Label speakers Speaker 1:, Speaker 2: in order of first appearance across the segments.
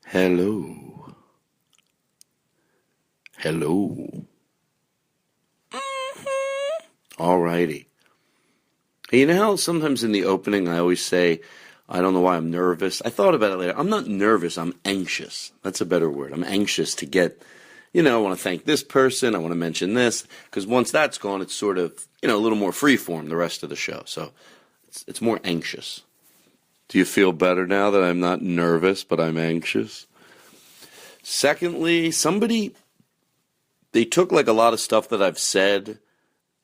Speaker 1: Hello. Hello. Alrighty. Hey, you know how sometimes in the opening I always say, I don't know why I'm nervous. I thought about it later. I'm not nervous. I'm anxious. That's a better word. I'm anxious to get, I want to thank this person. I want to mention this. Because once that's gone, it's sort of, a little more freeform the rest of the show. So it's more anxious. Do you feel better now that I'm not nervous, but I'm anxious? Secondly, they took like a lot of stuff that I've said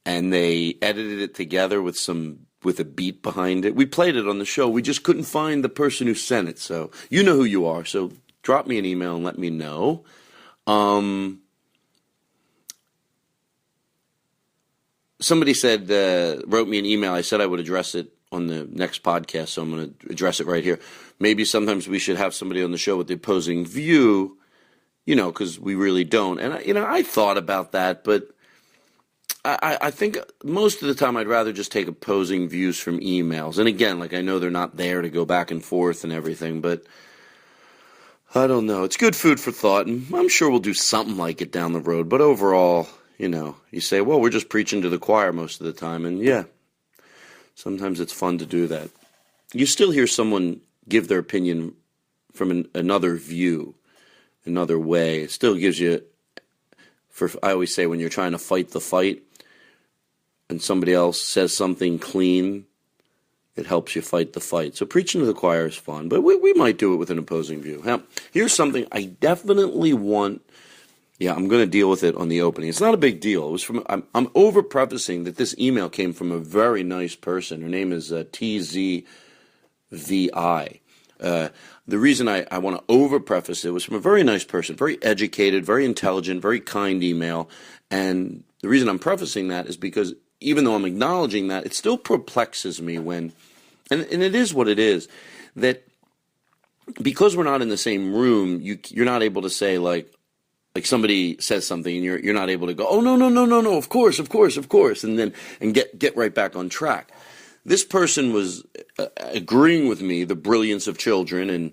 Speaker 1: and they edited it together with a beat behind it. We played it on the show. We just couldn't find the person who sent it. So you know who you are. So drop me an email and let me know. Somebody wrote me an email. I said I would address it on the next podcast, so I'm going to address it right here. Maybe sometimes we should have somebody on the show with the opposing view, because we really don't. And, I thought about that, but I think most of the time I'd rather just take opposing views from emails. And again, I know they're not there to go back and forth and everything, but I don't know. It's good food for thought, and I'm sure we'll do something like it down the road. But overall, you say, well, we're just preaching to the choir most of the time. And yeah, sometimes it's fun to do that. You still hear someone give their opinion from another view, another way. It still gives you, I always say, when you're trying to fight the fight and somebody else says something clean, it helps you fight the fight. So preaching to the choir is fun, but we might do it with an opposing view. Now, here's something I definitely want. Yeah, I'm going to deal with it on the opening. It's not a big deal. It was I'm over-prefacing that this email came from a very nice person. Her name is TZVI. The reason I want to over-preface it was from a very nice person, very educated, very intelligent, very kind email. And the reason I'm prefacing that is because even though I'm acknowledging that, it still perplexes me when, and it is what it is, that because we're not in the same room, you're not able to say like somebody says something and you're not able to go, oh, no, of course, and get right back on track. This person was agreeing with me, the brilliance of children, and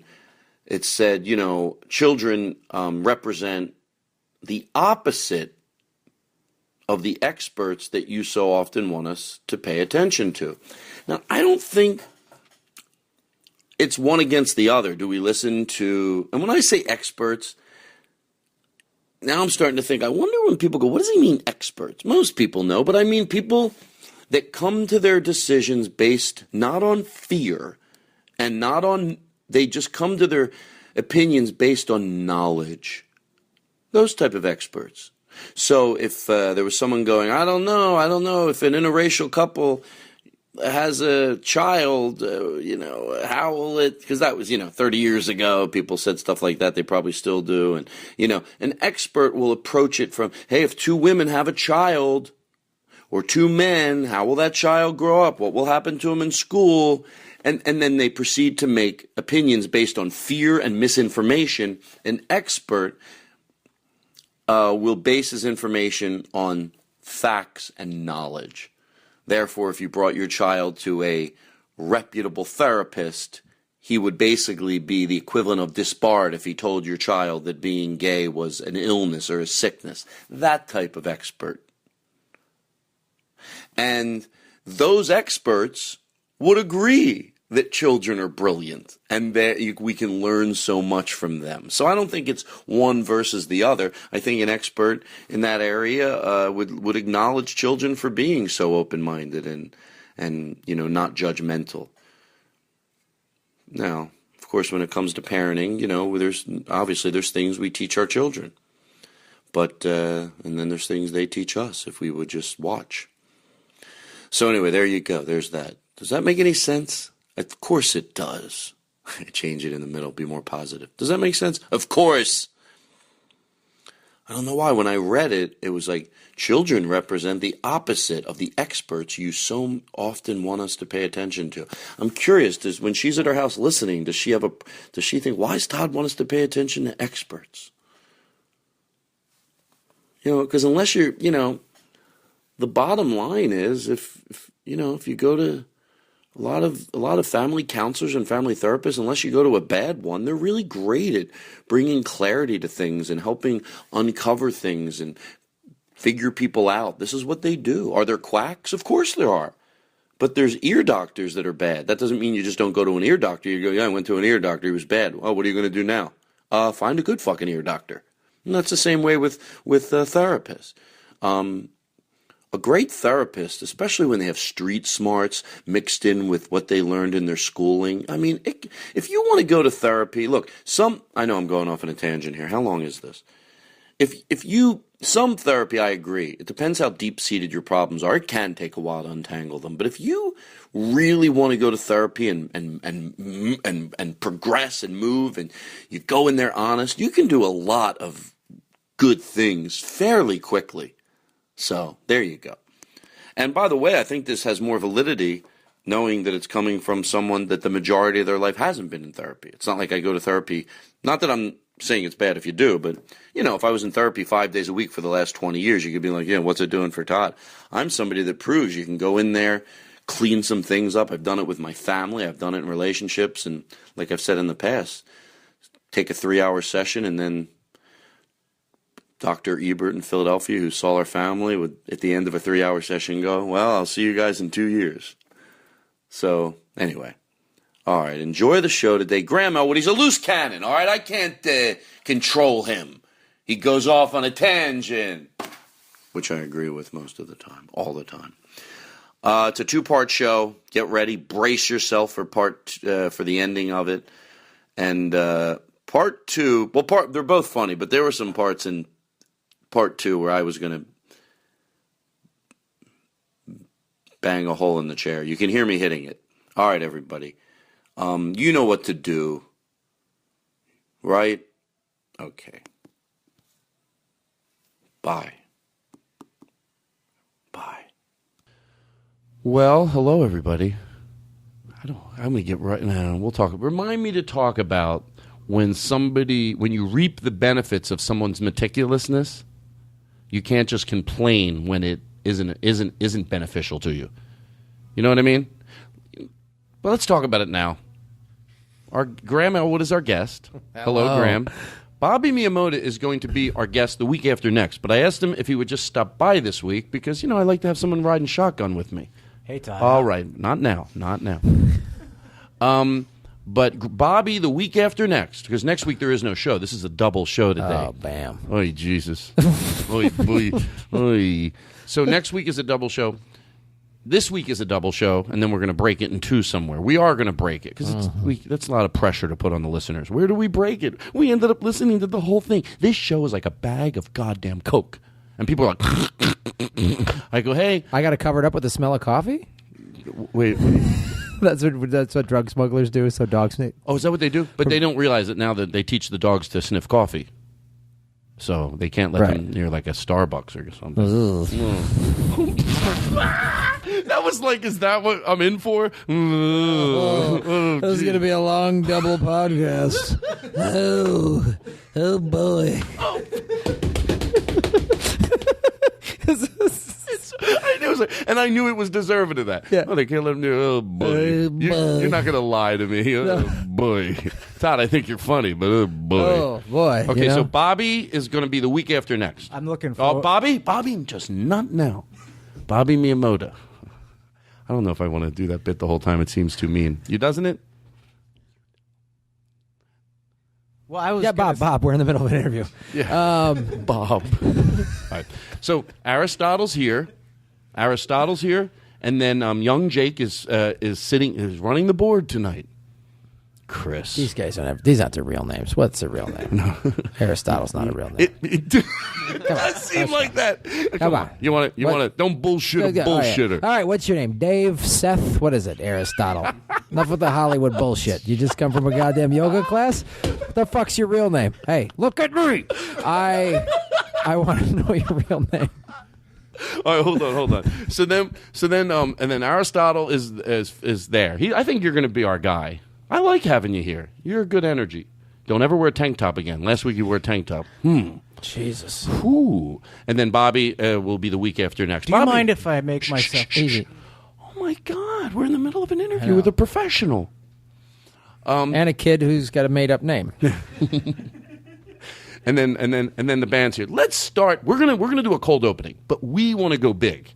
Speaker 1: it said, children represent the opposite of the experts that you so often want us to pay attention to. Now, I don't think it's one against the other. Do we listen to, and when I say experts, now I'm starting to think, I wonder when people go, what does he mean experts? Most people know, but I mean people that come to their decisions based not on fear and they just come to their opinions based on knowledge. Those type of experts. So if there was someone going, I don't know if an interracial couple has a child, how will it, because that was, 30 years ago, people said stuff like that, they probably still do, and, an expert will approach it from, hey, if two women have a child, or two men, how will that child grow up? What will happen to him in school? And then they proceed to make opinions based on fear and misinformation. An expert will base his information on facts and knowledge. Therefore, if you brought your child to a reputable therapist, he would basically be the equivalent of disbarred if he told your child that being gay was an illness or a sickness. That type of expert. And those experts would agree that children are brilliant and that we can learn so much from them. So I don't think it's one versus the other. I think an expert in that area would acknowledge children for being so open-minded and not judgmental. Now, of course, when it comes to parenting, there's things we teach our children. But and then there's things they teach us if we would just watch. So anyway, there you go. There's that. Does that make any sense? Of course it does. Change it in the middle, be more positive. Does that make sense? Of course. I don't know why. When I read it, it was like, children represent the opposite of the experts you so often want us to pay attention to. I'm curious, when she's at her house listening, does she think, why does Todd want us to pay attention to experts? Because unless you're, the bottom line is if you go to A lot of family counselors and family therapists, unless you go to a bad one, they're really great at bringing clarity to things and helping uncover things and figure people out. This is what they do. Are there quacks? Of course there are. But there's ear doctors that are bad. That doesn't mean you just don't go to an ear doctor. You go, yeah, I went to an ear doctor. He was bad. Oh, what are you going to do now? Find a good fucking ear doctor. And that's the same way with therapists. A great therapist, especially when they have street smarts mixed in with what they learned in their schooling. I mean, if you want to go to therapy, look, I know I'm going off on a tangent here. How long is this? Some therapy, I agree. It depends how deep-seated your problems are. It can take a while to untangle them. But if you really want to go to therapy and progress and move, and you go in there honest, you can do a lot of good things fairly quickly. So there you go. And by the way, I think this has more validity knowing that it's coming from someone that the majority of their life hasn't been in therapy. It's not like I go to therapy, not that I'm saying it's bad if you do, but, if I was in therapy 5 days a week for the last 20 years, you could be like, yeah, what's it doing for Todd? I'm somebody that proves you can go in there, clean some things up. I've done it with my family. I've done it in relationships. And like I've said in the past, take a 3-hour session, and then Dr. Ebert in Philadelphia, who saw our family, would, at the end of a 3-hour session, go, well, I'll see you guys in 2 years. So, anyway. All right, enjoy the show today. Graham Elwood, he's a loose cannon, all right? I can't control him. He goes off on a tangent, which I agree with most of the time, all the time. It's a 2-part show. Get ready. Brace yourself for for the ending of it. And part 2, they're both funny, but there were some parts in part 2 where I was going to bang a hole in the chair. You can hear me hitting it. All right, everybody. You know what to do, right? Okay. Bye. Bye. Well, hello, everybody. I'm going to get right now. We'll talk. Remind me to talk about when you reap the benefits of someone's meticulousness, you can't just complain when it isn't beneficial to you. You know what I mean? But let's talk about it now. Our Graham Elwood is our guest. Hello, Graham. Bobby Miyamoto is going to be our guest the week after next, but I asked him if he would just stop by this week because, I like to have someone riding shotgun with me.
Speaker 2: Hey, Todd.
Speaker 1: All right. Not now. But Bobby the week after next, because next week there is no show. This is a double show today.
Speaker 2: Oh, bam.
Speaker 1: Oy, Jesus. Oy, boy. Oy. So next week is a double show. This week is a double show, and then we're going to break it in 2 somewhere. We are going to break it, because that's a lot of pressure to put on the listeners. Where do we break it? We ended up listening to the whole thing. This show is like a bag of goddamn Coke. And people are like, I go, hey.
Speaker 2: I got to cover it up with the smell of coffee?
Speaker 1: Wait.
Speaker 2: That's what drug smugglers do, so dogs sniff.
Speaker 1: Oh, is that what they do? But they don't realize it now that they teach the dogs to sniff coffee. So they can't let them near like a Starbucks or something. That was like, is that what I'm in for?
Speaker 2: This is going to be a long double podcast. Oh boy.
Speaker 1: And I knew it was deserving of that.
Speaker 2: Yeah.
Speaker 1: Oh, they can't let him do. Oh boy, you're not going to lie to me. Oh boy, Todd, I think you're funny, but oh boy.
Speaker 2: Oh boy.
Speaker 1: Okay, so Bobby is going to be the week after next.
Speaker 2: I'm looking for.
Speaker 1: Oh, Bobby, just not now. Bobby Miyamoto. I don't know if I want to do that bit the whole time. It seems too mean. You doesn't it?
Speaker 2: Well, I was Bob. We're in the middle of an interview.
Speaker 1: Yeah. Bob. All right. So Aristotle's here, and then young Jake is running the board tonight. Chris.
Speaker 2: These guys don't have. These aren't their real names. What's their real name? No. Aristotle's not a real name.
Speaker 1: It does seem like that.
Speaker 2: Come on.
Speaker 1: You want to? Don't bullshit a bullshitter.
Speaker 2: All right. What's your name? Dave, Seth. What is it? Aristotle. Enough with the Hollywood bullshit. You just come from a goddamn yoga class. What the fuck's your real name? Hey, look at me. I want to know your real name.
Speaker 1: All right, hold on. So then, and then Aristotle is there. I think you're going to be our guy. I like having you here. You're a good energy. Don't ever wear a tank top again. Last week you wore a tank top.
Speaker 2: Jesus.
Speaker 1: Ooh. And then Bobby will be the week after next.
Speaker 3: Do you mind if I make myself easy?
Speaker 1: Oh my God, we're in the middle of an interview with a professional.
Speaker 2: And a kid who's got a made-up name.
Speaker 1: And then the band's here. Let's start. We're gonna do a cold opening, but we want to go big.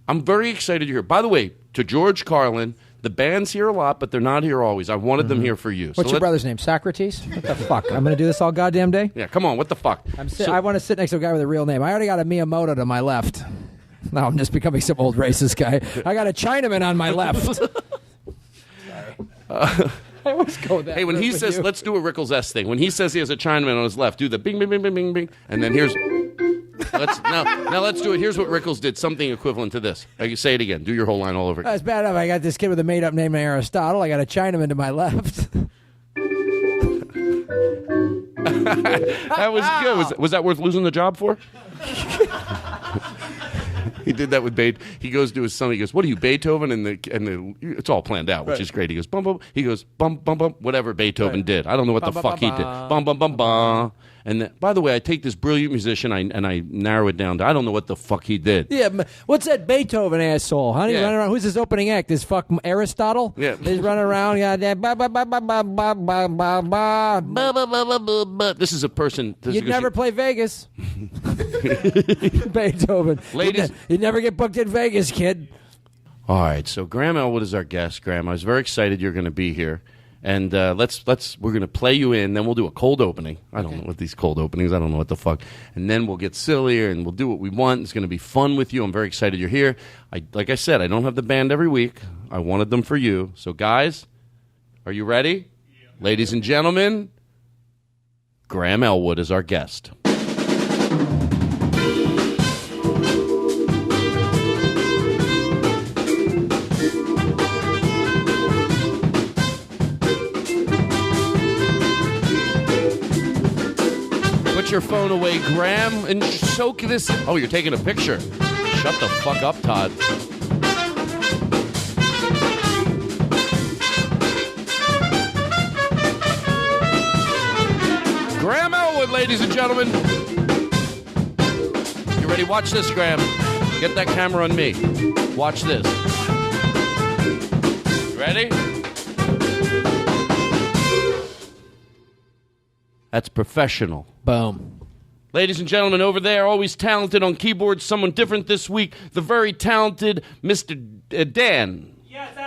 Speaker 1: I'm very excited you're here. By the way, to George Carlin, the band's here a lot, but they're not here always. I wanted them here for you.
Speaker 2: What's your brother's name? Socrates? What the fuck? I'm going to do this all goddamn day?
Speaker 1: Yeah, come on. What the fuck?
Speaker 2: I want to sit next to a guy with a real name. I already got a Miyamoto to my left. Now I'm just becoming some old racist guy. I got a Chinaman on my left. I always go that.
Speaker 1: Hey, when he says, let's do a Rickles S thing. When he says he has a Chinaman on his left, do the bing, bing, bing, bing, bing, bing. And then here's... Now let's do it. Here's what Rickles did, something equivalent to this. You say it again. Do your whole line all over again.
Speaker 2: That's bad enough. I got this kid with a made-up name named Aristotle. I got a Chinaman to my left.
Speaker 1: That was good. Was that worth losing the job for? He did that with Beethoven. He goes to his son. He goes, "What are you, Beethoven?" And the it's all planned out, which is great. He goes, "Bum bum." He goes, "Bum bum bum." Whatever Beethoven did, I don't know what the fuck he did. Bum bum bum bum. And by the way, I take this brilliant musician, and I narrow it down to I don't know what the fuck he did.
Speaker 2: Yeah, what's that Beethoven asshole? How do you run around? Who's his opening act? This fuck Aristotle?
Speaker 1: Yeah,
Speaker 2: he's running around.
Speaker 1: This is a person.
Speaker 2: You'd never play Vegas. Beethoven,
Speaker 1: ladies.
Speaker 2: You'd never get booked in Vegas, kid.
Speaker 1: All right, so Graham Elwood is our guest. Graham, I was very excited you're going to be here. And we're going to play you in, then we'll do a cold opening. I don't know what these cold openings, I don't know what the fuck. And then we'll get sillier and we'll do what we want. It's going to be fun with you. I'm very excited you're here. Like I said, I don't have the band every week. I wanted them for you. So guys, are you ready? Yeah. Ladies and gentlemen, Graham Elwood is our guest. Put your phone away, Graham, and soak this. Oh, you're taking a picture. Shut the fuck up, Todd. Graham Elwood, ladies and gentlemen. You ready? Watch this, Graham. Get that camera on me. Watch this. Ready? That's professional.
Speaker 2: Boom.
Speaker 1: Ladies and gentlemen, over there, always talented on keyboards, someone different this week, the very talented Mr. Dan.
Speaker 3: Yes,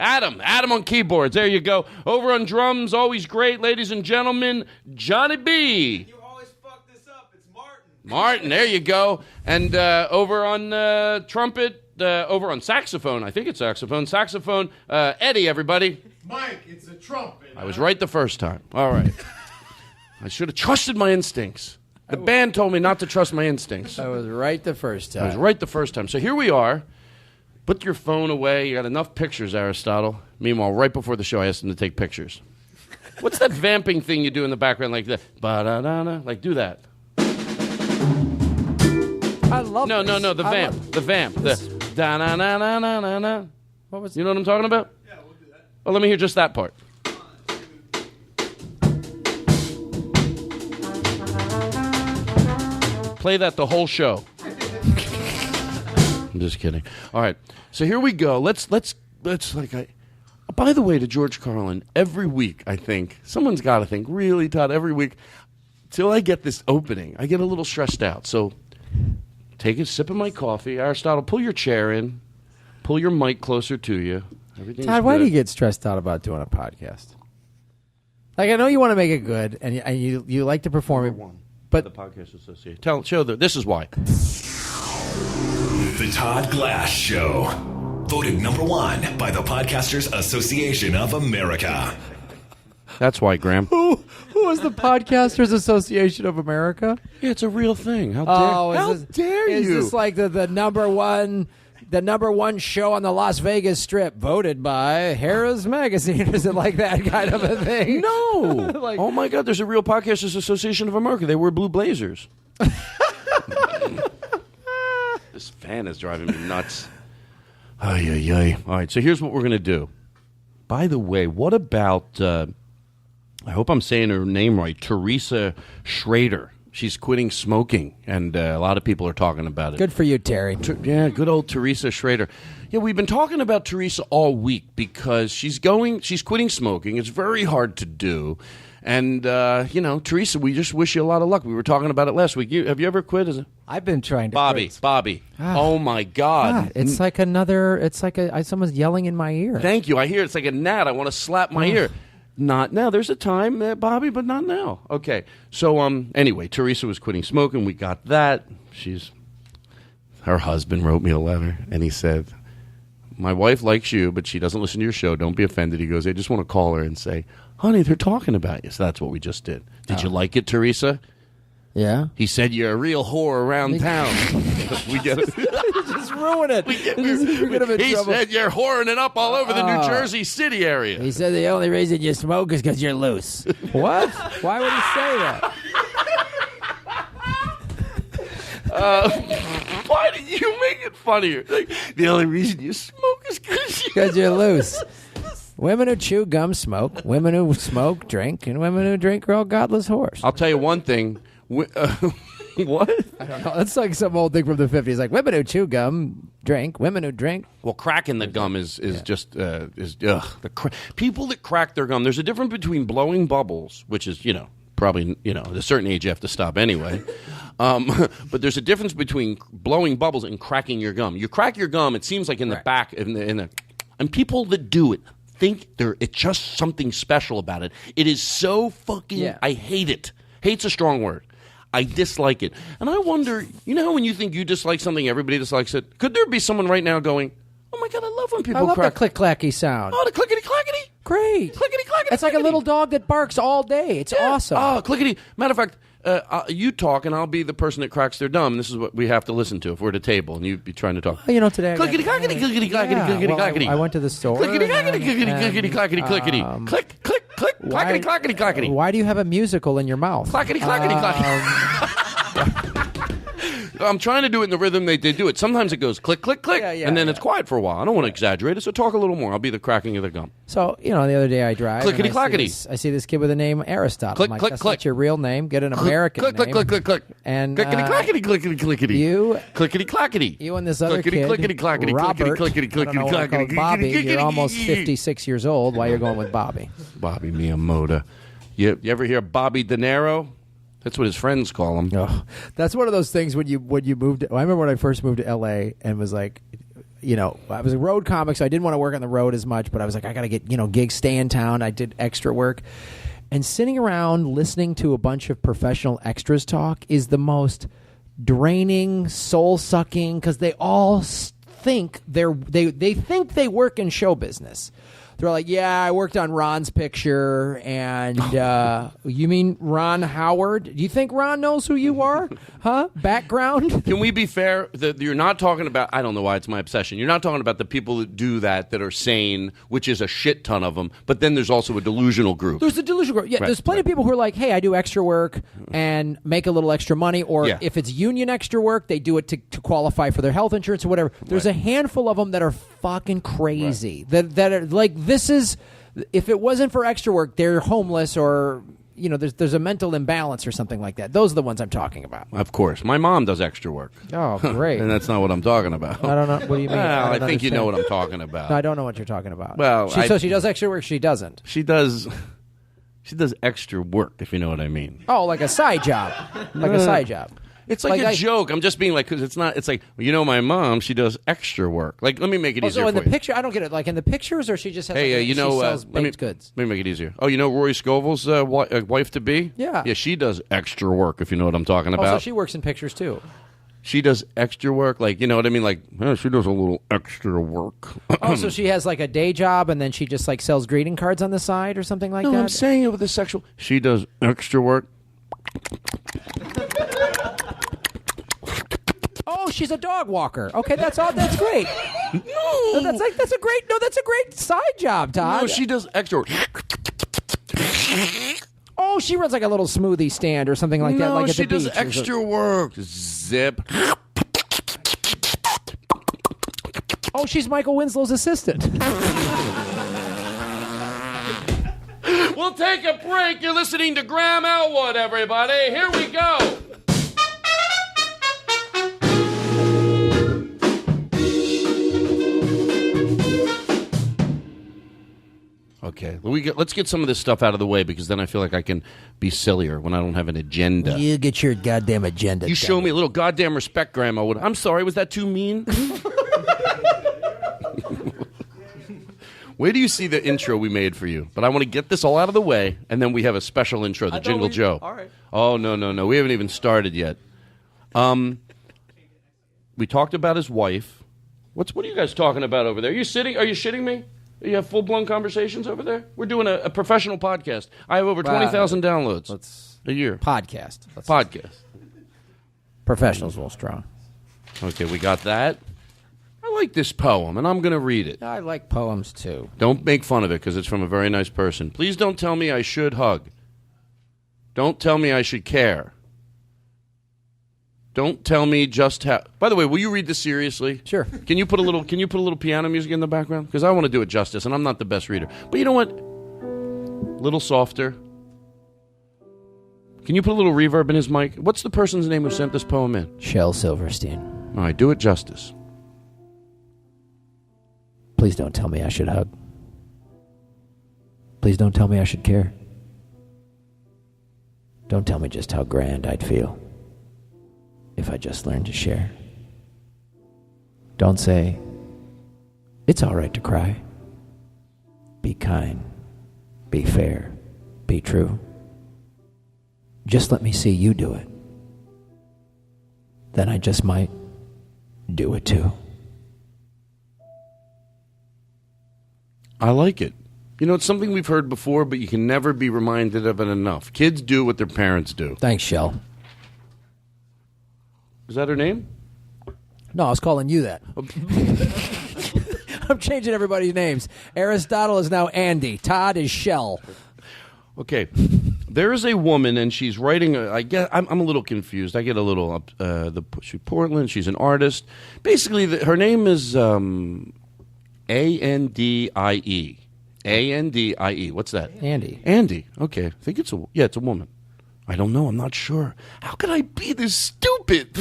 Speaker 3: Adam.
Speaker 1: Adam on keyboards. There you go. Over on drums, always great, ladies and gentlemen, Johnny B.
Speaker 3: You always fuck this up. It's Martin.
Speaker 1: Martin, there you go. And over on trumpet, over on saxophone, I think it's saxophone, Eddie, everybody.
Speaker 3: Mike, it's a trumpet.
Speaker 1: I was right the first time. All right. I should have trusted my instincts. The band told me not to trust my instincts.
Speaker 2: I was right the first time.
Speaker 1: I was right the first time. So here we are. Put your phone away. You got enough pictures, Aristotle. Meanwhile, right before the show, I asked him to take pictures. What's that vamping thing you do in the background like that? Ba-da-da-da. Like, do that.
Speaker 2: I love
Speaker 1: No, the vamp. The vamp. The da-na-na-na-na-na.
Speaker 2: What was
Speaker 1: You know what I'm talking about?
Speaker 3: Yeah, we'll do that.
Speaker 1: Well, let me hear just that part. Play that the whole show. I'm just kidding. All right, so here we go. Let's by the way, to George Carlin, every week I think someone's got to think, really, Todd, every week till I get this opening, I get a little stressed out. So take a sip of my coffee, Aristotle. Pull your chair in, pull your mic closer to you. Everything's
Speaker 2: Todd, why
Speaker 1: good.
Speaker 2: do you get stressed out about doing a podcast? Like, I know you want to make it good, and you like to perform it. But
Speaker 1: the Podcast Association. This is why.
Speaker 4: The Todd Glass Show. Voted #1 by the Podcasters Association of America.
Speaker 1: That's why, Graham.
Speaker 2: who is the Podcasters Association of America?
Speaker 1: Yeah, it's a real thing. How dare you?
Speaker 2: Is this like the number one show on the Las Vegas Strip, voted by Harrah's Magazine? Is it like that kind of a thing?
Speaker 1: No. Oh my God, there's a real Podcasters Association of America. They wear blue blazers. This fan is driving me nuts. Ay, ay, ay. All right, so here's what we're going to do. By the way, what about, I hope I'm saying her name right, Teresa Schrader. She's quitting smoking, and a lot of people are talking about it.
Speaker 2: Good for you, Terry.
Speaker 1: Yeah, good old Teresa Schrader. Yeah, we've been talking about Teresa all week because she's quitting smoking. It's very hard to do. And, Teresa, we just wish you a lot of luck. We were talking about it last week. Have you ever quit?
Speaker 2: I've been trying to quit.
Speaker 1: Bobby. Oh, my God.
Speaker 2: It's like someone's yelling in my ear.
Speaker 1: Thank you. I hear it's like a gnat. I want to slap my ear. Not now. There's a time, Bobby, but not now. Okay. So, anyway, Teresa was quitting smoking. We got that. Her husband wrote me a letter, and he said, my wife likes you, but she doesn't listen to your show. Don't be offended. He goes, I just want to call her and say, honey, they're talking about you. So that's what we just did. Did you like it, Teresa?
Speaker 2: Yeah.
Speaker 1: He said you're a real whore around town. We get it.
Speaker 2: Just ruin it.
Speaker 1: He said you're whoring it up all over the New Jersey City area.
Speaker 2: He said the only reason you smoke is because you're loose. What? Why would he say that?
Speaker 1: Why did you make it funnier? Like, the only reason you smoke is
Speaker 2: because you're loose. Women who chew gum smoke. Women who smoke drink, and women who drink are all godless whores.
Speaker 1: I'll tell you one thing. What?
Speaker 2: I don't know. That's like some old thing from the 50s. Like women who chew gum drink. Women who drink.
Speaker 1: Well, cracking the gum is people that crack their gum. There's a difference between blowing bubbles, which is probably at a certain age you have to stop anyway. But there's a difference between blowing bubbles and cracking your gum. You crack your gum. It seems like in the back and people that do it think it's just something special about it. It is so fucking. Yeah. I hate it. Hate's a strong word. I dislike it. And I wonder, how when you think you dislike something, everybody dislikes it? Could there be someone right now going, oh my God, I love when people crack.
Speaker 2: The click-clacky sound.
Speaker 1: Oh, the clickety-clackety?
Speaker 2: Great.
Speaker 1: Clickety-clackety.
Speaker 2: It's like a little dog that barks all day. It's awesome.
Speaker 1: Oh, clickety. Matter of fact, you talk, and I'll be the person that cracks their dumb. This is what we have to listen to if we're at a table, and you'd be trying to talk.
Speaker 2: Today.
Speaker 1: Clickety-clackety, clickety-clackety, clickety-clackety.
Speaker 2: I went to the store.
Speaker 1: Clickety-clackety, clickety-clackety, clickety, clickety. Click, click, click, clackety, clackety, clackety.
Speaker 2: Why do you have a musical in your mouth?
Speaker 1: Clackety, clackety, clackety. I'm trying to do it in the rhythm they do it. Sometimes it goes click, click, click, and then it's quiet for a while. I don't want to exaggerate it, so talk a little more. I'll be the cracking of the gum.
Speaker 2: So, the other day I drive.
Speaker 1: Clickety, clackety.
Speaker 2: I see this kid with the name Aristotle.
Speaker 1: Click,
Speaker 2: I'm like,
Speaker 1: click,
Speaker 2: that's
Speaker 1: click.
Speaker 2: not your real name. Get an American
Speaker 1: click,
Speaker 2: name.
Speaker 1: Click, click, click, click.
Speaker 2: And
Speaker 1: clickety, clackety, clickety, clickety.
Speaker 2: You.
Speaker 1: Clickety, clackety.
Speaker 2: You and this other
Speaker 1: clickety,
Speaker 2: kid,
Speaker 1: clickety, clackety,
Speaker 2: Robert,
Speaker 1: clickety, clickety,
Speaker 2: I don't know what
Speaker 1: clickety,
Speaker 2: called Bobby. You're almost
Speaker 1: clickety.
Speaker 2: 56 years old. Why you're going with Bobby?
Speaker 1: Bobby Miyamoto. You ever hear Bobby De Niro? That's what his friends call him.
Speaker 2: Oh, that's one of those things when you moved. I remember when I first moved to L.A. and was like, I was a road comic, so I didn't want to work on the road as much. But I was like, I got to get gigs, stay in town. I did extra work, and sitting around listening to a bunch of professional extras talk is the most draining, soul sucking, because they all think they think they work in show business. They're like, yeah, I worked on Ron's picture, and you mean Ron Howard? Do you think Ron knows who you are? Huh? Background?
Speaker 1: Can we be fair that you're not talking about, I don't know why it's my obsession, you're not talking about the people that do that are sane, which is a shit ton of them, but then there's also a delusional group.
Speaker 2: There's a delusional group. Yeah, right, there's plenty of people who are like, hey, I do extra work and make a little extra money, or if it's union extra work, they do it to qualify for their health insurance or whatever. There's a handful of them that are fucking crazy, that are like, this is, if it wasn't for extra work, they're homeless, or there's a mental imbalance or something like that. Those are the ones I'm talking about.
Speaker 1: Of course, my mom does extra work.
Speaker 2: Oh, great!
Speaker 1: And that's not what I'm talking about.
Speaker 2: I don't know. What do you mean?
Speaker 1: Well, I think you know what I'm talking about.
Speaker 2: No, I don't know what you're talking about.
Speaker 1: Well,
Speaker 2: so she does extra work. She doesn't.
Speaker 1: She does extra work, if you know what I mean.
Speaker 2: Oh, like a side job, a side job.
Speaker 1: It's like a joke. I'm just being like, because it's not. It's like, my mom, she does extra work. Like, let me make it easier.
Speaker 2: So in
Speaker 1: for
Speaker 2: the picture, I don't get it. Like in the pictures, or she just has.
Speaker 1: Hey,
Speaker 2: she sells baked goods.
Speaker 1: Let me make it easier. Oh, Roy Scovel's wife to be?
Speaker 2: Yeah.
Speaker 1: Yeah, she does extra work. If you know what I'm talking about.
Speaker 2: So she works in pictures too.
Speaker 1: She does extra work, like, you know what I mean? Like, she does a little extra work.
Speaker 2: So she has like a day job, and then she just like sells greeting cards on the side or something like that?
Speaker 1: No, I'm saying it with a sexual. She does extra work.
Speaker 2: Oh, she's a dog walker. Okay, that's all. That's great. No, that's a great side job, Todd.
Speaker 1: No, she does extra work.
Speaker 2: Oh, she runs like a little smoothie stand or something like that. Like at the beach.
Speaker 1: She does extra work. Zip.
Speaker 2: Oh, she's Michael Winslow's assistant.
Speaker 1: We'll take a break. You're listening to Graham Elwood, everybody. Here we go. Okay. Let's get some of this stuff out of the way because then I feel like I can be sillier when I don't have an agenda.
Speaker 2: You get your goddamn agenda.
Speaker 1: You show me a little goddamn respect, Grandma. I'm sorry, was that too mean? Where do you see the intro we made for you? But I want to get this all out of the way, and then we have a special intro, the Jingle Joe.
Speaker 3: All right.
Speaker 1: Oh, no. We haven't even started yet. We talked about his wife. What are you guys talking about over there? Are you shitting me? You have full-blown conversations over there? We're doing a professional podcast. I have over 20,000 downloads a year.
Speaker 2: Podcast.
Speaker 1: Podcast.
Speaker 2: Professionals will strong.
Speaker 1: Okay, we got that. I like this poem, and I'm going to read it.
Speaker 2: I like poems, too.
Speaker 1: Don't make fun of it, because it's from a very nice person. Please don't tell me I should hug. Don't tell me I should care. Don't tell me just how... By the way, will you read this seriously?
Speaker 2: Sure.
Speaker 1: Can you put a little piano music in the background? Because I want to do it justice, and I'm not the best reader. But you know what? A little softer. Can you put a little reverb in his mic? What's the person's name who sent this poem in?
Speaker 2: Shel Silverstein.
Speaker 1: All right, do it justice.
Speaker 2: Please don't tell me I should hug. Please don't tell me I should care. Don't tell me just how grand I'd feel if I just learned to share. Don't say, it's all right to cry. Be kind. Be fair. Be true. Just let me see you do it. Then I just might do it too.
Speaker 1: I like it. You know, it's something we've heard before, but you can never be reminded of it enough. Kids do what their parents do.
Speaker 2: Thanks, Shel.
Speaker 1: Is that her name?
Speaker 2: No, I was calling you that. I'm changing everybody's names. Aristotle is now Andy. Todd is Shel.
Speaker 1: Okay. There is a woman, and she's writing. I'm a little confused. I get a little. She's Portland. She's an artist. Basically, her name is Andie. Andie. What's that?
Speaker 2: Andy.
Speaker 1: Andy. Okay. I think it's a woman. I don't know. I'm not sure. How could I be this stupid?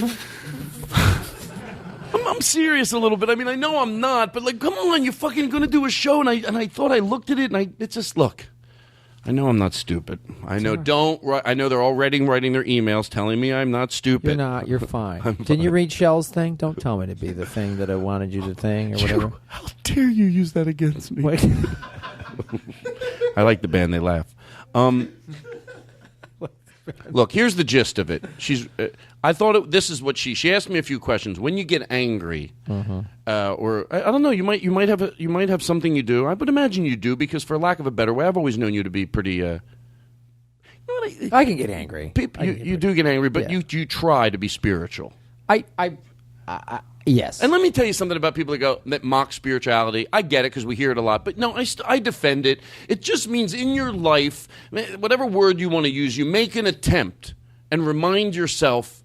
Speaker 1: I'm serious a little bit. I mean, I know I'm not, but like, come on, you're fucking going to do a show, and I thought I looked at it, and it's just, look. I know I'm not stupid. I know I know they're already writing their emails telling me I'm not stupid.
Speaker 2: You're not. You're fine. Didn't you read Shel's thing? Don't tell me to be the thing that I wanted you to think or whatever.
Speaker 1: How dare you use that against me?
Speaker 2: Wait.
Speaker 1: I like the band. They laugh. Look, here's the gist of it. I thought this is what she asked me a few questions. When you get angry, or I don't know, you might have something you do. I would imagine you do, because for lack of a better way, I've always known you to be pretty. You know what,
Speaker 2: I can get angry.
Speaker 1: You do get angry, but you try to be spiritual.
Speaker 2: Yes.
Speaker 1: And let me tell you something about people that mock spirituality. I get it because we hear it a lot. But no, I defend it. It just means in your life, whatever word you want to use, you make an attempt and remind yourself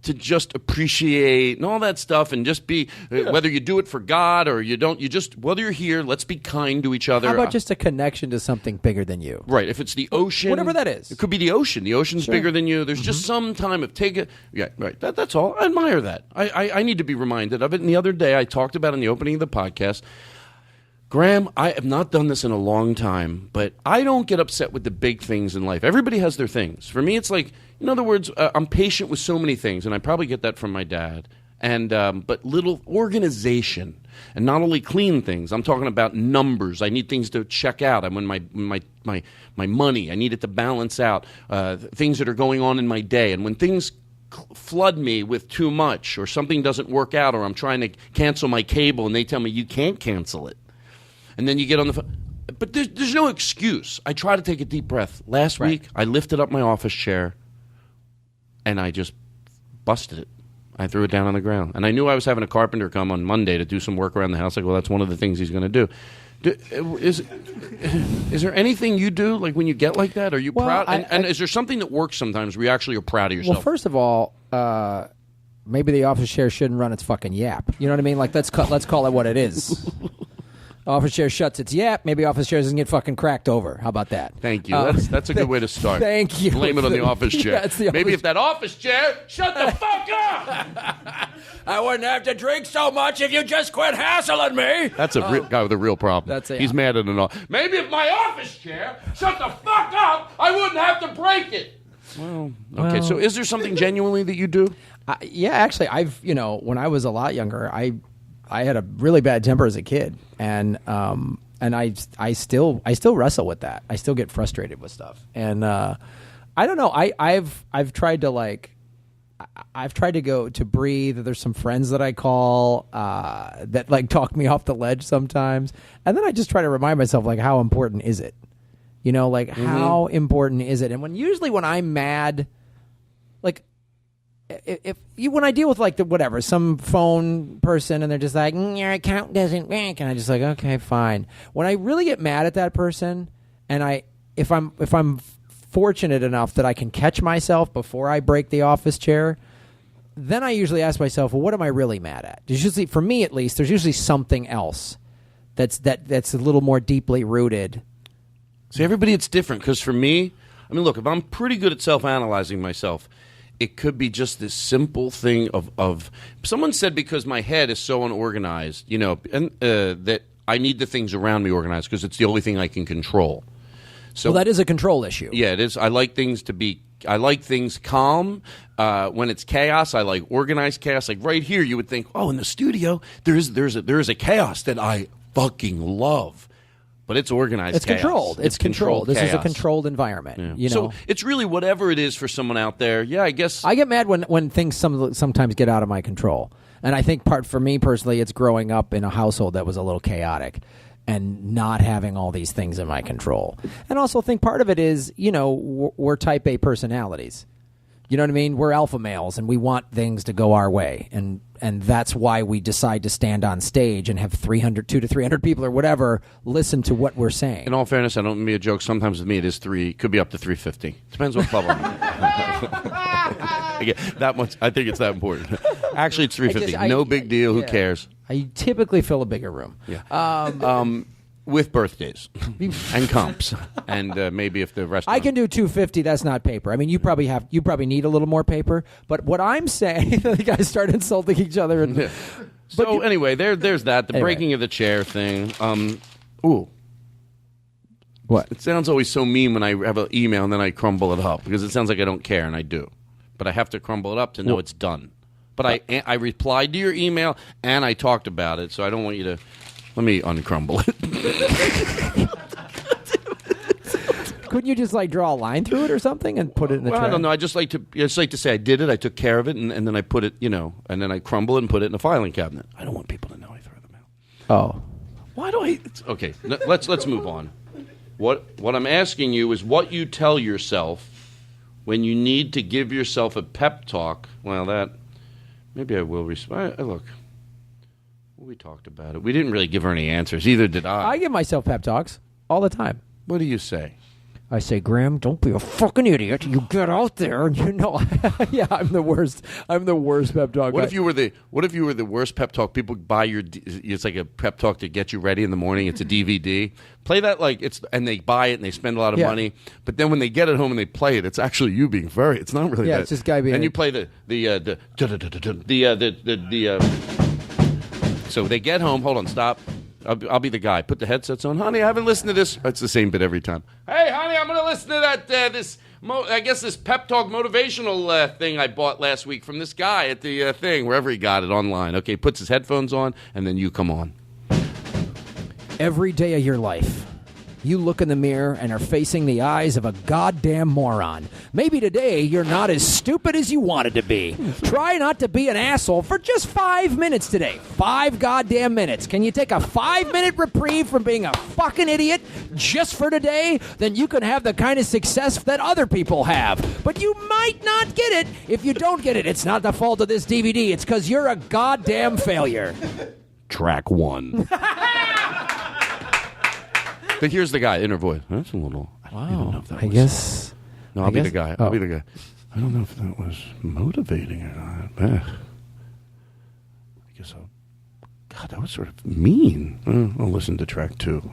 Speaker 1: to just appreciate and all that stuff, and just be, whether you do it for God or you don't, whether you're here, let's be kind to each other.
Speaker 2: How about just a connection to something bigger than you?
Speaker 1: Right. If it's the ocean.
Speaker 2: Whatever that is.
Speaker 1: It could be the ocean. The ocean's bigger than you. There's just some time of yeah, right. That's all. I admire that. I need to be reminded of it. And the other day I talked about in the opening of the podcast, Graham, I have not done this in a long time, but I don't get upset with the big things in life. Everybody has their things. For me, it's like, in other words, I'm patient with so many things, and I probably get that from my dad. And but little organization, and not only clean things. I'm talking about numbers. I need things to check out. And when my money, I need it to balance out things that are going on in my day. And when things flood me with too much, or something doesn't work out, or I'm trying to cancel my cable, and they tell me you can't cancel it. And then you get on the phone. But there's no excuse. I try to take a deep breath. Last week, I lifted up my office chair, and I just busted it. I threw it down on the ground. And I knew I was having a carpenter come on Monday to do some work around the house. Like, well, that's one of the things he's going to do. Is there anything you do, like, when you get like that? Are you proud? And is there something that works sometimes where you actually are proud of yourself?
Speaker 2: Well, first of all, maybe the office chair shouldn't run its fucking yap. You know what I mean? Like, let's call it what it is. Office chair shuts its yap. Maybe office chair doesn't get fucking cracked over. How about that?
Speaker 1: Thank you. That's a good way to start.
Speaker 2: Thank you.
Speaker 1: Blame it on the office chair.
Speaker 2: Yeah, it's the
Speaker 1: Maybe
Speaker 2: office-
Speaker 1: if that office chair shut the fuck up.
Speaker 2: I wouldn't have to drink so much if you just quit hassling me.
Speaker 1: That's a real guy with a real problem. He's mad at an office. Maybe if my office chair shut the fuck up, I wouldn't have to break it. Well, okay. So is there something genuinely that you do?
Speaker 2: Yeah, actually, when I was a lot younger, I had a really bad temper as a kid, and I still wrestle with that. I still get frustrated with stuff, and I don't know. I've tried to go to breathe. There's some friends that I call that like talk me off the ledge sometimes, and then I just try to remind myself like how important is it? How important is it? And when I'm mad, like when I deal with like some phone person and they're just like your account doesn't work, and I just like okay fine. When I really get mad at that person, and if I'm fortunate enough that I can catch myself before I break the office chair, then I usually ask myself, well, what am I really mad at? There's usually, for me at least, there's usually something else that's a little more deeply rooted.
Speaker 1: See, everybody, it's different, because for me, I mean, look, if I'm pretty good at self-analyzing myself, it could be just this simple thing of someone said because my head is so unorganized, and that I need the things around me organized because it's the only thing I can control. So
Speaker 2: that is a control issue.
Speaker 1: Yeah, it is. I like things calm. When it's chaos, I like organized chaos. Like right here, you would think, oh, in the studio, there is a chaos that I fucking love. But it's organized.
Speaker 2: It's
Speaker 1: chaos.
Speaker 2: controlled. It's controlled. This is a
Speaker 1: chaos.
Speaker 2: controlled environment.
Speaker 1: Yeah. So it's really whatever it is for someone out there. Yeah, I guess.
Speaker 2: I get mad when things sometimes get out of my control. And I think for me personally, it's growing up in a household that was a little chaotic and not having all these things in my control. And also think part of it is, we're type A personalities. You know what I mean? We're alpha males, and we want things to go our way. And that's why we decide to stand on stage and have 200 to 300 people or whatever listen to what we're saying.
Speaker 1: In all fairness, I don't mean to be a joke. Sometimes with me it is could be up to 350. Depends what club I'm in. Again, that much. I think it's that important. Actually, it's 350. No big deal. Who cares?
Speaker 2: I typically fill a bigger room.
Speaker 1: Yeah. With birthdays and comps, and maybe if the restaurant.
Speaker 2: I can do 250. That's not paper. I mean, you probably need a little more paper. But what I'm saying, the guys start insulting each other. And,
Speaker 1: so anyway, there's that. The breaking of the chair thing. Ooh.
Speaker 2: What?
Speaker 1: It sounds always so mean when I have an email and then I crumble it up, because it sounds like I don't care, and I do. But I have to crumble it up to know it's done. But I replied to your email and I talked about it, so I don't want you to. Let me uncrumble it.
Speaker 2: Couldn't you just like draw a line through it or something and put it in the tray?
Speaker 1: I don't know. I just like to say I did it. I took care of it, and then I put it, and then I crumble it and put it in a filing cabinet. I don't want people to know I threw them out.
Speaker 2: Oh,
Speaker 1: why do I? Okay, let's move on. What I'm asking you is what you tell yourself when you need to give yourself a pep talk. Well, that maybe I will respond. Look. We talked about it. We didn't really give her any answers. Either did I.
Speaker 2: I give myself pep talks all the time.
Speaker 1: What do you say?
Speaker 2: I say, Graham, don't be a fucking idiot. You get out there and yeah, I'm the worst. I'm the worst pep talk.
Speaker 1: What if you were the worst pep talk? People buy it's like a pep talk to get you ready in the morning. It's a DVD. Play that and they buy it and they spend a lot of money. But then when they get it home and they play it, it's actually you being it's not really that.
Speaker 2: It's just guy being.
Speaker 1: And you play the So they get home. Hold on, stop. I'll be the guy. Put the headsets on. Honey, I haven't listened to this. It's the same bit every time. Hey, honey, I'm going to listen to that this pep talk motivational thing I bought last week from this guy at the thing, wherever he got it online. Okay, puts his headphones on, and then you come on.
Speaker 2: Every day of your life, you look in the mirror and are facing the eyes of a goddamn moron. Maybe today you're not as stupid as you wanted to be. Try not to be an asshole for just 5 minutes today. 5 goddamn minutes. Can you take a 5-minute reprieve from being a fucking idiot just for today? Then you can have the kind of success that other people have. But you might not get it. If you don't get it, it's not the fault of this DVD. It's because you're a goddamn failure.
Speaker 1: Track 1. But here's the guy, inner voice. That's a little. I don't know if that was.
Speaker 2: Guess.
Speaker 1: No, I'll be the guy. I'll be the guy. I don't know if that was motivating or not. I guess I'll. God, that was sort of mean. I'll listen to track 2.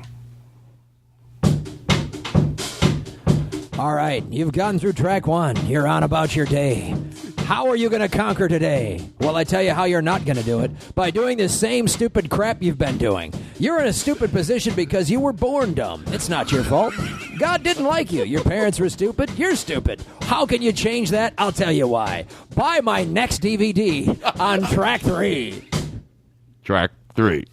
Speaker 2: All right, you've gotten through track 1. You're on about your day. How are you going to conquer today? Well, I tell you how you're not going to do it. By doing the same stupid crap you've been doing. You're in a stupid position because you were born dumb. It's not your fault. God didn't like you. Your parents were stupid. You're stupid. How can you change that? I'll tell you why. Buy my next DVD on track 3.
Speaker 1: Track 3.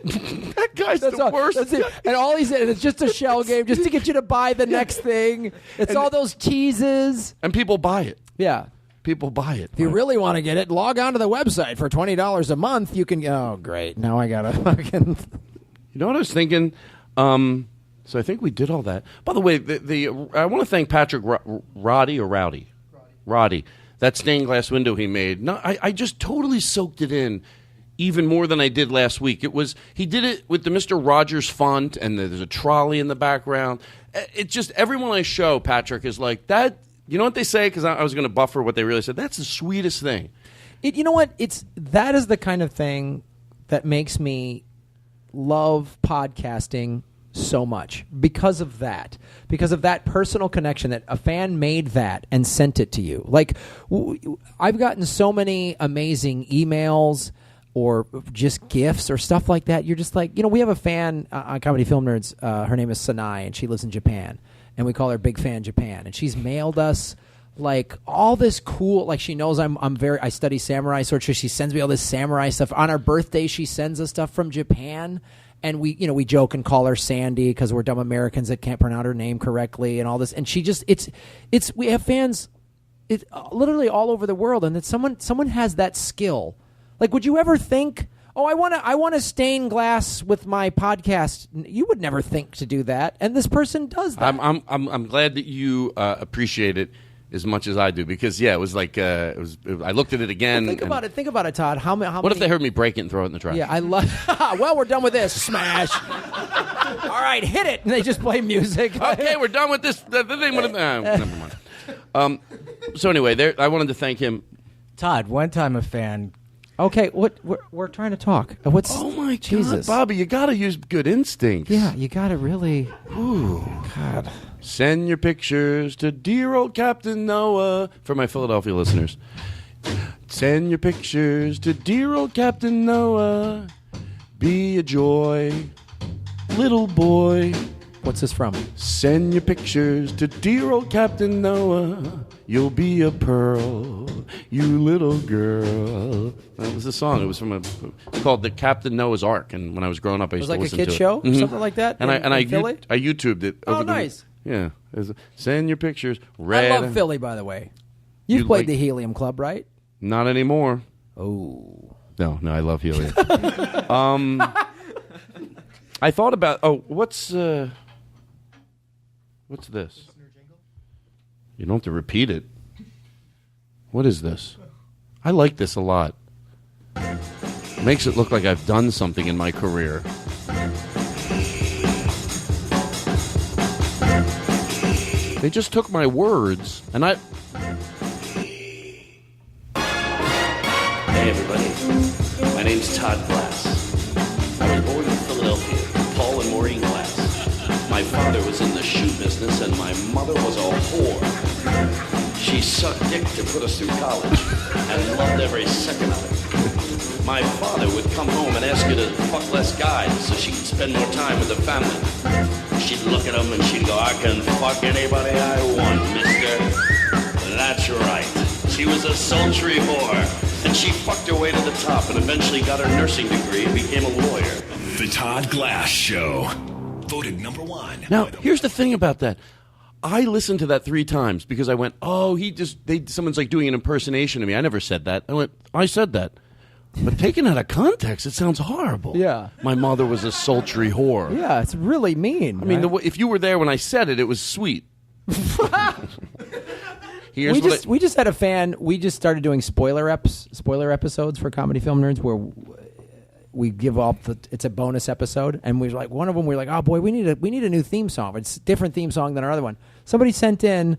Speaker 1: That guy's the worst.
Speaker 2: That's it. And all he said, it's just a shell game just to get you to buy the next thing. It's all those teases.
Speaker 1: And people buy it.
Speaker 2: Yeah.
Speaker 1: People buy it.
Speaker 2: If you really want to get it, log on to the website for $20 a month. You can. Oh, great! Now I gotta fucking.
Speaker 1: You know what I was thinking? So I think we did all that. By the way, I want to thank Patrick Roddy. That stained glass window he made. No, I just totally soaked it in, even more than I did last week. He did it with the Mr. Rogers font, and there's a trolley in the background. It just everyone I show, Patrick is like that. You know what they say? Because I was going to buffer what they really said. That's the sweetest thing.
Speaker 2: You know what? That is the kind of thing that makes me love podcasting so much because of that personal connection that a fan made that and sent it to you. Like I've gotten so many amazing emails or just gifts or stuff like that. You're just like, we have a fan on Comedy Film Nerds. Her name is Sanai, and she lives in Japan. And we call her Big Fan Japan. And she's mailed us like all this cool, like she knows I study samurai sword, so she sends me all this samurai stuff. On our birthday, she sends us stuff from Japan. And we joke and call her Sandy because we're dumb Americans that can't pronounce her name correctly and all this. And she just, we have fans literally all over the world. And that someone has that skill. Like, would you ever think, oh, I want to stain glass with my podcast? You would never think to do that, and this person does that.
Speaker 1: I'm glad that you appreciate it as much as I do, because it was like I looked at it again.
Speaker 2: Well, think about it, Todd. How
Speaker 1: what if they heard me break it and throw it in the trash?
Speaker 2: Yeah, I love. Well, we're done with this. Smash. All right, hit it, and they just play music.
Speaker 1: Okay, we're done with this. The thing. Never mind. So anyway, I wanted to thank him.
Speaker 5: Todd, one time a fan.
Speaker 2: Okay, we're trying to talk.
Speaker 1: Oh my
Speaker 2: Jesus.
Speaker 1: God, Bobby, you got to use good instincts.
Speaker 2: Yeah, you got to really.
Speaker 1: Ooh, God. Send your pictures to dear old Captain Noah for my Philadelphia listeners. Send your pictures to dear old Captain Noah. Be a joy, little boy.
Speaker 2: What's this from?
Speaker 1: Send your pictures to dear old Captain Noah. You'll be a pearl, you little girl. That was the song. It was it's called the Captain Noah's Ark. And when I was growing up, I used to listen to it.
Speaker 2: It was like a kid show? Something like that?
Speaker 1: And I YouTubed it.
Speaker 2: Oh, nice.
Speaker 1: Yeah. Send your pictures.
Speaker 2: I love Philly, by the way. You've played the Helium Club, right?
Speaker 1: Not anymore.
Speaker 2: Oh.
Speaker 1: No, I love Helium. I thought about, what's this? You don't have to repeat it. What is this? I like this a lot. Makes it look like I've done something in my career. They just took my words, and Hey,
Speaker 6: everybody. My name's Todd Glass. I was born in Philadelphia, Paul and Maureen Glass. My father was in the shoe business, and my mother was a whore. She sucked dick to put us through college, and loved every second of it. My father would come home and ask her to fuck less guys so she could spend more time with the family. She'd look at him and she'd go, I can fuck anybody I want, mister. That's right. She was a sultry whore, and she fucked her way to the top and eventually got her nursing degree and became a lawyer.
Speaker 4: The Todd Glass Show. Voted number 1.
Speaker 1: Now, here's the thing about that. I listened to that 3 times because I went, someone's like doing an impersonation of me. I never said that. I said that. But taken out of context, it sounds horrible.
Speaker 2: Yeah.
Speaker 1: My mother was a sultry whore.
Speaker 2: Yeah, it's really mean.
Speaker 1: I mean, if you were there when I said it, it was sweet.
Speaker 2: We just had a fan. We just started doing spoiler episodes for Comedy Film Nerds where we give off it's a bonus episode, and we were like, one of them we were like, oh boy, we need a new theme song. It's a different theme song than our other one. Somebody sent in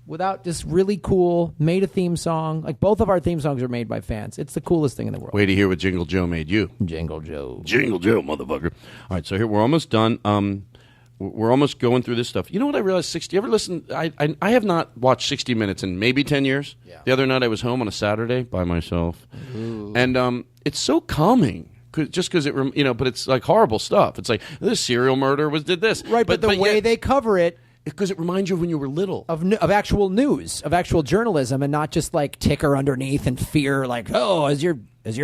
Speaker 2: without just really cool, made a theme song. Like both of our theme songs are made by fans. It's the coolest thing in the world.
Speaker 1: Way to hear what Jingle Joe made you.
Speaker 2: Jingle Joe.
Speaker 1: Jingle Joe, motherfucker. All right, so here we're almost done. We're almost going through this stuff. You know what I realized? You ever listen? I have not watched 60 Minutes in maybe 10 years. Yeah. The other night I was home on a Saturday by myself. Ooh. And it's so calming. Just because but it's like horrible stuff. It's like this serial murder did this.
Speaker 2: Right, but the way they cover it.
Speaker 1: Because it reminds you of when you were little.
Speaker 2: Of actual news, of actual journalism, and not just like ticker underneath and fear, like, oh, is your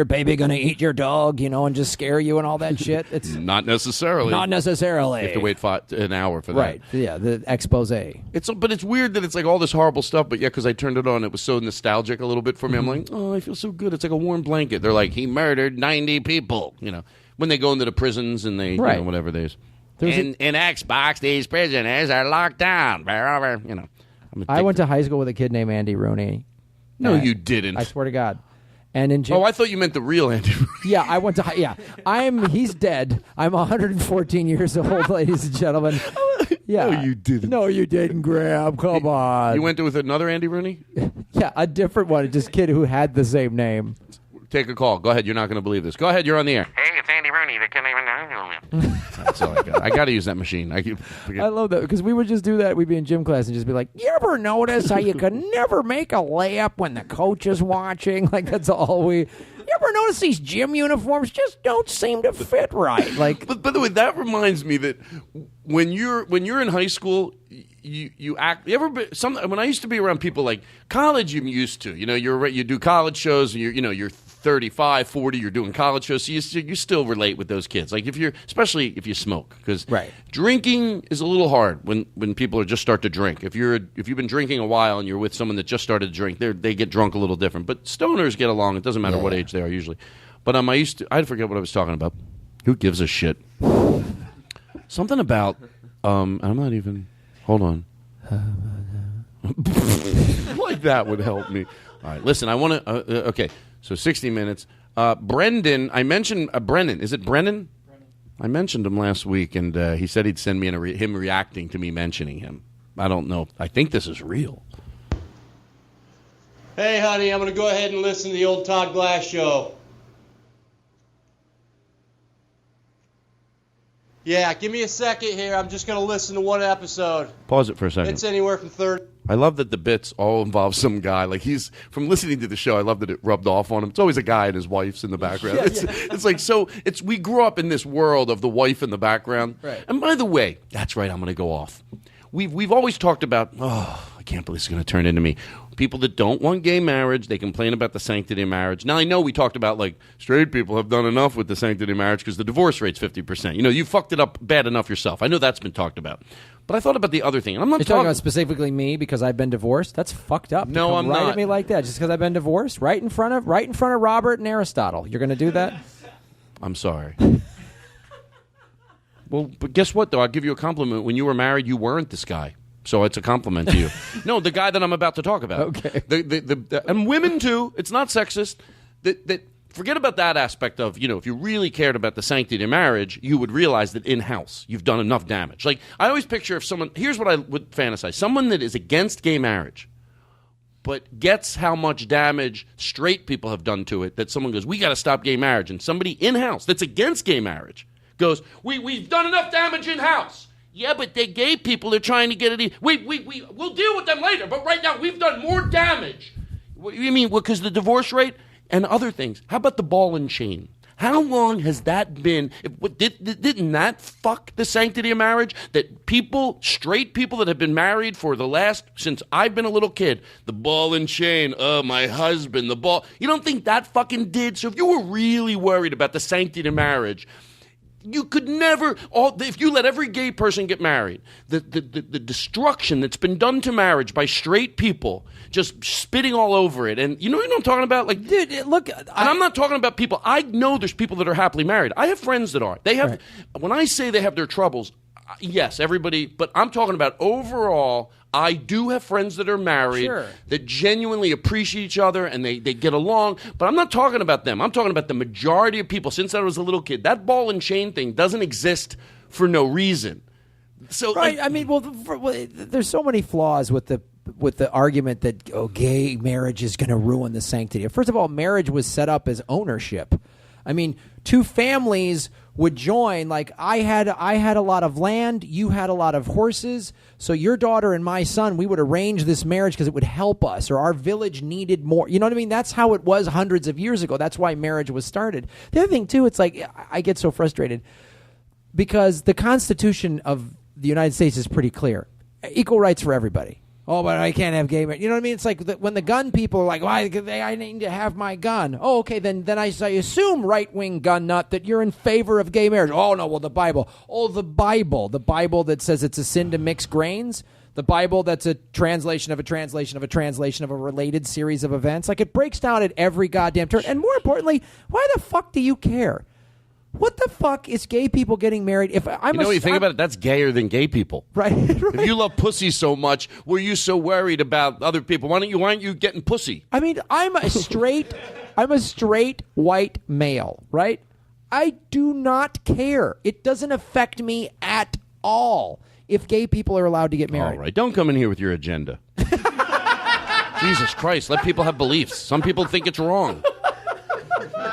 Speaker 2: baby going to eat your dog, and just scare you and all that shit? It's
Speaker 1: not necessarily.
Speaker 2: Not necessarily.
Speaker 1: You have to wait an hour for that.
Speaker 2: Right, yeah, the expose.
Speaker 1: But it's weird that it's like all this horrible stuff, but yeah, because I turned it on, it was so nostalgic a little bit for me. I'm like, oh, I feel so good. It's like a warm blanket. They're like, he murdered 90 people, when they go into the prisons and they, whatever they is. In Xbox, these prisoners are locked down.
Speaker 2: I went to high school with a kid named Andy Rooney.
Speaker 1: No, you didn't.
Speaker 2: I swear to God. And in
Speaker 1: I thought you meant the real Andy Rooney.
Speaker 2: Yeah, I went to he's dead. I'm 114 years old, ladies and gentlemen. Yeah.
Speaker 1: No, you didn't.
Speaker 2: No, you didn't, Graham. Come on.
Speaker 1: You went with another Andy Rooney?
Speaker 2: Yeah, a different one. Just a kid who had the same name.
Speaker 1: Take a call. Go ahead. You're not going to believe this. Go ahead. You're on the air.
Speaker 7: Hey, it's Andy Rooney. They couldn't even know.
Speaker 1: That's all I got. I got to use that machine.
Speaker 2: I love that because we would just do that. We'd be in gym class and just be like, you ever notice how you could never make a layup when the coach is watching? Like, that's all we... You ever notice these gym uniforms just don't seem to fit right? Like,
Speaker 1: but by the way, that reminds me that when you're in high school, you act. You ever when I used to be around people like college, you used to. You do college shows and you're 35, 40, you're doing college shows, so you still relate with those kids. Like especially if you smoke, because drinking is a little hard when people just start to drink. If you've been drinking a while and you're with someone that just started to drink, they get drunk a little different. But stoners get along. It doesn't matter what age they are usually. But I forget what I was talking about. Who gives a shit? Something about I'm not even. Hold on. Like that would help me. All right, listen. I want to. Okay. So 60 Minutes. Brendan, I mentioned Brennan. Is it Brennan? I mentioned him last week, and he said he'd send me him reacting to me mentioning him. I don't know. I think this is real.
Speaker 8: Hey, honey, I'm going to go ahead and listen to the old Todd Glass show. Yeah, give me a second here. I'm just going to listen to one episode.
Speaker 1: Pause it for a second.
Speaker 8: It's anywhere from 30.
Speaker 1: I love that the bits all involve some guy. Like from listening to the show, I love that it rubbed off on him. It's always a guy and his wife's in the background. It's like, so we grew up in this world of the wife in the background.
Speaker 2: Right.
Speaker 1: And by the way, that's right, I'm going to go off. We've always talked about, I can't believe it's going to turn into me. People that don't want gay marriage, they complain about the sanctity of marriage. Now, I know we talked about, like, straight people have done enough with the sanctity of marriage because the divorce rate's 50%. You fucked it up bad enough yourself. I know that's been talked about. But I thought about the other thing. And I'm not
Speaker 2: talking about specifically me because I've been divorced. That's fucked up.
Speaker 1: No, I'm not.
Speaker 2: At me like that just because I've been divorced. Right in front of Robert and Aristotle. You're going to do that?
Speaker 1: I'm sorry. Well, but guess what, though? I'll give you a compliment. When you were married, you weren't this guy. So it's a compliment to you. No, the guy that I'm about to talk about.
Speaker 2: Okay.
Speaker 1: And women, too. It's not sexist. That forget about that aspect of, if you really cared about the sanctity of marriage, you would realize that in-house you've done enough damage. Like, I always picture if someone, here's what I would fantasize. Someone that is against gay marriage, but gets how much damage straight people have done to it, that someone goes, we got to stop gay marriage. And somebody in-house that's against gay marriage goes, we've done enough damage in-house. Yeah, but they're gay people. They're trying to get it. We'll deal with them later. But right now, we've done more damage. What you mean? Because the divorce rate and other things. How about the ball and chain? How long has that been? Didn't that fuck the sanctity of marriage? That straight people that have been married for since I've been a little kid, the ball and chain, my husband, the ball. You don't think that fucking did? So if you were really worried about the sanctity of marriage, you could never, if you let every gay person get married, the destruction that's been done to marriage by straight people, just spitting all over it. And you know what I'm talking about? Like,
Speaker 2: dude, look.
Speaker 1: I'm not talking about people. I know there's people that are happily married. I have friends that are. They have, right. When I say they have their troubles, yes, everybody, but I'm talking about overall. I do have friends that are married that genuinely appreciate each other and they get along, but I'm not talking about them. I'm talking about the majority of people since I was a little kid. That ball and chain thing doesn't exist for no reason. So,
Speaker 2: right. I mean, there's so many flaws with the with the argument that gay marriage is going to ruin the sanctity. First of all, marriage was set up as ownership. I mean, two families would join. Like I had a lot of land, you had a lot of horses, so your daughter and my son, we would arrange this marriage because it would help us, or our village needed more. You know what I mean? That's how it was hundreds of years ago. That's why marriage was started. The other thing too, it's like I get so frustrated because the Constitution of the United States is pretty clear: equal rights for everybody. Oh, but I can't have gay marriage. You know what I mean? It's like when the gun people are like, "Why? I need to have my gun." Oh, okay, then I assume right-wing gun nut that you're in favor of gay marriage. Oh no, well the Bible. Oh, the Bible that says it's a sin to mix grains. The Bible that's a translation of a translation of a translation of a related series of events. Like it breaks down at every goddamn turn. And more importantly, why the fuck do you care? What the fuck is gay people getting married? If I'm,
Speaker 1: you think about it, that's gayer than gay people,
Speaker 2: right?
Speaker 1: If you love pussy so much, were you so worried about other people? Why aren't you getting pussy?
Speaker 2: I mean, I'm a straight white male, right? I do not care. It doesn't affect me at all if gay people are allowed to get married.
Speaker 1: All right, don't come in here with your agenda. Jesus Christ, let people have beliefs. Some people think it's wrong.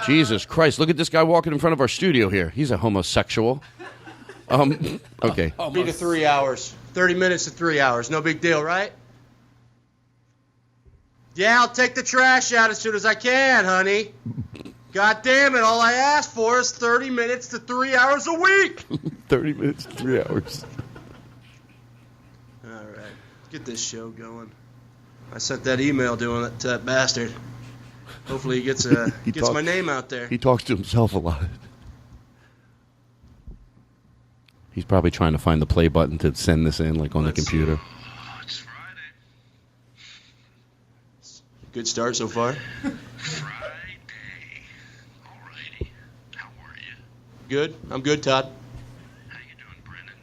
Speaker 1: Jesus Christ, look at this guy walking in front of our studio here. He's a homosexual. Okay.
Speaker 8: 3 to 3 hours. 30 minutes to 3 hours. No big deal, right? Yeah, I'll take the trash out as soon as I can, honey. God damn it, all I asked for is 30 minutes to 3 hours a week.
Speaker 1: 30 minutes to 3 hours.
Speaker 8: All right, get this show going. I sent that email doing it to that bastard. Hopefully he gets my name out there.
Speaker 1: He talks to himself a lot. He's probably trying to find the play button to send this in, like on the computer.
Speaker 7: It's Friday.
Speaker 8: Good start so far.
Speaker 7: Friday. Alrighty. How are you?
Speaker 8: Good. I'm good, Todd.
Speaker 7: How you doing, Brennan?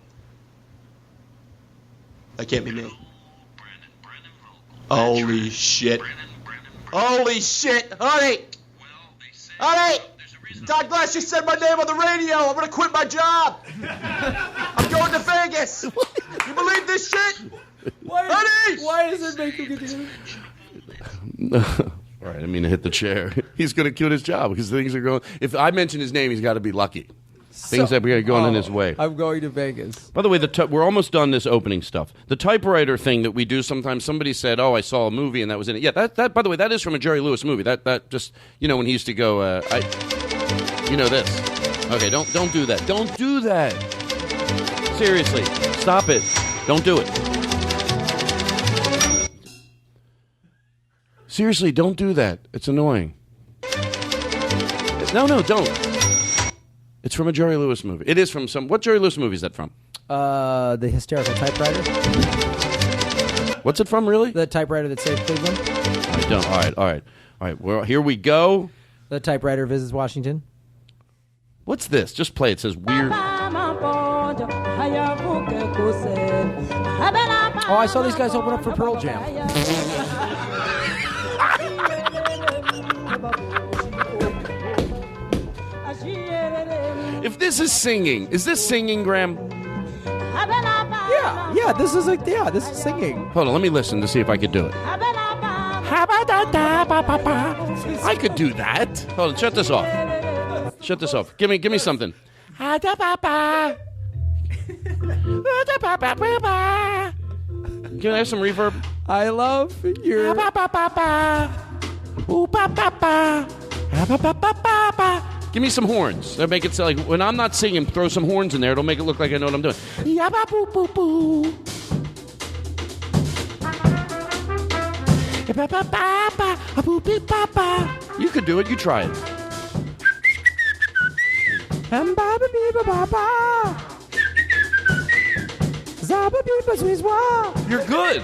Speaker 8: That can't be me.
Speaker 7: Brennan Vogel.
Speaker 8: Holy shit.
Speaker 7: Brennan.
Speaker 8: Holy shit, honey!
Speaker 7: Well, they say
Speaker 8: Honey!
Speaker 7: there's a reason.
Speaker 8: Todd Glass, you said my name on the radio. I'm gonna quit my job. I'm going to Vegas. You believe this shit? Honey!
Speaker 2: Why does it make you get
Speaker 1: All right, I mean to hit the chair. He's going to quit his job because things are going. If I mention his name, he's got to be lucky. Things are going in his way.
Speaker 2: I'm going to Vegas.
Speaker 1: By the way, we're almost done this opening stuff. The typewriter thing that we do sometimes. Somebody said, "Oh, I saw a movie and that was in it." Yeah, that. By the way, that is from a Jerry Lewis movie. That just when he used to go. This. Okay, don't do that. Don't do that. Seriously, stop it. Don't do it. Seriously, don't do that. It's annoying. No, don't. It's from a Jerry Lewis movie. It is from what Jerry Lewis movie is that from?
Speaker 2: The hysterical typewriter.
Speaker 1: What's it from, really?
Speaker 2: The typewriter that saved Cleveland.
Speaker 1: I don't. All right. Well, here we go.
Speaker 2: The typewriter visits Washington.
Speaker 1: What's this? Just play. It says weird.
Speaker 2: Oh, I saw these guys open up for Pearl Jam.
Speaker 1: If this is singing, is this singing, Graham?
Speaker 2: Yeah. This is singing.
Speaker 1: Hold on, let me listen to see if I could do it. I could do that. Hold on, shut this off. Give me something. Can I have some reverb?
Speaker 2: I love your.
Speaker 1: Give me some horns. That'll make it sound like when I'm not singing, throw some horns in there. It'll make it look like I know what I'm doing. You could do it. You try it. You're good.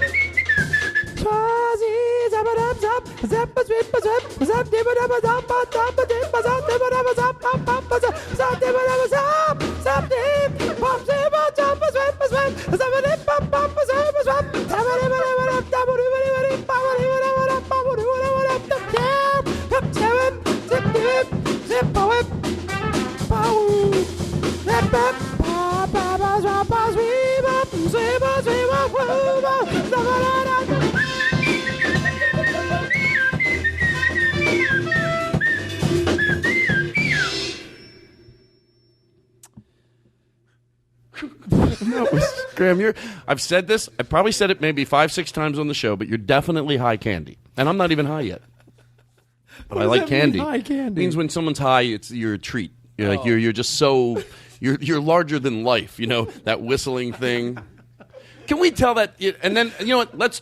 Speaker 1: Graham, I've said this. I probably said it maybe 5-6 times on the show, but you're definitely high candy, and I'm not even high yet. But I like candy.
Speaker 2: High candy
Speaker 1: Means when someone's high, you're a treat. You're like you're just so you're larger than life. You know that whistling thing. Can we tell that? And then you know what? Let's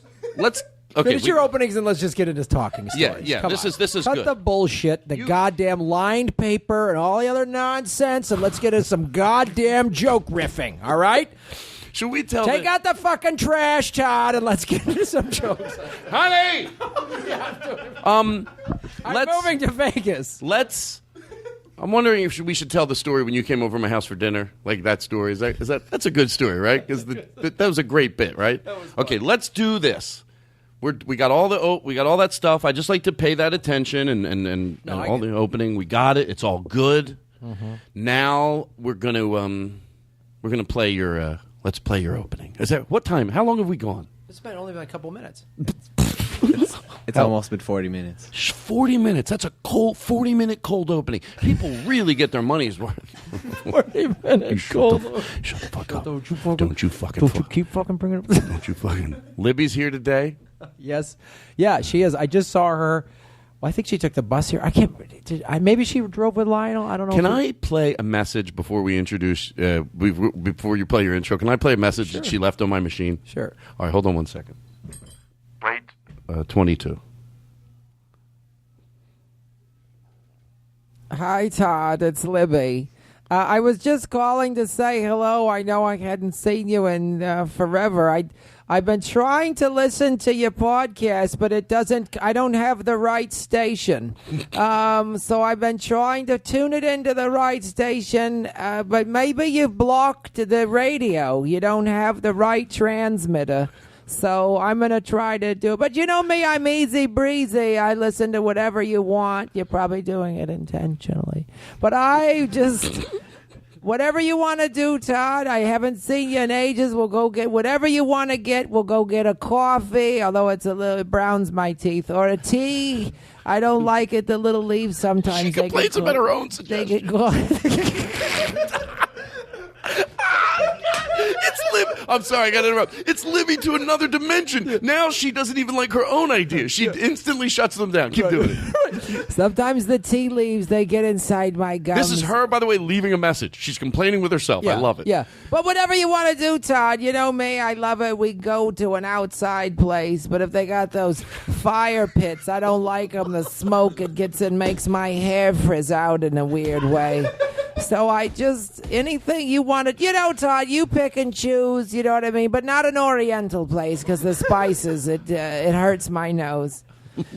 Speaker 1: okay.
Speaker 2: Finish your openings and let's just get into talking stories.
Speaker 1: Yeah.
Speaker 2: Come
Speaker 1: This
Speaker 2: on.
Speaker 1: is
Speaker 2: Cut
Speaker 1: good.
Speaker 2: the bullshit, the goddamn lined paper, and all the other nonsense, and let's get into some goddamn joke riffing. All right?
Speaker 1: Should we tell?
Speaker 2: Take out the fucking trash, Todd, and let's get into some jokes.
Speaker 1: honey?
Speaker 2: I'm moving to Vegas.
Speaker 1: I'm wondering if we should tell the story when you came over to my house for dinner, like that story. That's a good story, right? Because that was a great bit, right? Okay, let's do this. We got all that stuff. I just like to pay that attention and all the opening. We got it. It's all good. Mm-hmm. Now we're gonna play your. Let's play your opening. Is that what time? How long have we gone?
Speaker 2: It's been only been a couple minutes.
Speaker 5: It's almost been 40 minutes.
Speaker 1: 40 minutes. That's a 40-minute cold opening. People really get their money's worth.
Speaker 2: 40 minutes cold.
Speaker 1: Shut the fuck up.
Speaker 2: Don't you fucking keep fucking bringing it up.
Speaker 1: Don't you fucking. Libby's here today.
Speaker 2: Yes. Yeah, she is. I just saw her. Well, I think she took the bus here. I can't. Maybe she drove with Lionel. I don't know.
Speaker 1: Can I play a message before we introduce? Before you play your intro, can I play a message that she left on my machine?
Speaker 2: Sure.
Speaker 1: All right, hold on 1 second.
Speaker 7: Wait.
Speaker 1: 22.
Speaker 2: Hi, Todd. It's Libby. I was just calling to say hello. I know I hadn't seen you in forever. I've been trying to listen to your podcast, but I don't have the right station. So I've been trying to tune it into the right station, but maybe you've blocked the radio. You don't have the right transmitter. So I'm going to try to do it. But you know me, I'm easy breezy. I listen to whatever you want. You're probably doing it intentionally. But I just... Whatever you want to do, Todd. I haven't seen you in ages. We'll go get whatever you want to get. We'll go get a coffee, although it browns my teeth, or a tea. I don't like it. The little leaves sometimes.
Speaker 1: She complains about her own
Speaker 2: They
Speaker 1: suggestion.
Speaker 2: get
Speaker 1: It's Libby. I'm sorry, I got to interrupt. It's Libby to another dimension. Now she doesn't even like her own ideas. She instantly shuts them down. Keep doing it.
Speaker 2: Sometimes the tea leaves, they get inside my gums.
Speaker 1: This is her, by the way, leaving a message. She's complaining with herself. I love it.
Speaker 2: Yeah. But whatever you want to do, Todd, you know me, I love it. We go to an outside place, but if they got those fire pits, I don't like them. The smoke, it makes my hair frizz out in a weird way. So anything you want to, Todd, you pick and choose, you know what I mean? But not an Oriental place, because the spices, it hurts my nose.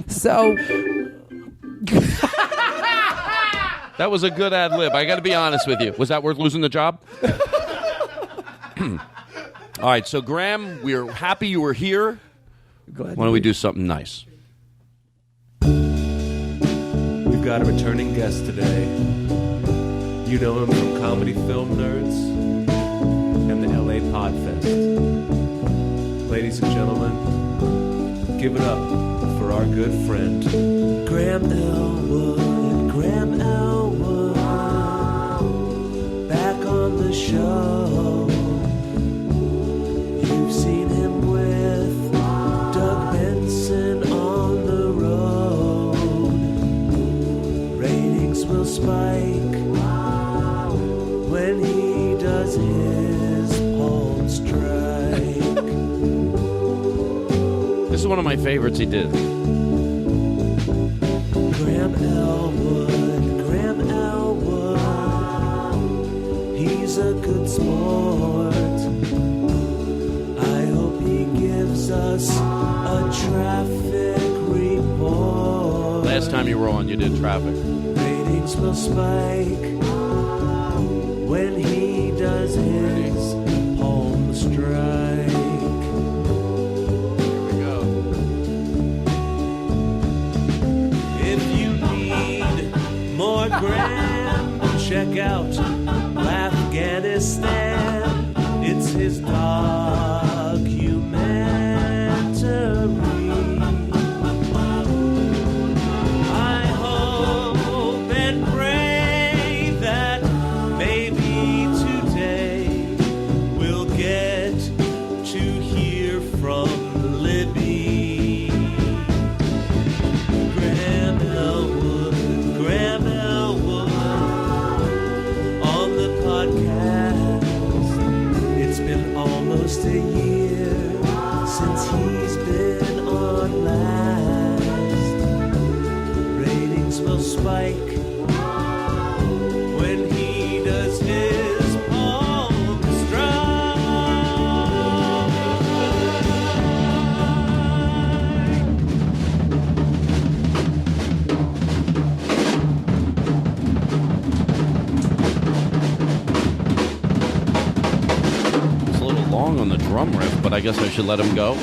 Speaker 2: So...
Speaker 1: That was a good ad lib. I got to be honest with you. Was that worth losing the job? All right, so Graham, we're happy you were here. Why don't we do something nice?
Speaker 9: We've got a returning guest today. You know him from Comedy Film Nerds and the LA Podfest. Ladies and gentlemen, give it up for our good friend, Graham Elwood. Graham Elwood, back on the show. You've seen him with Doug Benson on the road. Ratings will spike when he does his palm strike.
Speaker 1: This is one of my favorites he did.
Speaker 9: Graham Elwood, he's a good sport. I hope he gives us a traffic report.
Speaker 1: Last time you were on, you did traffic.
Speaker 9: Ratings will spike when he does his home strike.
Speaker 1: Here we go.
Speaker 9: If you need more Graham, check out Afghanistan. It's his documentary. I hope and pray that maybe today we'll get
Speaker 1: but I guess I should let him go.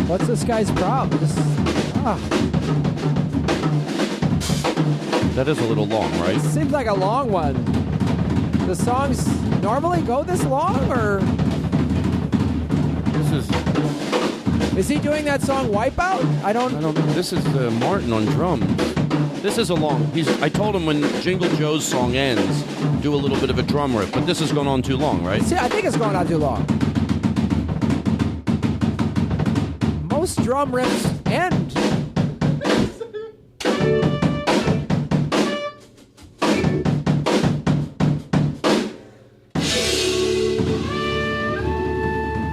Speaker 2: What's this guy's problem?
Speaker 1: That is a little long, right?
Speaker 2: It seems like a long one. The songs normally go this long, or
Speaker 1: This
Speaker 2: is he doing that song Wipeout? I don't.
Speaker 1: This is Martin on drums. This is a long. I told him when Jingle Joe's song ends, do a little bit of a drum riff, but this has gone on too long, right?
Speaker 2: See, I think it's going on too long. Most drum riffs end.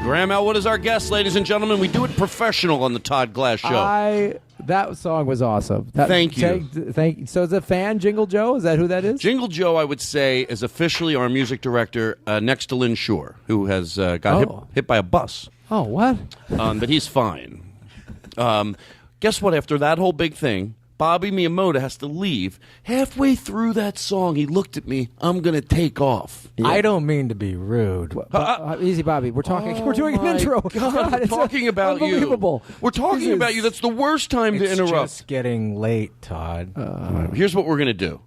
Speaker 1: Graham Elwood is our guest, ladies and gentlemen. We do it professional on the Todd Glass Show.
Speaker 2: That song was awesome.
Speaker 1: Thank you.
Speaker 2: Thank you. So is a fan Jingle Joe? Is that who that is?
Speaker 1: Jingle Joe, I would say, is officially our music director next to Lynn Shore, who has got hit by a bus.
Speaker 2: Oh, what?
Speaker 1: But he's fine. Guess what? After that whole big thing, Bobby Miyamoto has to leave. Halfway through that song, he looked at me. I'm going to take off.
Speaker 2: Yeah. I don't mean to be rude. Easy, Bobby. We're talking. We're doing an intro.
Speaker 1: God, we're talking about
Speaker 2: unbelievable.
Speaker 1: You. We're talking about you. That's the worst time to interrupt.
Speaker 5: It's just getting late, Todd.
Speaker 1: Here's what we're going to do.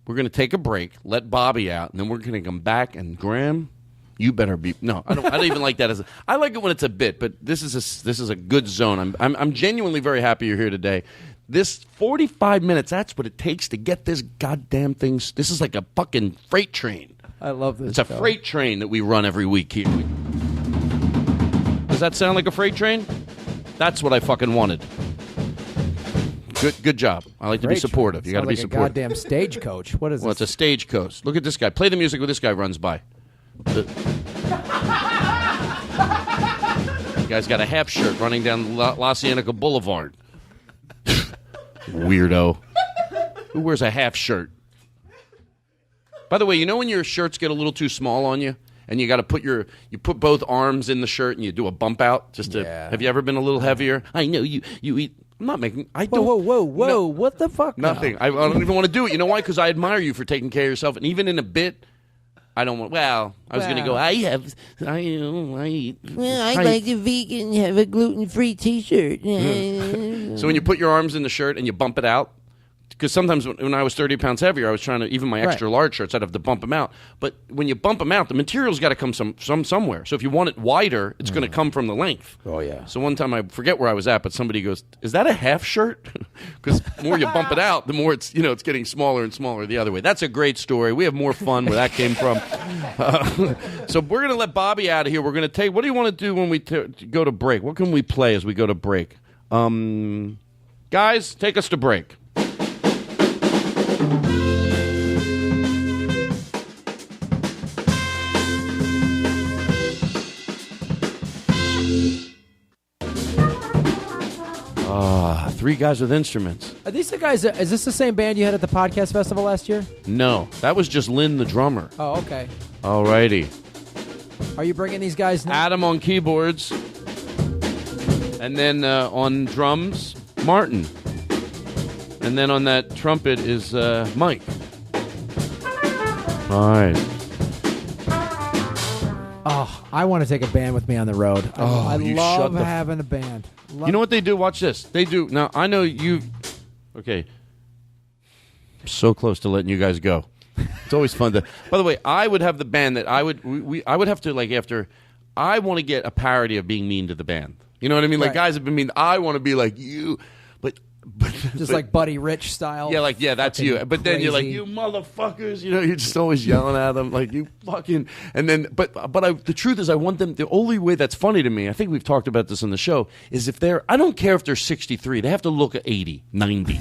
Speaker 1: We're going to take a break, let Bobby out, and then we're going to come back. And Graham, you better be. No, I don't even like that I like it when it's a bit, but this is a good zone. I'm genuinely very happy you're here today. This 45 minutes, that's what it takes to get this goddamn thing. This is like a fucking freight train.
Speaker 2: I love this.
Speaker 1: It's a freight train that we run every week here. Does that sound like a freight train? That's what I fucking wanted. Good job. I like to be supportive. You got to be supportive.
Speaker 2: Goddamn stagecoach. What is this?
Speaker 1: Well, it's a stagecoach. Look at this guy. Play the music when this guy runs by. The guy's got a half shirt running down La Cienega Boulevard. Weirdo. Who wears a half shirt? By the way, you know when your shirts get a little too small on you, and you got to put put both arms in the shirt and you do a bump out just to. Yeah. Have you ever been a little heavier? I know you eat. I'm not making. I don't.
Speaker 2: Whoa!
Speaker 1: No,
Speaker 2: what the fuck?
Speaker 1: Nothing. I don't even want to do it. You know why? Because I admire you for taking care of yourself, and even in a bit. I don't want. Well, I was going to go. I eat.
Speaker 10: Well, I like the vegan. Have a gluten-free T-shirt.
Speaker 1: So when you put your arms in the shirt and you bump it out, because sometimes when I was 30 pounds heavier, I was trying to even my extra large shirts, I'd have to bump them out. But when you bump them out, the material's got to come somewhere. So if you want it wider, it's going to come from the length.
Speaker 2: Oh yeah.
Speaker 1: So one time I forget where I was at, but somebody goes, "Is that a half shirt?" Because the more you bump it out, the more it's getting smaller and smaller the other way. That's a great story. We have more fun where that came from. So we're going to let Bobby out of here. We're going to take. What do you want to do when we go to break? What can we play as we go to break? Guys, take us to break. Three guys with instruments.
Speaker 2: Are these the guys? Is this the same band you had at the podcast festival last year?
Speaker 1: No, that was just Lynn, the drummer.
Speaker 2: Oh, okay.
Speaker 1: Alrighty.
Speaker 2: Are you bringing these guys now?
Speaker 1: Adam on keyboards, and then on drums, Martin, and then on that trumpet is Mike. All right.
Speaker 2: Oh, I want to take a band with me on the road. I love having a band.
Speaker 1: You know what they do? Watch this. They do. Now, I know you... Okay. I'm so close to letting you guys go. It's always fun to... By the way, I would have the band that I would... I would have to, like, after... I want to get a parody of being mean to the band. You know what I mean? Like, guys have been mean. I want to be like you, but
Speaker 2: like Buddy Rich style.
Speaker 1: Yeah, that's you. But then you're like, you motherfuckers. You know, you're just always yelling at them, like you fucking. And then, the truth is, I want them. The only way that's funny to me, I think we've talked about this on the show, is if they're. I don't care if they're 63. They have to look at 80, 90.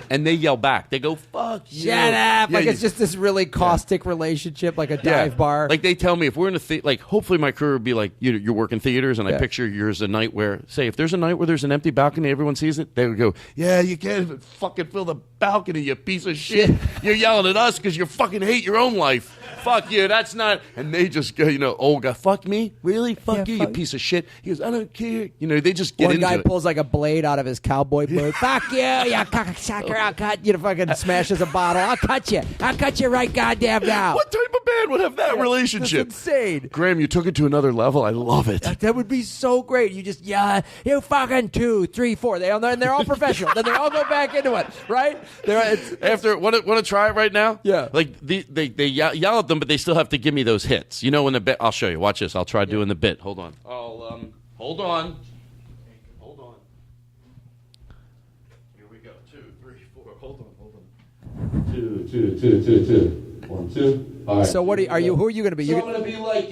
Speaker 1: And they yell back. They go, fuck you.
Speaker 2: Shut up. Like it's just this really caustic relationship, like a dive bar.
Speaker 1: Like they tell me if we're in a like hopefully my career would be like you're working theaters and I picture yours a night where say if there's a night where there's an empty balcony, everyone sees it, they would go, yeah, you can't even fucking fill the balcony, you piece of shit. You're yelling at us because you fucking hate your own life. fuck you. That's not. And they just go, old guy, fuck me? Really? Fuck you, you piece of shit. He goes, I don't care. They just get
Speaker 2: One
Speaker 1: into
Speaker 2: guy
Speaker 1: it.
Speaker 2: pulls like a blade out of his cowboy boot. Fuck you, you cocksucker. I'll cut you. Fucking smashes a bottle. I'll cut you. I'll cut you right goddamn now.
Speaker 1: What type of band would have that relationship?
Speaker 2: That's insane.
Speaker 1: Graham, you took it to another level. I love it.
Speaker 2: That would be so great. You just you fucking 2, 3, 4. They're all professional. Then they all go back into it, right?
Speaker 1: After want to try it right now?
Speaker 2: Yeah.
Speaker 1: Like they yell at them, but they still have to give me those hits. When the bit. I'll show you. Watch this. I'll try doing the bit. Hold on. Hold on. Here we go. 2, 3, 4. Hold on. 2. 1, 2. All right.
Speaker 2: So what are you? Who are you going to be?
Speaker 1: So I'm going to be like,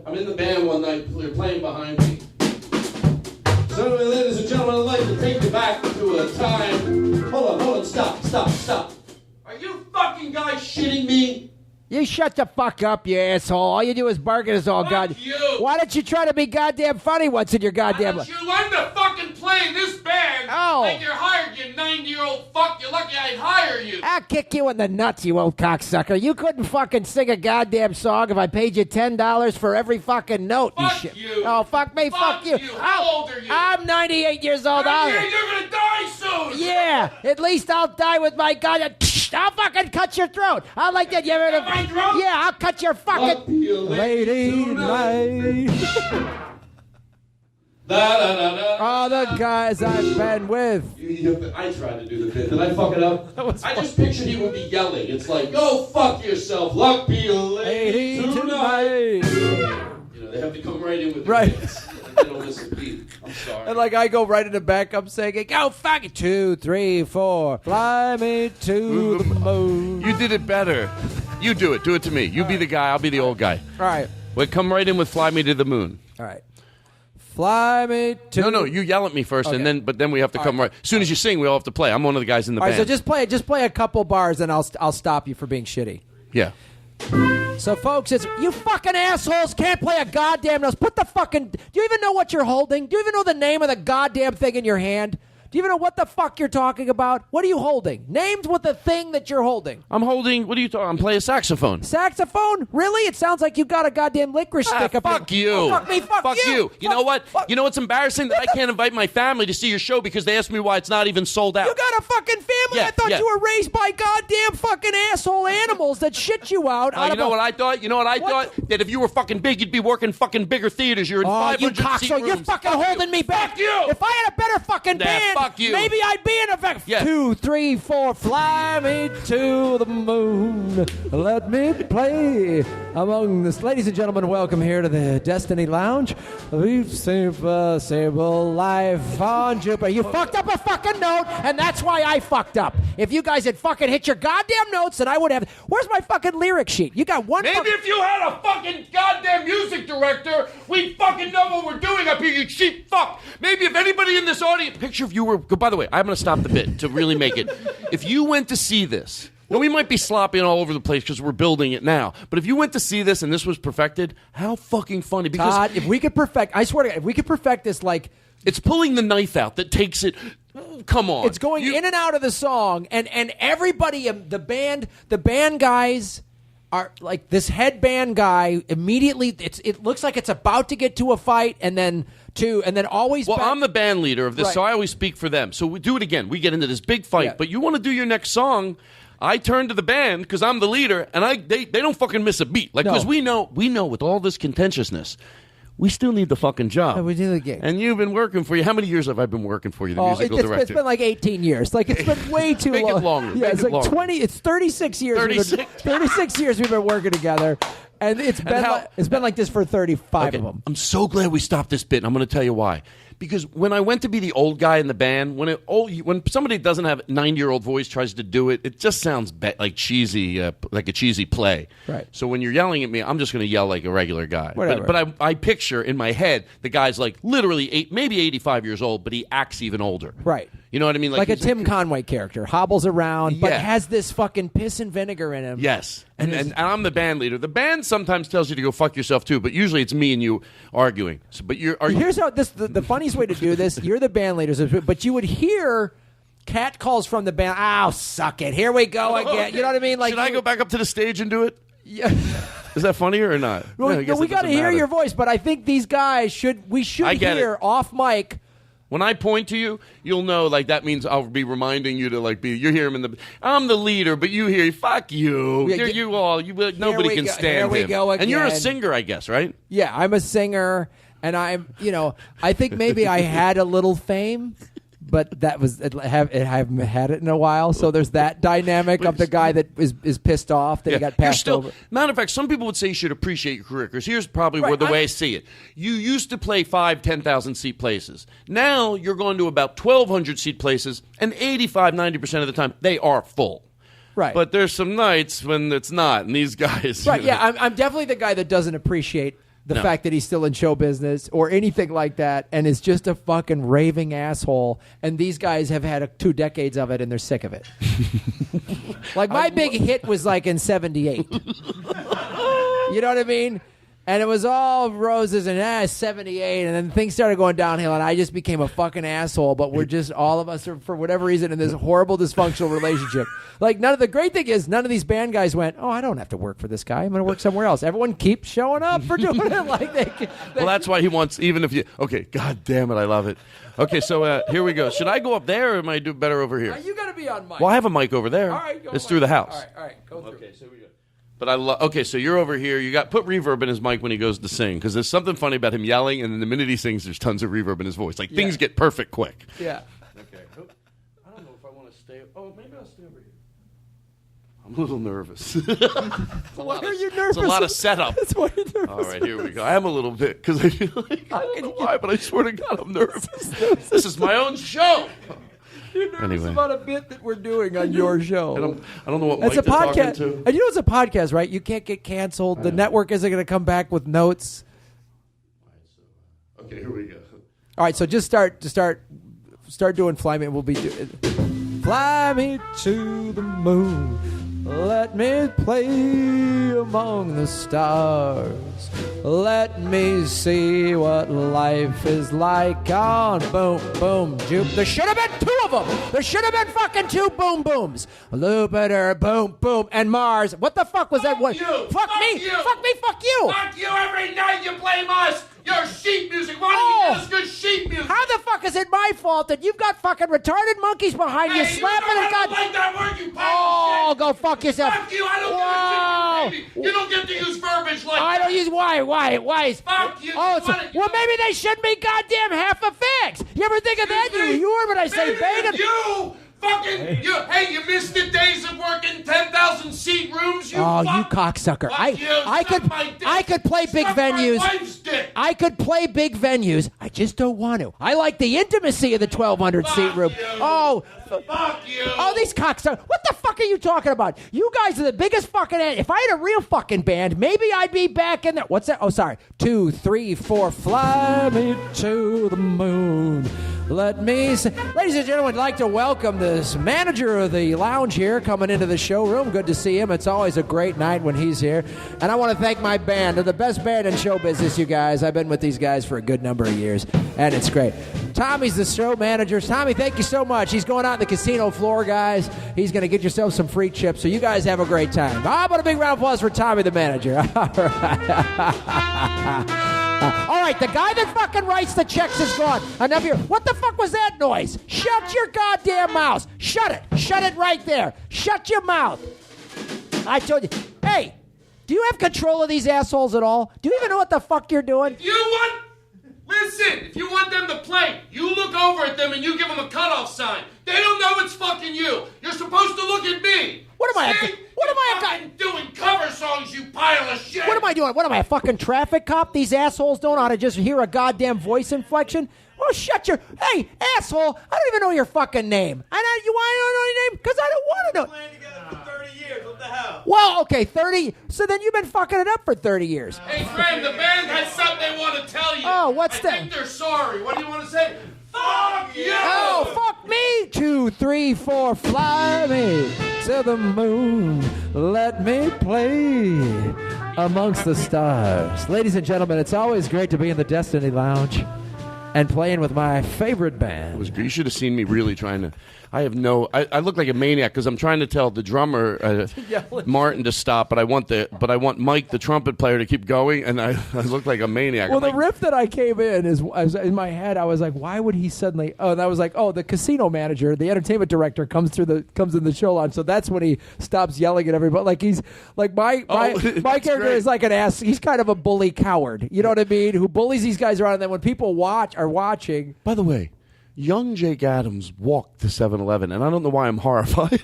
Speaker 1: I'm in the band one night, they're playing behind me. So anyway, ladies and gentlemen, I'd like to take you back to a time. Hold on, stop. Are you fucking guys shitting me?
Speaker 2: You shut the fuck up, you asshole. All you do is bark at us all,
Speaker 1: Fuck you.
Speaker 2: Why don't you try to be goddamn funny once in your goddamn life?
Speaker 3: You learn to fucking play in this band like you're hired, you 90-year-old fuck. You're lucky I'd hire you.
Speaker 2: I'll kick you in the nuts, you old cocksucker. You couldn't fucking sing a goddamn song if I paid you $10 for every fucking note.
Speaker 3: Fuck you.
Speaker 2: Oh, fuck me, fuck you.
Speaker 3: How old are you?
Speaker 2: I'm 98 years old.
Speaker 3: You're gonna die soon.
Speaker 2: Yeah, at least I'll die with my gun. I'll fucking cut your throat. I like that. You ever
Speaker 3: my throat?
Speaker 2: Yeah, I'll cut your fucking lady tonight. All the guys I've been with.
Speaker 6: I tried to do the bit. Did I fuck it up? I just pictured he would be yelling. It's like, go fuck yourself. Luck be a lady tonight. They have to come right in with the bits. They don't miss a beat. I'm sorry.
Speaker 2: And like I go right in the back, I'm singing, go fuck it. 2, 3, 4. Fly me to the moon.
Speaker 1: You did it better. You do it. Do it to me. You be the guy. I'll be the old guy.
Speaker 2: All right.
Speaker 1: Wait, come right in with "Fly Me to the Moon."
Speaker 2: All right. Fly me to.
Speaker 1: No. You yell at me first,
Speaker 2: Okay.
Speaker 1: and then we have to come right. As soon as you sing, we all have to play. I'm one of the guys in the
Speaker 2: All right,
Speaker 1: band.
Speaker 2: so just play a couple bars, and I'll stop you for being shitty.
Speaker 1: Yeah.
Speaker 2: So, folks, it's you fucking assholes can't play a goddamn note. Put the fucking. Do you even know what you're holding? Do you even know the name of the goddamn thing in your hand? Do you even know what the fuck you're talking about? What are you holding? Named what the thing that you're holding.
Speaker 1: I'm holding. What are you talking? I'm playing saxophone.
Speaker 2: Saxophone? Really? It sounds like you got a goddamn licorice stick up.
Speaker 1: Fuck you.
Speaker 2: Oh, fuck me. Fuck
Speaker 1: you. You know what? You know what's embarrassing? That I can't invite my family to see your show because they asked me why it's not even sold out.
Speaker 2: You got a fucking family?
Speaker 1: Yeah,
Speaker 2: I thought
Speaker 1: yeah.
Speaker 2: you were raised by goddamn fucking asshole animals that shit you out.
Speaker 1: You know what I thought? You know what I thought? That if you were fucking big, you'd be working fucking bigger theaters. You're in 500
Speaker 2: you
Speaker 1: seat
Speaker 2: cocksucker.
Speaker 1: rooms.
Speaker 2: You're fucking holding me back.
Speaker 1: Fuck you.
Speaker 2: If I had a better fucking band,
Speaker 1: fuck you.
Speaker 2: maybe I'd be in effect.
Speaker 1: Yeah.
Speaker 2: 2, 3, 4, fly me to the moon. Let me play among the ladies and gentlemen. Welcome here to the Destiny Lounge. We've Sable life on Jupiter. You fucked up a fucking note, and that's why I fucked up. If you guys had fucking hit your goddamn notes, then I would have. Where's my fucking lyric sheet? You got one.
Speaker 3: Maybe if you had a fucking goddamn music director, we'd fucking know what we're doing up here, you cheap fuck. Maybe if anybody in this audience...
Speaker 1: Picture if you were... By the way, I'm going to stop the bit to really make it. If you went to see this... Now, we might be slopping all over the place because we're building it now. But if you went to see this and this was perfected, how fucking funny. Because
Speaker 2: Todd, if we could perfect... I swear to God, if we could perfect this like...
Speaker 1: It's pulling the knife out that takes it... Come on.
Speaker 2: It's going in and out of the song, and everybody, the band guys are like this headband guy immediately. It looks like it's about to get to a fight, and then always.
Speaker 1: Well, I'm the band leader of this,
Speaker 2: Right.
Speaker 1: so I always speak for them. So we do it again. We get into this big fight,
Speaker 2: Yeah.
Speaker 1: but you want to do your next song. I turn to the band because I'm the leader, and they don't fucking miss a beat. Like, because we know with all this contentiousness, we still need the fucking job.
Speaker 2: We do again.
Speaker 1: And you've been working for you. How many years have I been working for you, the musical director?
Speaker 2: It's been like 18 years. Like, it's been way too
Speaker 1: Make
Speaker 2: long.
Speaker 1: it longer.
Speaker 2: Yeah,
Speaker 1: Make
Speaker 2: it's
Speaker 1: it
Speaker 2: like
Speaker 1: longer.
Speaker 2: 20. It's 36 years.
Speaker 1: 36.
Speaker 2: 36 years we've been working together, and it's been like this for 35 of them.
Speaker 1: I'm so glad we stopped this bit, and I'm going to tell you why. Because when I went to be the old guy in the band, when somebody doesn't have a 90-year-old voice tries to do it, it just sounds like cheesy, like a cheesy play.
Speaker 2: Right.
Speaker 1: So when you're yelling at me, I'm just going to yell like a regular guy.
Speaker 2: Whatever.
Speaker 1: But I picture in my head the guy's like literally maybe 85 years old, but he acts even older.
Speaker 2: Right.
Speaker 1: You know what I mean?
Speaker 2: Like a Tim Conway character, hobbles around, but
Speaker 1: Yeah.
Speaker 2: has this fucking piss and vinegar in him.
Speaker 1: Yes. And I'm the band leader. The band sometimes tells you to go fuck yourself too, but usually it's me and you arguing. So, but
Speaker 2: Here's how the funniest way to do this. You're the band leaders, but you would hear cat calls from the band. Oh, suck it! Here we go again. You know what I mean? Like,
Speaker 1: should I go back up to the stage and do it?
Speaker 2: Yeah.
Speaker 1: Is that funnier or not?
Speaker 2: Well,
Speaker 1: I guess
Speaker 2: we
Speaker 1: it
Speaker 2: got to
Speaker 1: doesn't
Speaker 2: hear
Speaker 1: matter.
Speaker 2: your voice, but I think these guys should hear
Speaker 1: it.
Speaker 2: off mic.
Speaker 1: When I point to you, you'll know, like, that means I'll be reminding you to, like, you hear him in the, I'm the leader, but you hear, fuck you.
Speaker 2: Yeah,
Speaker 1: Nobody can stand
Speaker 2: here we
Speaker 1: him.
Speaker 2: go
Speaker 1: And you're a
Speaker 2: again.
Speaker 1: singer, I guess, right?
Speaker 2: Yeah, I'm a singer, and I think maybe I had a little fame, but that was I haven't had it in a while. So there's that dynamic of the guy that is pissed off that he got passed over.
Speaker 1: Matter of fact, some people would say you should appreciate your career, because here's probably
Speaker 2: Right,
Speaker 1: where the way I see it. You used to play 5,000-10,000 seat places. Now you're going to about 1,200 seat places, and 85-90% of the time they are full.
Speaker 2: Right.
Speaker 1: But there's some nights when it's not, and these guys.
Speaker 2: Right, yeah, I'm definitely the guy that doesn't appreciate the fact that he's still in show business or anything like that, and is just a fucking raving asshole. And these guys have had 2 decades of it, and they're sick of it. Like, my big hit was like in '78. You know what I mean? And it was all roses and 78, and then things started going downhill, and I just became a fucking asshole. But we're just, all of us are, for whatever reason, in this horrible dysfunctional relationship. Like, the great thing is, none of these band guys went, oh, I don't have to work for this guy. I'm going to work somewhere else. Everyone keeps showing up for doing it. Like
Speaker 1: Well, that's why he wants, even if you, okay, God damn it, I love it. Okay, so here we go. Should I go up there, or am I do better over here?
Speaker 2: You got to be on mic.
Speaker 1: Well, I have a mic over there.
Speaker 2: All right, go
Speaker 1: it's
Speaker 2: mic.
Speaker 1: through the house.
Speaker 2: All right, go through.
Speaker 1: Okay, so we go. But I love. Okay, so you're over here. You got put reverb in his mic when he goes to sing, because there's something funny about him yelling, and then the minute he sings, there's tons of reverb in his voice. Like things get perfect quick.
Speaker 2: Yeah.
Speaker 1: Okay. I don't know if I want to stay. Oh, maybe I'll stay over here. I'm a little nervous.
Speaker 2: Why are you nervous?
Speaker 1: It's a lot of setup.
Speaker 2: That's why you're nervous.
Speaker 1: All right, here we go. I am a little bit, because I feel like, I don't know why, but I swear to God, I'm nervous. This is my own show.
Speaker 2: You're nervous
Speaker 1: Anyway.
Speaker 2: about a bit that we're doing on your show.
Speaker 1: I don't know what
Speaker 2: It's
Speaker 1: mic
Speaker 2: a
Speaker 1: they're talking
Speaker 2: podcast.
Speaker 1: to.
Speaker 2: And you know it's a podcast, right? You can't get canceled. The network isn't going to come back with notes.
Speaker 1: Okay, here we go.
Speaker 2: All right, so just start doing Fly Me. We'll be doing Fly me to the moon. Let me play among the stars. Let me see what life is like on Boom Boom Jupiter. There should have been 2 of them. There should have been fucking 2 Boom Booms. Jupiter, Boom Boom, and Mars. What the fuck was that one?
Speaker 3: You.
Speaker 2: Fuck me.
Speaker 3: You.
Speaker 2: Fuck me. Fuck you.
Speaker 3: Fuck you every night you blame us. Your sheet music. Why don't you get us good sheet music?
Speaker 2: How the fuck is it my fault that you've got fucking retarded monkeys behind you slapping
Speaker 3: I
Speaker 2: and
Speaker 3: don't
Speaker 2: God?
Speaker 3: like that word, you pile
Speaker 2: Oh,
Speaker 3: of shit.
Speaker 2: go fuck yourself.
Speaker 3: Fuck you. I don't give a shit, baby. You don't get to use verbiage like
Speaker 2: I
Speaker 3: that.
Speaker 2: don't use why?
Speaker 3: Fuck you.
Speaker 2: Oh,
Speaker 3: Why don't you-
Speaker 2: well, maybe they shouldn't be goddamn half effects. You ever think of that? You heard what I say,
Speaker 3: Maybe
Speaker 2: banging.
Speaker 3: You fucking you missed the days of working 10,000 seat rooms. You
Speaker 2: Oh,
Speaker 3: fuck.
Speaker 2: you cocksucker!
Speaker 3: Fuck you.
Speaker 2: I could play big
Speaker 3: Suck my
Speaker 2: venues.
Speaker 3: wife's dick.
Speaker 2: I could play big venues. I just don't want to. I like the intimacy of the 1,200 seat room.
Speaker 3: you.
Speaker 2: Oh.
Speaker 3: Fuck you.
Speaker 2: Oh, these cocksuckers. What the fuck are you talking about? You guys are the biggest fucking... If I had a real fucking band, maybe I'd be back in there. What's that? Oh, sorry. 2, 3, 4. Fly me to the moon. Let me... Ladies and gentlemen, I'd like to welcome this manager of the lounge here coming into the showroom. Good to see him. It's always a great night when he's here. And I want to thank my band. They're the best band in show business, you guys. I've been with these guys for a good number of years, and it's great. Tommy's the show manager. Tommy, thank you so much. He's going out on the casino floor, guys. He's going to get yourself some free chips, so you guys have a great time. How about a big round of applause for Tommy, the manager? All right, the guy that fucking writes the checks is gone. Enough here. What the fuck was that noise? Shut your goddamn mouth. Shut it. Shut it right there. Shut your mouth. I told you. Hey, do you have control of these assholes at all? Do you even know what the fuck you're doing?
Speaker 3: Listen, if you want them to play, you look over at them and you give them a cutoff sign. They don't know it's fucking you. You're supposed to look at me.
Speaker 2: What am I? What am I?
Speaker 3: fucking doing cover songs, you pile of shit.
Speaker 2: What am I doing? What am I, a fucking traffic cop? These assholes don't know how to just hear a goddamn voice inflection? Well, shut your... Hey, asshole, I don't even know your fucking name. You want to know your name? Because I don't want to know.
Speaker 8: Playing together for 30 years. What the hell?
Speaker 2: Well, okay, 30... So then you've been fucking it up for 30 years.
Speaker 3: Hey, Graham, the band has something they want to tell you.
Speaker 2: Oh, what's that?
Speaker 3: I think they're sorry. What do you want to say? Fuck you!
Speaker 2: Oh, fuck me! 2, 3, 4, fly me to the moon. Let me play amongst the stars. Ladies and gentlemen, it's always great to be in the Destiny Lounge. and playing with my favorite band.
Speaker 1: You should have seen me really trying to. I look like a maniac because I'm trying to tell the drummer Martin to stop, but I want Mike, the trumpet player, to keep going, and I look like a maniac.
Speaker 2: Well, the riff that I came in is in my head. I was like, why would he suddenly? Oh, and I was like, oh, the casino manager, the entertainment director comes in the show line, so that's when he stops yelling at everybody. Like he's like my character
Speaker 1: great.
Speaker 2: is like an ass. He's kind of a bully coward. You know what I mean? Who bullies these guys around, and then when people are watching.
Speaker 1: By the way, young Jake Adams walked to 7-Eleven, and I don't know why I'm horrified.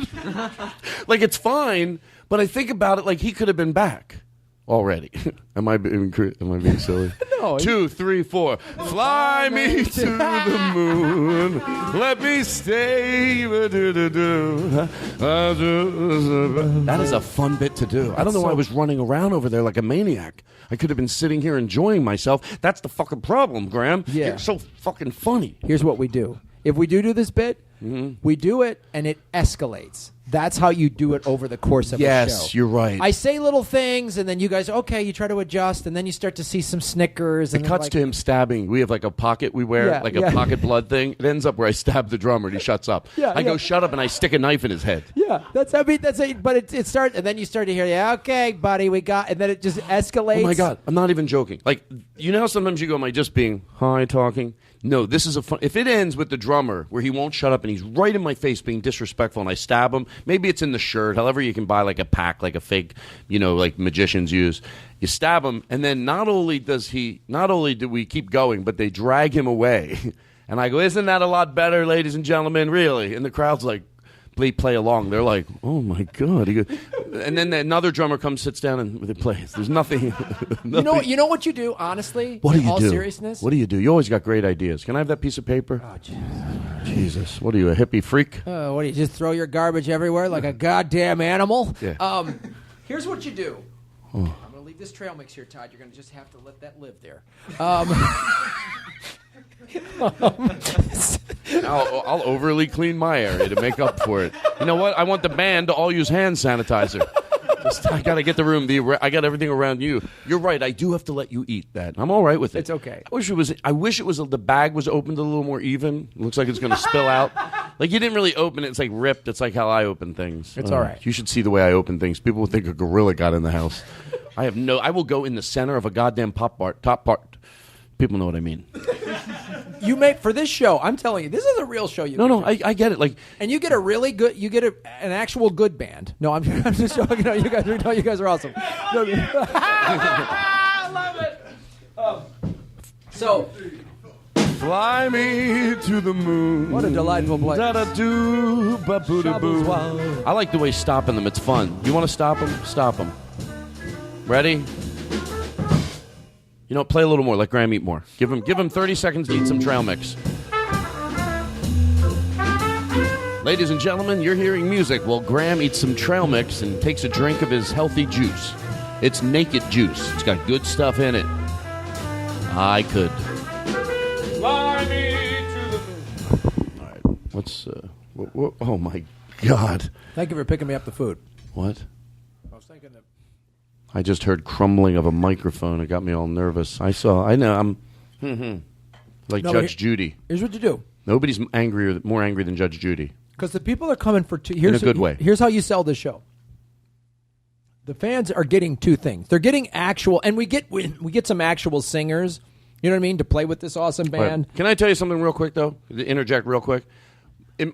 Speaker 1: Like, it's fine, but I think about it like he could have been back already. Am I being silly?
Speaker 2: No.
Speaker 1: 2, 3, 4. Fly me to the moon. Let me stay. That is a fun bit to do. I don't know why I was running around over there like a maniac. I could have been sitting here enjoying myself. That's the fucking problem, Graham.
Speaker 2: Yeah.
Speaker 1: You're so fucking funny.
Speaker 2: Here's what we do. If we do this bit, we do it and it escalates. That's how you do it over the course of a show.
Speaker 1: Yes, you're right.
Speaker 2: I say little things, and then you guys, okay, you try to adjust, and then you start to see some snickers. And
Speaker 1: it cuts to him stabbing. We have like a pocket we wear, a pocket blood thing. It ends up where I stab the drummer, and he shuts up. I go, shut up, and I stick a knife in his head.
Speaker 2: Yeah, that's it. But it starts, and then you start to hear, okay, buddy, we got, and then it just escalates.
Speaker 1: Oh my God, I'm not even joking. Like, you know how sometimes you go, am I just being high talking? No, this is a fun. If it ends with the drummer where he won't shut up and he's right in my face being disrespectful and I stab him, maybe it's in the shirt, however you can buy like a pack, like a fake, like magicians use. You stab him, and then not only do we keep going, but they drag him away. And I go, isn't that a lot better, ladies and gentlemen, really? And the crowd's like, play along. They're like, oh my God. He goes, and then another drummer comes, sits down, and they play. There's nothing.
Speaker 2: You know what you do, honestly?
Speaker 1: What do you
Speaker 2: in all
Speaker 1: do?
Speaker 2: Seriousness?
Speaker 1: What do you do? You always got great ideas. Can I have that piece of paper?
Speaker 2: Oh,
Speaker 1: Jesus. What are you, a hippie freak?
Speaker 2: What do you just throw your garbage everywhere like a goddamn animal?
Speaker 1: Yeah.
Speaker 2: Here's what you do. I'm going to leave this trail mix here, Todd. You're going to just have to let that live there.
Speaker 1: I'll overly clean my area to make up for it. You know what? I want the band to all use hand sanitizer. I got to get the room. I got everything around you. You're right. I do have to let you eat that. I'm all right with it.
Speaker 2: It's okay.
Speaker 1: I wish it was the bag was opened a little more even. It looks like it's going to spill out. Like you didn't really open it. It's like ripped. It's like how I open things.
Speaker 2: It's all right.
Speaker 1: You should see the way I open things. People would think a gorilla got in the house. I will go in the center of a goddamn top part. People know what I mean.
Speaker 2: You make for this show. I'm telling you, this is a real show.
Speaker 1: I get it. Like,
Speaker 2: and you get a really good. You get an actual good band. No, I'm just joking. No, you guys are awesome. I love it. So,
Speaker 1: fly me to the moon.
Speaker 2: What a delightful place.
Speaker 1: I like the way stopping them. It's fun. You want to stop them? Stop them. Ready? You know, play a little more. Let Graham eat more. Give him 30 seconds to eat some trail mix. Ladies and gentlemen, you're hearing music while Graham eats some trail mix and takes a drink of his healthy juice. It's naked juice. It's got good stuff in it. I could. Fly me to the moon. All right. What's oh my God.
Speaker 2: Thank you for picking me up the food.
Speaker 1: What?
Speaker 2: I was thinking that.
Speaker 1: I just heard crumbling of a microphone. It got me all nervous. I know. I'm like Judge Judy.
Speaker 2: Here's what you do.
Speaker 1: Nobody's more angry than Judge Judy.
Speaker 2: Because the people are coming for two.
Speaker 1: In a good way.
Speaker 2: Here's how you sell this show. The fans are getting two things. They're getting actual, and we get some actual singers. You know what I mean? To play with this awesome band.
Speaker 1: Right. Can I tell you something real quick though? To interject real quick.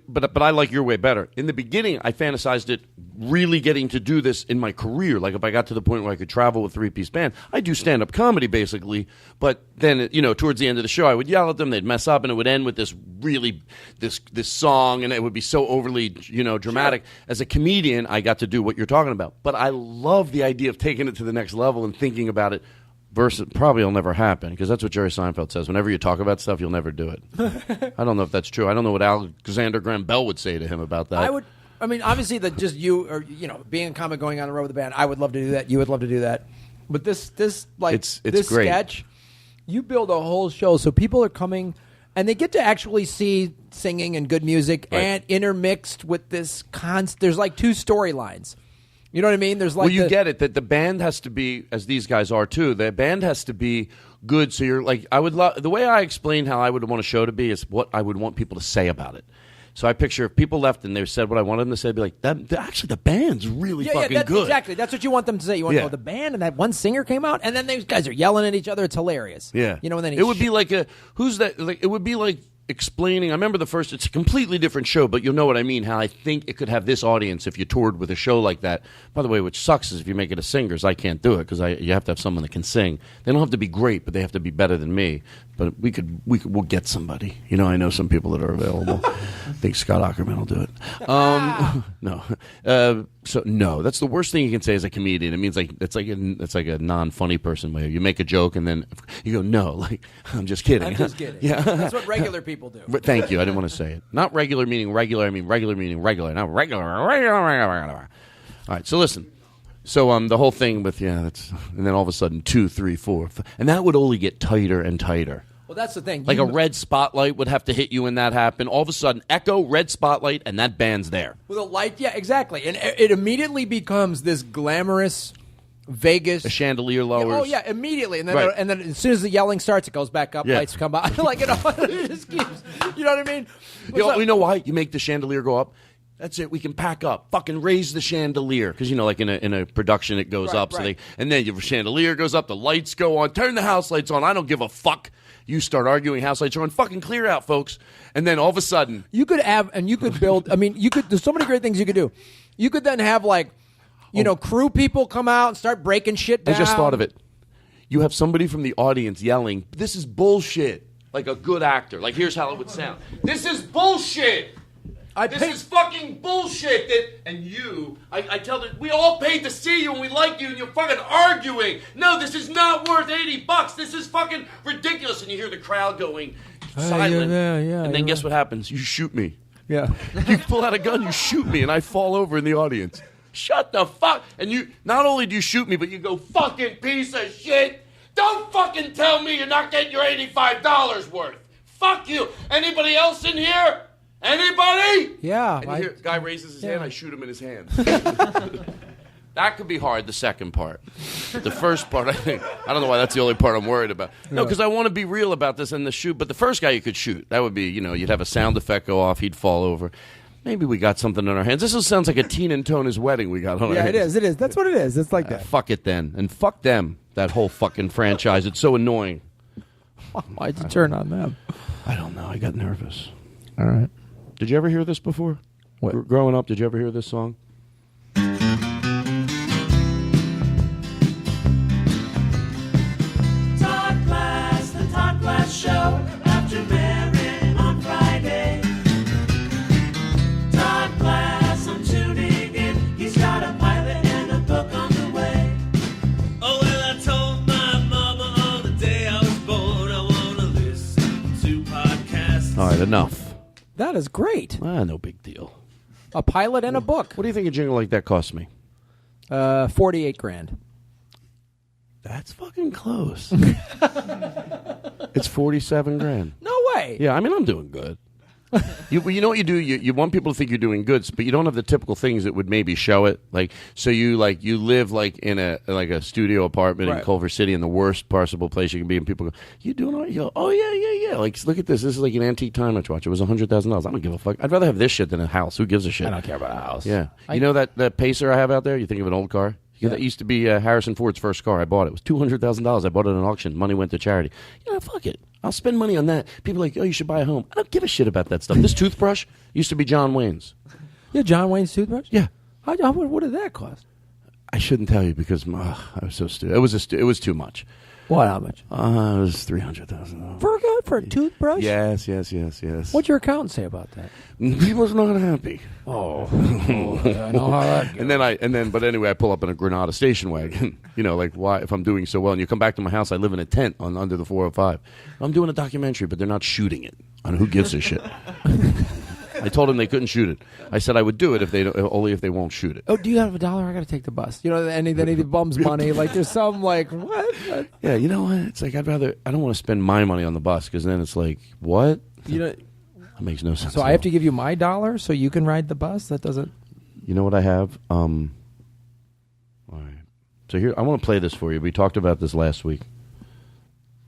Speaker 1: But I like your way better. In the beginning, I fantasized it really getting to do this in my career. Like if I got to the point where I could travel with a three-piece band, I do stand-up comedy basically. But then, towards the end of the show, I would yell at them. They'd mess up, and it would end with this song, and it would be so overly, dramatic. Sure. As a comedian, I got to do what you're talking about. But I love the idea of taking it to the next level and thinking about it. Versus, probably will never happen, because that's what Jerry Seinfeld says. Whenever you talk about stuff, you'll never do it. I don't know if that's true. I don't know what Alexander Graham Bell would say to him about that.
Speaker 2: Obviously, that just you, or being a comic going on the road with the band, I would love to do that. You would love to do that. But this
Speaker 1: it's
Speaker 2: this
Speaker 1: great.
Speaker 2: sketch, you build a whole show, so people are coming, and they get to actually see singing and good music,
Speaker 1: right.
Speaker 2: And intermixed with this there's like two storylines. You know what I mean? There's like
Speaker 1: you get it, that the band has to be, as these guys are too, the band has to be good. So you're like, I would love the way I explained how I would want a show to be is what I would want people to say about it. So I picture if people left and they said what I wanted them to say, I'd be like, actually, the band's really fucking good.
Speaker 2: Exactly. That's what you want them to say. You want to go, the band and that one singer came out, and then these guys are yelling at each other. It's hilarious.
Speaker 1: Yeah.
Speaker 2: You know, and then
Speaker 1: it would be like who's that? Like, it would be like explaining. I remember the first. It's a completely different show, but you'll know what I mean. How I think it could have this audience if you toured with a show like that. By the way, which sucks is if you make it a singers, I can't do it because you have to have someone that can sing. They don't have to be great, but they have to be better than me. But we'll get somebody. You know, I know some people that are available. I think Scott Ackerman will do it. No. So no, that's the worst thing you can say as a comedian. It means like it's like a non-funny person way. You make a joke and then you go, no, like I'm just kidding.
Speaker 2: I'm just kidding.
Speaker 1: Yeah,
Speaker 2: that's what regular people do.
Speaker 1: Thank you. I didn't want to say it. Not regular meaning regular. I mean regular meaning regular. Not regular. All right. So listen. So the whole thing with and then all of a sudden 2, 3, 4, and that would only get tighter and tighter.
Speaker 2: Well, that's the thing.
Speaker 1: Like a red spotlight would have to hit you when that happened. All of a sudden, echo, red spotlight, and that band's there.
Speaker 2: With a light, yeah, exactly. And it immediately becomes this glamorous Vegas.
Speaker 1: A chandelier lowers.
Speaker 2: Yeah, immediately. And then as soon as the yelling starts, it goes back up, lights come by. Like, it just keeps, you know what I mean?
Speaker 1: You know why? You make the chandelier go up. That's it. We can pack up. Fucking raise the chandelier because like in a production it goes up.
Speaker 2: Right.
Speaker 1: So and then your chandelier goes up. The lights go on. Turn the house lights on. I don't give a fuck. You start arguing. House lights are on. Fucking clear out, folks. And then all of a sudden,
Speaker 2: you could build. I mean, there's so many great things you could do. You could then have crew people come out and start breaking shit down.
Speaker 1: I just thought of it. You have somebody from the audience yelling, "This is bullshit!" Like a good actor. Like here's how it would sound.
Speaker 3: This is bullshit. This is fucking bullshit. I tell them, we all paid to see you and we like you and you're fucking arguing. No, this is not worth $80. This is fucking ridiculous. And you hear the crowd going silent. And then guess what happens? You shoot me.
Speaker 2: Yeah.
Speaker 1: You pull out a gun, you shoot me, and I fall over in the audience. Shut the fuck. And you, not only do you shoot me, but you go, fucking piece of shit. Don't fucking tell me you're not getting your $85 worth. Fuck you. Anybody else in here? Anybody?
Speaker 2: Yeah.
Speaker 1: And you hear, guy raises his hand, I shoot him in his hand. That could be hard, the second part. The first part, I don't know why that's the only part I'm worried about. No, because I want to be real about this in the shoot. But the first guy you could shoot, that would be, you'd have a sound effect go off, he'd fall over. Maybe we got something on our hands. This sounds like a Tina and Tona's wedding we got on our hands.
Speaker 2: Yeah, it is. That's what it is. It's like that.
Speaker 1: Fuck it then. And fuck them, that whole fucking franchise. It's so annoying.
Speaker 2: Why'd you turn on them?
Speaker 1: I don't know. I got nervous.
Speaker 2: All right.
Speaker 1: Did you ever hear this before?
Speaker 2: What?
Speaker 1: Growing up, did you ever hear this song?
Speaker 11: Todd Glass, the Todd Glass Show, after Marin on Friday. Todd Glass, I'm tuning in. He's got a pilot and a book on the way. Oh, well, I told my mama on the day I was born I want to listen to podcasts.
Speaker 1: All right, enough.
Speaker 2: That is great.
Speaker 1: No big deal.
Speaker 2: A pilot and a book.
Speaker 1: What do you think a jingle like that cost me?
Speaker 2: $48,000.
Speaker 1: That's fucking close. It's $47,000.
Speaker 2: No way.
Speaker 1: Yeah, I mean, I'm doing good. You know what you do? You want people to think you're doing good, but you don't have the typical things that would maybe show it. Like, so you live in a studio apartment in Culver City in the worst possible place you can be, and people go, "You doing all right?" You go, "Oh yeah." Like, look at this. This is like an antique time watch. It was $100,000. I don't give a fuck. I'd rather have this shit than a house. Who gives a shit?
Speaker 2: I don't care about a house.
Speaker 1: Yeah. You know that Pacer I have out there? You think of an old car? Yeah. That used to be Harrison Ford's first car. I bought it. It was $200,000. I bought it at an auction. Money went to charity. Fuck it. I'll spend money on that. People are like, oh, you should buy a home. I don't give a shit about that stuff. This toothbrush used to be John Wayne's.
Speaker 2: Yeah, John Wayne's toothbrush?
Speaker 1: Yeah.
Speaker 2: What did that cost?
Speaker 1: I shouldn't tell you because I was so stupid. It was too much.
Speaker 2: What? How much?
Speaker 1: It was $300,000.
Speaker 2: For a toothbrush?
Speaker 1: Yes.
Speaker 2: What'd your accountant say about that?
Speaker 1: He was not happy.
Speaker 2: Oh, I know how that goes.
Speaker 1: But anyway, I pull up in a Granada station wagon. Like why? If I'm doing so well, and you come back to my house, I live in a tent under the 405. I'm doing a documentary, but they're not shooting it. On who gives a shit? I told them they couldn't shoot it. I said I would do it only if they won't shoot it.
Speaker 2: Oh, do you have $1? I got to take the bus. They need the bum's money. Like there's some what?
Speaker 1: Yeah, you know what? It's like I don't want to spend my money on the bus because then it's like what? That makes no sense.
Speaker 2: So I have to give you my $1 so you can ride the bus. That doesn't.
Speaker 1: You know what I have? All right. So here I want to play this for you. We talked about this last week.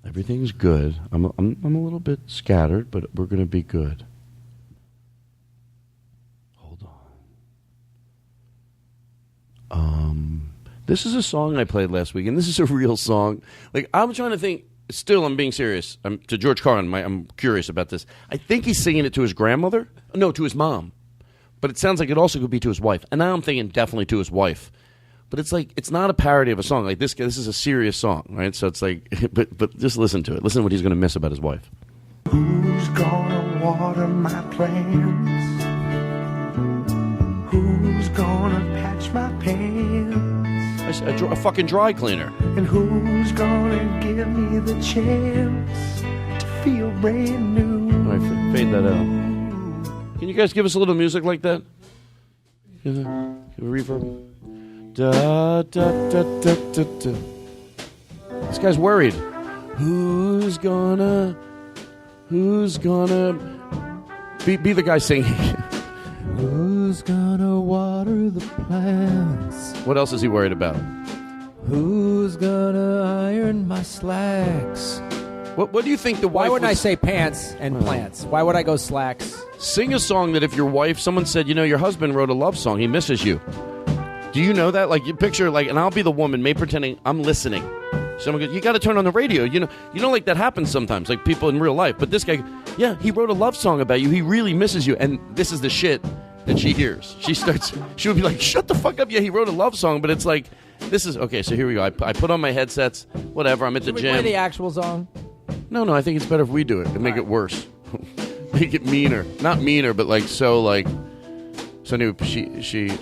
Speaker 1: Everything's good. I'm a little bit scattered, but we're going to be good. Hold on. This is a song I played last week, and this is a real song. Like, I'm trying to think. Still, I'm being serious. To George Carlin, I'm curious about this. I think he's singing it to his grandmother. No, to his mom. But it sounds like it also could be to his wife. And now I'm thinking definitely to his wife. But it's like, it's not a parody of a song. Like this is a serious song, right? So it's like, but just listen to it. Listen to what he's going to miss about his wife.
Speaker 11: Who's gonna water my plants? Who's gonna patch my pants?
Speaker 1: A fucking dry cleaner.
Speaker 11: And who's gonna give me the chance to feel brand new?
Speaker 1: All right, fade that out. Can you guys give us a little music like that? Give a reverb. Da, da, da, da, da, da. This guy's worried. Who's gonna be the guy singing?
Speaker 2: Who's gonna water the plants?
Speaker 1: What else is he worried about?
Speaker 2: Who's gonna iron my slacks?
Speaker 1: What do you think the wife?
Speaker 2: Why wouldn't I say pants and plants? Why would I go slacks?
Speaker 1: Sing a song that if your wife, someone said, your husband wrote a love song, he misses you. Do you know that? Like, you picture, like, and I'll be the woman, maybe pretending I'm listening. Someone goes, you got to turn on the radio. You know, like that happens sometimes, like people in real life. But this guy, yeah, he wrote a love song about you. He really misses you. And this is the shit that she hears. She would be like, shut the fuck up. Yeah, he wrote a love song, but it's like, this is, okay, so here we go. I put on my headsets, whatever, I'm at the gym.
Speaker 2: Should we play the actual song?
Speaker 1: No, I think it's better if we do it and make it worse. Make it meaner. Not meaner, but like, so anyway,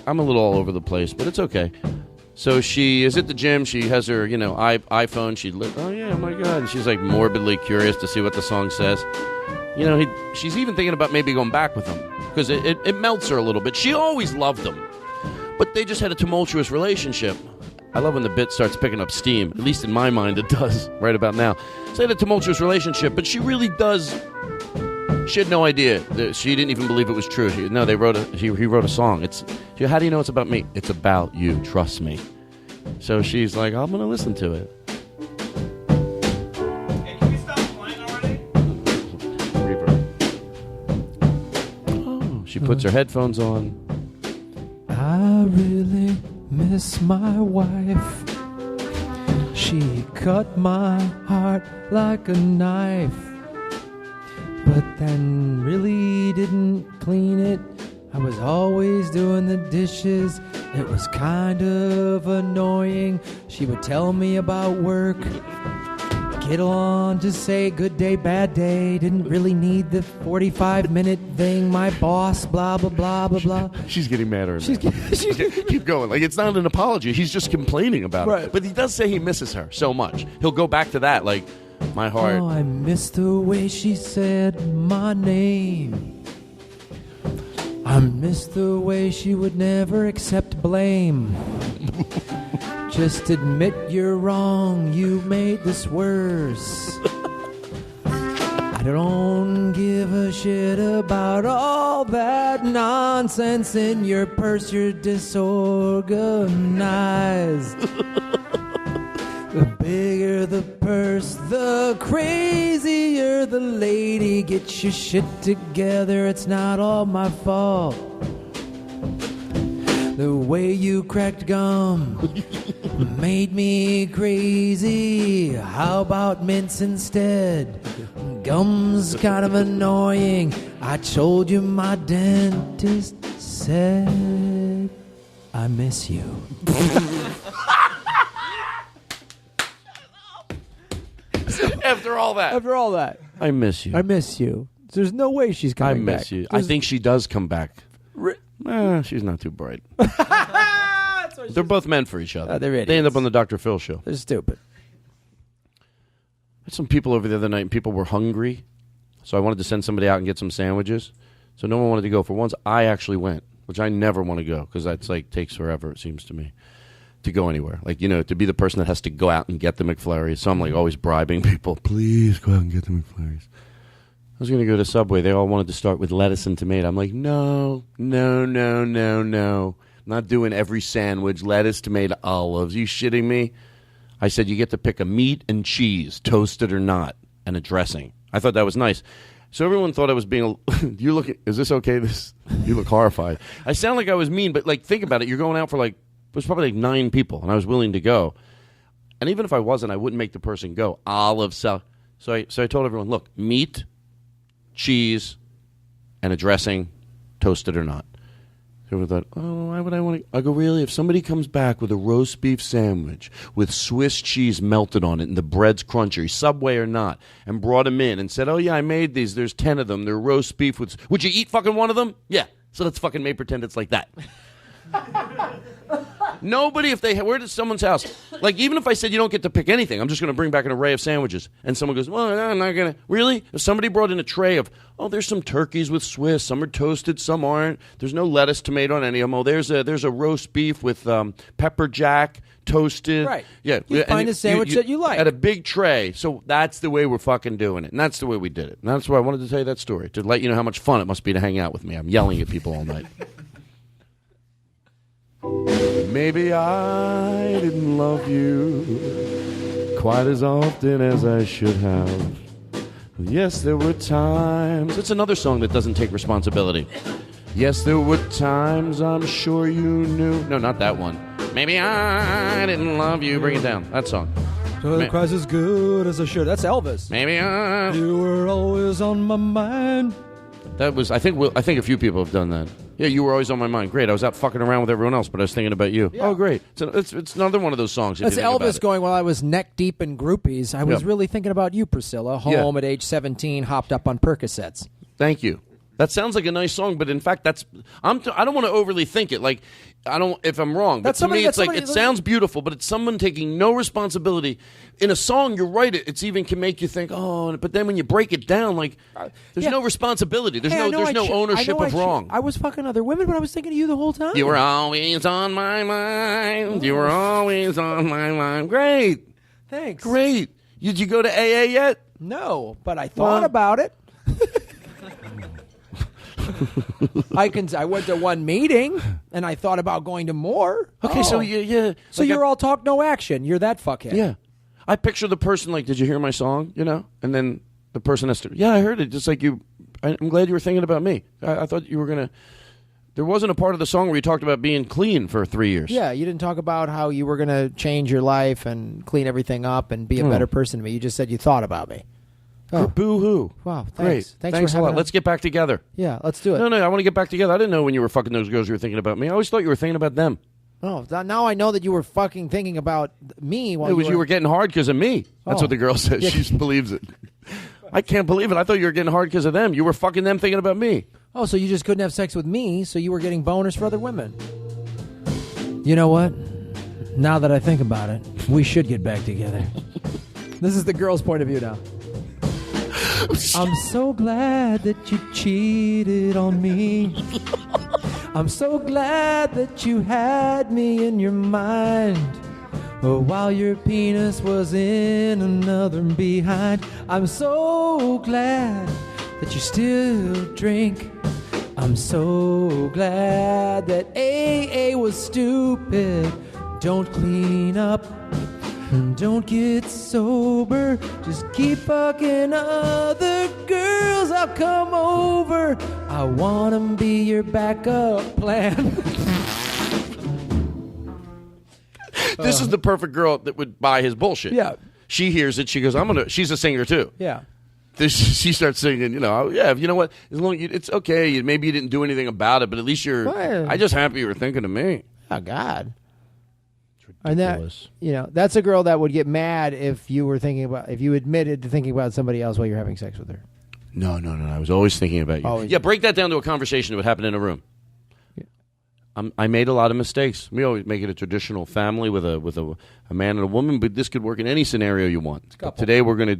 Speaker 1: I'm a little all over the place, but it's okay. So she is at the gym. She has her, iPhone. Oh yeah, oh my God. And she's like morbidly curious to see what the song says. She's even thinking about maybe going back with him because it melts her a little bit. She always loved him, but they just had a tumultuous relationship. I love when the bit starts picking up steam. At least in my mind, it does right about now. So they had a tumultuous relationship, but she really does. She had no idea. She didn't even believe it was true. He wrote a song. How do you know it's about me? It's about you. Trust me. So she's like, I'm going to listen to it.
Speaker 11: Hey, can we stop playing already?
Speaker 1: Reverb. Oh, she puts her headphones on.
Speaker 2: I really miss my wife. She cut my heart like a knife. But then really didn't clean it. I was always doing the dishes. It was kind of annoying. She would tell me about work. Get on to say good day, bad day. Didn't really need the 45-minute thing. My boss, blah, blah, blah, blah, blah.
Speaker 1: She's getting madder. Keep going. Like, it's not an apology. He's just complaining about it. But he does say he misses her so much. He'll go back to that, like, my heart.
Speaker 2: Oh, I miss the way she said my name. I miss the way she would never accept blame. Just admit you're wrong, you made this worse. I don't give a shit about all that nonsense in your purse, you're disorganized. The bigger the purse, the crazier the lady. Get your shit together, it's not all my fault. The way you cracked gum made me crazy. How about mints instead? Gum's kind of annoying. I told you my dentist said I miss you.
Speaker 1: After all that. I miss you.
Speaker 2: I miss you. There's no way she's coming back.
Speaker 1: I miss you. I think she does come back. She's not too bright. They're both meant for each other.
Speaker 2: They're idiots.
Speaker 1: They end up on the Dr. Phil show.
Speaker 2: They're stupid.
Speaker 1: I had some people over the other night, and people were hungry. So I wanted to send somebody out and get some sandwiches. So no one wanted to go. For once, I actually went, which I never want to go because that's like takes forever, it seems to me, to go anywhere. Like, to be the person that has to go out and get the McFlurries. So I'm like always bribing people. Please go out and get the McFlurries. I was going to go to Subway. They all wanted to start with lettuce and tomato. I'm like, no. I'm not doing every sandwich, lettuce, tomato, olives. Are you shitting me? I said you get to pick a meat and cheese, toasted or not, and a dressing. I thought that was nice. So everyone thought I was being. You look. Is this okay? You look horrified. I sound like I was mean, but like think about it. You're going out for like it was probably like 9 people, and I was willing to go. And even if I wasn't, I wouldn't make the person go. Olive salad. So I told everyone, look, meat, cheese, and a dressing, toasted or not. Everyone thought, oh, why would I want to? I go, really? If somebody comes back with a roast beef sandwich with Swiss cheese melted on it and the bread's crunchy, Subway or not, and brought them in and said, oh, yeah, I made these. There's 10 of them. They're roast beef with... Would you eat fucking one of them? Yeah. So let's fucking make pretend it's like that. Nobody, if they were at someone's house, like even if I said you don't get to pick anything, I'm just going to bring back an array of sandwiches, and someone goes, well, I'm not going to. Really? If somebody brought in a tray of, oh, there's some turkeys with Swiss, some are toasted, some aren't. There's no lettuce, tomato on any of them. Oh, there's a roast beef with pepper jack, toasted.
Speaker 2: Right.
Speaker 1: Yeah.
Speaker 2: You find a sandwich that you like.
Speaker 1: At a big tray. So that's the way we're fucking doing it, and that's the way we did it. And that's why I wanted to tell you that story, to let you know how much fun it must be to hang out with me. I'm yelling at people all night. Maybe I didn't love you quite as often as I should have. Yes, there were times. It's another song that doesn't take responsibility. Yes, there were times I'm sure you knew. No, not that one. Maybe I didn't love you. Bring it down. That song.
Speaker 2: So the cries as good as I should. That's Elvis.
Speaker 1: Maybe I.
Speaker 2: You were always on my mind.
Speaker 1: That was. I think a few people have done that. Yeah, you were always on my mind. Great. I was out fucking around with everyone else, but I was thinking about you. Yeah. Oh, great. It's another one of those songs.
Speaker 2: That's Elvis going, while I was neck deep in groupies, I was really thinking about you, Priscilla. Home at age 17, hopped up on Percocets.
Speaker 1: Thank you. That sounds like a nice song, but in fact, I don't want to overly think it. Like, I don't. If I'm wrong, but to me, it's like it sounds beautiful, but it's someone taking no responsibility in a song. You're right. It even can make you think, oh, but then when you break it down, like, there's no responsibility. There's no ownership of wrong.
Speaker 2: I was fucking other women, but I was thinking of you the whole time.
Speaker 1: You were always on my mind. You were always on my mind. Great.
Speaker 2: Thanks.
Speaker 1: Great. Did you go to AA yet?
Speaker 2: No, but I thought about it. I went to one meeting, and I thought about going to more.
Speaker 1: Okay, so yeah.
Speaker 2: So you're all talk, no action. You're that fuckhead.
Speaker 1: Yeah. I picture the person like, did you hear my song? You know? And then the person has to, yeah, I heard it. Just like you, I'm glad you were thinking about me. I thought you were going to, there wasn't a part of the song where you talked about being clean for 3 years.
Speaker 2: Yeah, you didn't talk about how you were going to change your life and clean everything up and be a better person to me. You just said you thought about me.
Speaker 1: Oh. Boo-hoo.
Speaker 2: Wow,
Speaker 1: thanks.
Speaker 2: Great.
Speaker 1: Thanks a lot. Let's get back together.
Speaker 2: Yeah, let's do it.
Speaker 1: No, I want to get back together. I didn't know when you were fucking those girls you were thinking about me. I always thought you were thinking about them.
Speaker 2: Oh, now I know that you were fucking thinking about me while
Speaker 1: you were getting hard because of me. That's what the girl says. She just believes it. I can't believe it. I thought you were getting hard because of them. You were fucking them thinking about me.
Speaker 2: Oh, so you just couldn't have sex with me, so you were getting boners for other women. You know what? Now that I think about it, we should get back together. This is the girl's point of view now. I'm so glad that you cheated on me. I'm so glad that you had me in your mind. While your penis was in another behind. I'm so glad that you still drink. I'm so glad that AA was stupid. Don't clean up. Don't get sober, just keep fucking other girls. I'll come over. I want to be your backup plan.
Speaker 1: This is the perfect girl that would buy his bullshit.
Speaker 2: Yeah.
Speaker 1: She hears it. She goes, she's a singer too.
Speaker 2: Yeah.
Speaker 1: She starts singing, you know, yeah, you know what? As long as it's okay. Maybe you didn't do anything about it, but at least I'm just happy you were thinking of me.
Speaker 2: Oh, God. And that, that's a girl that would get mad if you admitted to thinking about somebody else while you're having sex with her.
Speaker 1: No. I was always thinking about you.
Speaker 2: Always.
Speaker 1: Yeah, break that down to a conversation that would happen in a room. Yeah. I made a lot of mistakes. We always make it a traditional family with a man and a woman, but this could work in any scenario you want. Today we're going to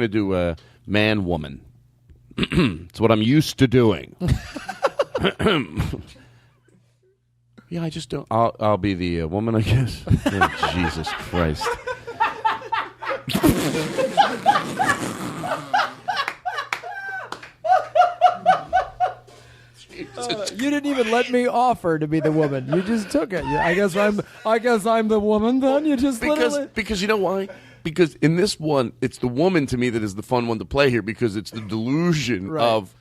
Speaker 1: do man woman. It's what I'm used to doing. Yeah, I just don't. I'll be the woman, I guess. Oh, Jesus Christ.
Speaker 2: You didn't even let me offer to be the woman. You just took it. I guess I'm the woman. Then you just
Speaker 1: because you know why? Because in this one, it's the woman to me that is the fun one to play here because it's the delusion of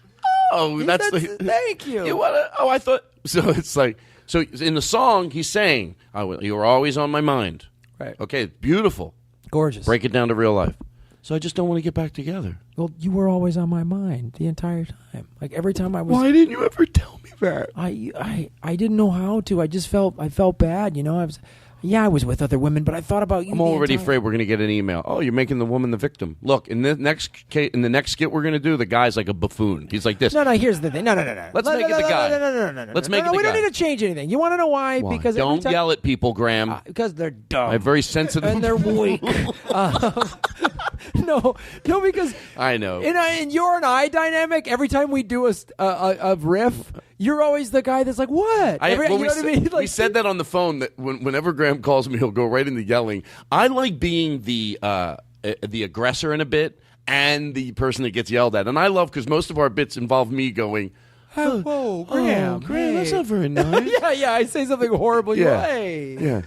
Speaker 2: thank you.
Speaker 1: I thought so. It's like so in the song he's saying, "You were always on my mind."
Speaker 2: Right.
Speaker 1: Okay. Beautiful.
Speaker 2: Gorgeous.
Speaker 1: Break it down to real life. So I just don't want to get back together.
Speaker 2: Well, you were always on my mind the entire time. Like every time I was.
Speaker 1: Why didn't you ever tell me that?
Speaker 2: I didn't know how to. I felt bad. You know. I was with other women, but I thought about you.
Speaker 1: I'm already afraid we're going to get an email. Oh, you're making the woman the victim. Look, in the next skit we're going to do, the guy's like a buffoon. He's like this.
Speaker 2: No. Here's the thing. No.
Speaker 1: Let's make it the guy.
Speaker 2: No.
Speaker 1: Let's make it the guy.
Speaker 2: We don't need to change anything. You want to know why? Because
Speaker 1: don't yell at people, Graham.
Speaker 2: Because they're dumb.
Speaker 1: I'm very sensitive.
Speaker 2: And they're weak. No, because
Speaker 1: I know.
Speaker 2: In your and I dynamic, every time we do a riff, you're always the guy that's like, what? You know what I mean? Like,
Speaker 1: we said that on the phone that whenever Graham calls me, he'll go right into yelling. I like being the aggressor in a bit and the person that gets yelled at. And I love because most of our bits involve me going,
Speaker 2: whoa, Graham,
Speaker 1: Graham, that's not very nice.
Speaker 2: yeah, I say something horrible.
Speaker 1: Yeah.
Speaker 2: Hey.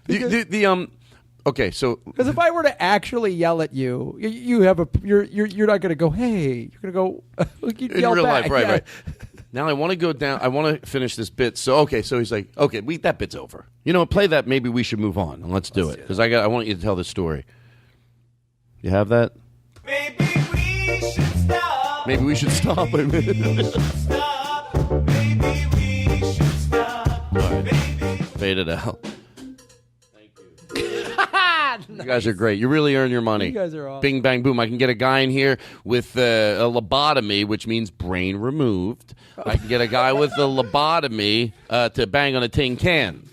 Speaker 1: Yeah. Okay, so
Speaker 2: because if I were to actually yell at you, you're not going to go, hey, you're going to go
Speaker 1: in
Speaker 2: yell
Speaker 1: real
Speaker 2: back.
Speaker 1: life, right. Now I want to go down. I want to finish this bit. So he's like, okay, that bit's over. You know, play that. Maybe we should move on and let's do it because I want you to tell the story. You have that?
Speaker 11: Maybe we should stop.
Speaker 1: Maybe we should stop.
Speaker 11: Maybe we should stop. Maybe we should stop.
Speaker 1: All right. Fade it out. You guys are great. You really earn your money.
Speaker 2: You guys are awesome.
Speaker 1: Bing, bang, boom. I can get a guy in here with a lobotomy, which means brain removed. I can get a guy with a lobotomy to bang on a tin can.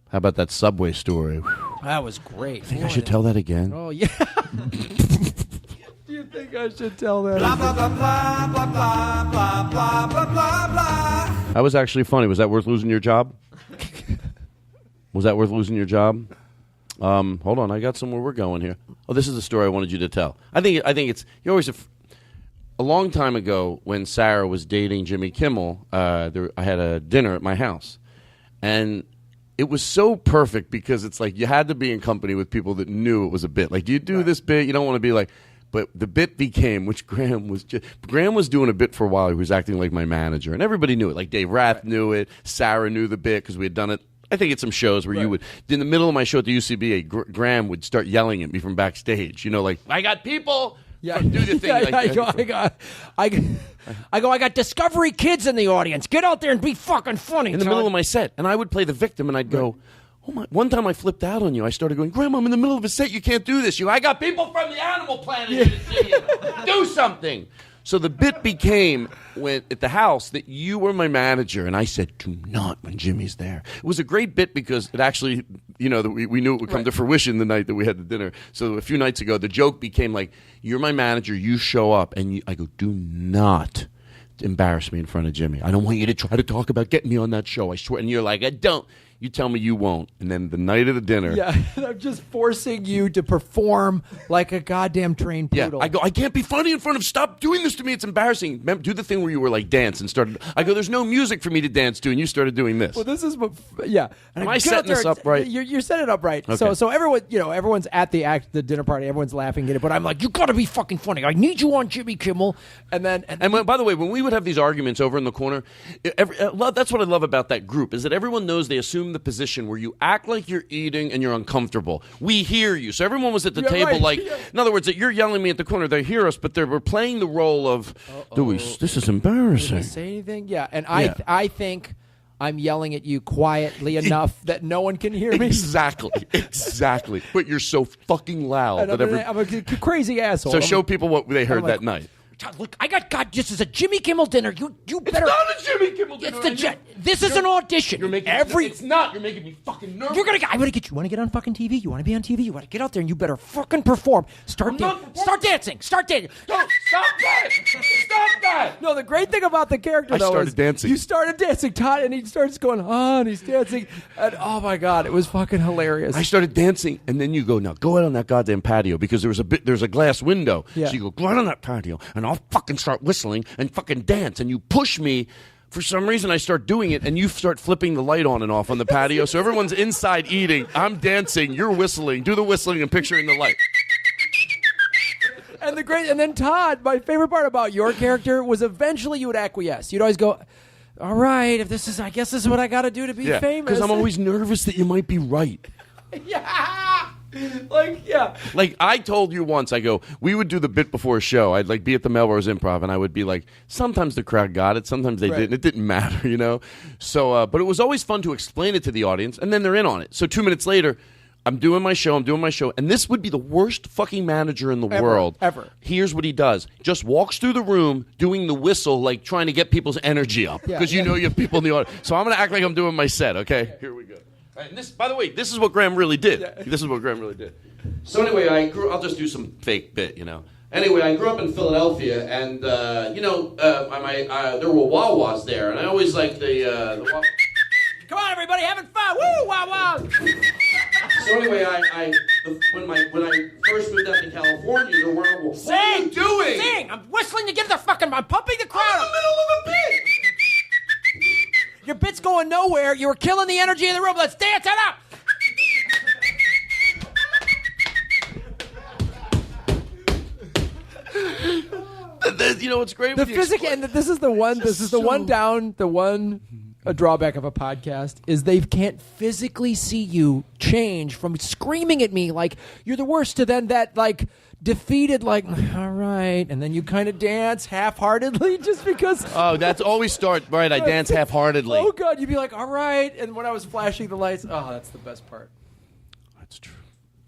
Speaker 1: How about that Subway story?
Speaker 2: That was great.
Speaker 1: I think I should tell that again.
Speaker 2: Oh, yeah. Do you think I should tell that?
Speaker 11: Blah, blah, blah, blah, blah, blah, blah, blah, blah, blah, blah.
Speaker 1: That was actually funny. Was that worth losing your job? Was that worth losing your job? Hold on, I got somewhere we're going here. Oh, this is the story I wanted you to tell. I think it's you always a long time ago when Sarah was dating Jimmy Kimmel. I had a dinner at my house, and it was so perfect because it's like you had to be in company with people that knew it was a bit. Like, do you do this bit? You don't want to be like. But the bit became, which Graham was doing a bit for a while. He was acting like my manager, and everybody knew it. Like Dave Rath knew it. Sarah knew the bit because we had done it. I think at some shows where you would, in the middle of my show at the UCBA, Graham would start yelling at me from backstage. You know, like, I got people.
Speaker 2: Yeah,
Speaker 1: do the thing.
Speaker 2: I got Discovery Kids in the audience. Get out there and be fucking funny.
Speaker 1: In the middle of my set, and I would play the victim, and I'd go, oh my! One time I flipped out on you. I started going, Graham, I'm in the middle of a set. You can't do this. I got people from the Animal Planet here to see you. Do something. So the bit became at the house that you were my manager, and I said, do not when Jimmy's there. It was a great bit because it actually, that we knew it would come to fruition the night that we had the dinner. So a few nights ago, the joke became like, you're my manager, you show up, and I go, do not embarrass me in front of Jimmy. I don't want you to try to talk about getting me on that show, I swear. And you're like, I don't. You tell me you won't. And then the night of the dinner.
Speaker 2: Yeah, I'm just forcing you to perform like a goddamn trained poodle.
Speaker 1: Yeah, I go, I can't be funny in front of, stop doing this to me. It's embarrassing. Do the thing where you were like dance and started. I go, there's no music for me to dance to. And you started doing this.
Speaker 2: Well, this is what, yeah.
Speaker 1: Am I setting this up right?
Speaker 2: You're setting it up right.
Speaker 1: Okay.
Speaker 2: So everyone, everyone's at the dinner party. Everyone's laughing at it. But I'm like, you got to be fucking funny. I need you on Jimmy Kimmel. And
Speaker 1: by the way, when we would have these arguments over in the corner, that's what I love about that group is that everyone knows they assume the position where you act like you're eating and you're uncomfortable. We hear you. So everyone was at the table like, in other words, that you're yelling at me at the corner. They hear us, but we're playing the role of, this is embarrassing.
Speaker 2: Did I say anything? Yeah, and I think I'm yelling at you quietly enough that no one can hear me.
Speaker 1: Exactly. But you're so fucking loud.
Speaker 2: I'm a crazy asshole.
Speaker 1: So show people what they heard that night.
Speaker 2: Look, I got this is a Jimmy Kimmel dinner. You better.
Speaker 1: It's not a Jimmy Kimmel dinner.
Speaker 2: This is an audition.
Speaker 3: It's not. You're making me fucking nervous.
Speaker 2: I'm gonna get you. Want to get on fucking TV? You want to be on TV? You want to get out there and you better fucking perform. Start dancing. Start dancing.
Speaker 3: No, stop that! Stop that!
Speaker 2: No, the great thing about the character,
Speaker 1: I
Speaker 2: though,
Speaker 1: started
Speaker 2: is
Speaker 1: dancing.
Speaker 2: you started dancing, Todd, and he starts going, and he's dancing. And oh, my God, it was fucking hilarious.
Speaker 1: I started dancing, and then you go, now go out on that goddamn patio, because there's a glass window.
Speaker 2: Yeah.
Speaker 1: So you go out on that patio, and I'll fucking start whistling and fucking dance, and you push me. For some reason, I start doing it, and you start flipping the light on and off on the patio. So everyone's inside eating. I'm dancing. You're whistling. Do the whistling and picturing the light.
Speaker 2: And then Todd, my favorite part about your character was eventually you would acquiesce. You'd always go, all right, I guess this is what I got to do to be famous.
Speaker 1: Because I'm always nervous that you might be right.
Speaker 2: Yeah.
Speaker 1: Like, I told you once, I go, we would do the bit before a show. I'd, like, be at the Melrose Improv, and I would be like, sometimes the crowd got it, sometimes they didn't. It didn't matter, you know? So, but it was always fun to explain it to the audience, and then they're in on it. So 2 minutes later, I'm doing my show, and this would be the worst fucking manager in the world.
Speaker 2: Ever.
Speaker 1: Here's what he does. Just walks through the room doing the whistle, like trying to get people's energy up. Because you know you have people in the audience. So I'm going to act like I'm doing my set, okay? Here we go. And this, by the way, this is what Graham really did. This is what Graham really did. So anyway, I'll just do some fake bit, you know. Anyway, I grew up in Philadelphia, and, there were Wawas there, and I always liked the
Speaker 2: Come on, everybody, having fun. Woo, Wawa.
Speaker 1: So anyway, when I first moved out to California, there were Wawas.
Speaker 2: Sing!
Speaker 1: What are you doing?
Speaker 2: Sing! I'm whistling to get I'm pumping the crowd.
Speaker 1: I'm in the middle of a bit.
Speaker 2: Your bit's going nowhere. You were killing the energy in the room. Let's dance it up.
Speaker 1: You know what's great?
Speaker 2: The physics, and this is the one. This is the one down. The one a drawback of a podcast is they can't physically see you change from screaming at me like you're the worst to then that like defeated like all right, and then you kind of dance half-heartedly just because.
Speaker 1: Oh, that's always start right. I dance half-heartedly.
Speaker 2: Oh God, you'd be like all right, and when I was flashing the lights, oh, that's the best part.
Speaker 1: That's true.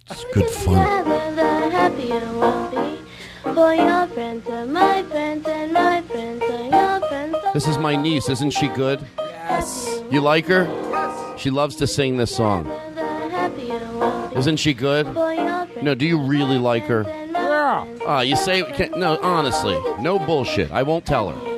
Speaker 1: It's good fun.
Speaker 12: The happier we'll be. For your friends and my friends and my friends and your friends.
Speaker 1: This is my niece. Isn't she good?
Speaker 2: Yes.
Speaker 1: You like her? Yes. She loves to sing this song. Isn't she good? No, do you really like her?
Speaker 2: Yeah.
Speaker 1: You say no. Honestly, no bullshit. I won't tell her.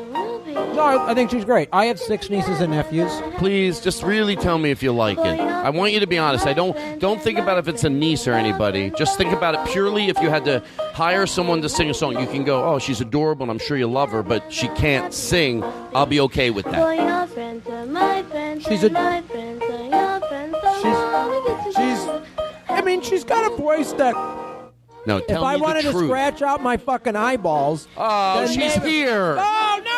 Speaker 2: No, I think she's great. I have 6 nieces and nephews.
Speaker 1: Please, just really tell me if you like it. I want you to be honest. Don't think about if it's a niece or anybody. Just think about it purely if you had to hire someone to sing a song. You can go, oh, she's adorable and I'm sure you love her, but she can't sing. I'll be okay with that.
Speaker 2: She's got a voice that.
Speaker 1: No, tell
Speaker 2: if I
Speaker 1: me
Speaker 2: wanted
Speaker 1: the
Speaker 2: to
Speaker 1: truth.
Speaker 2: scratch out my fucking eyeballs.
Speaker 1: Oh, she's here.
Speaker 2: Oh, no.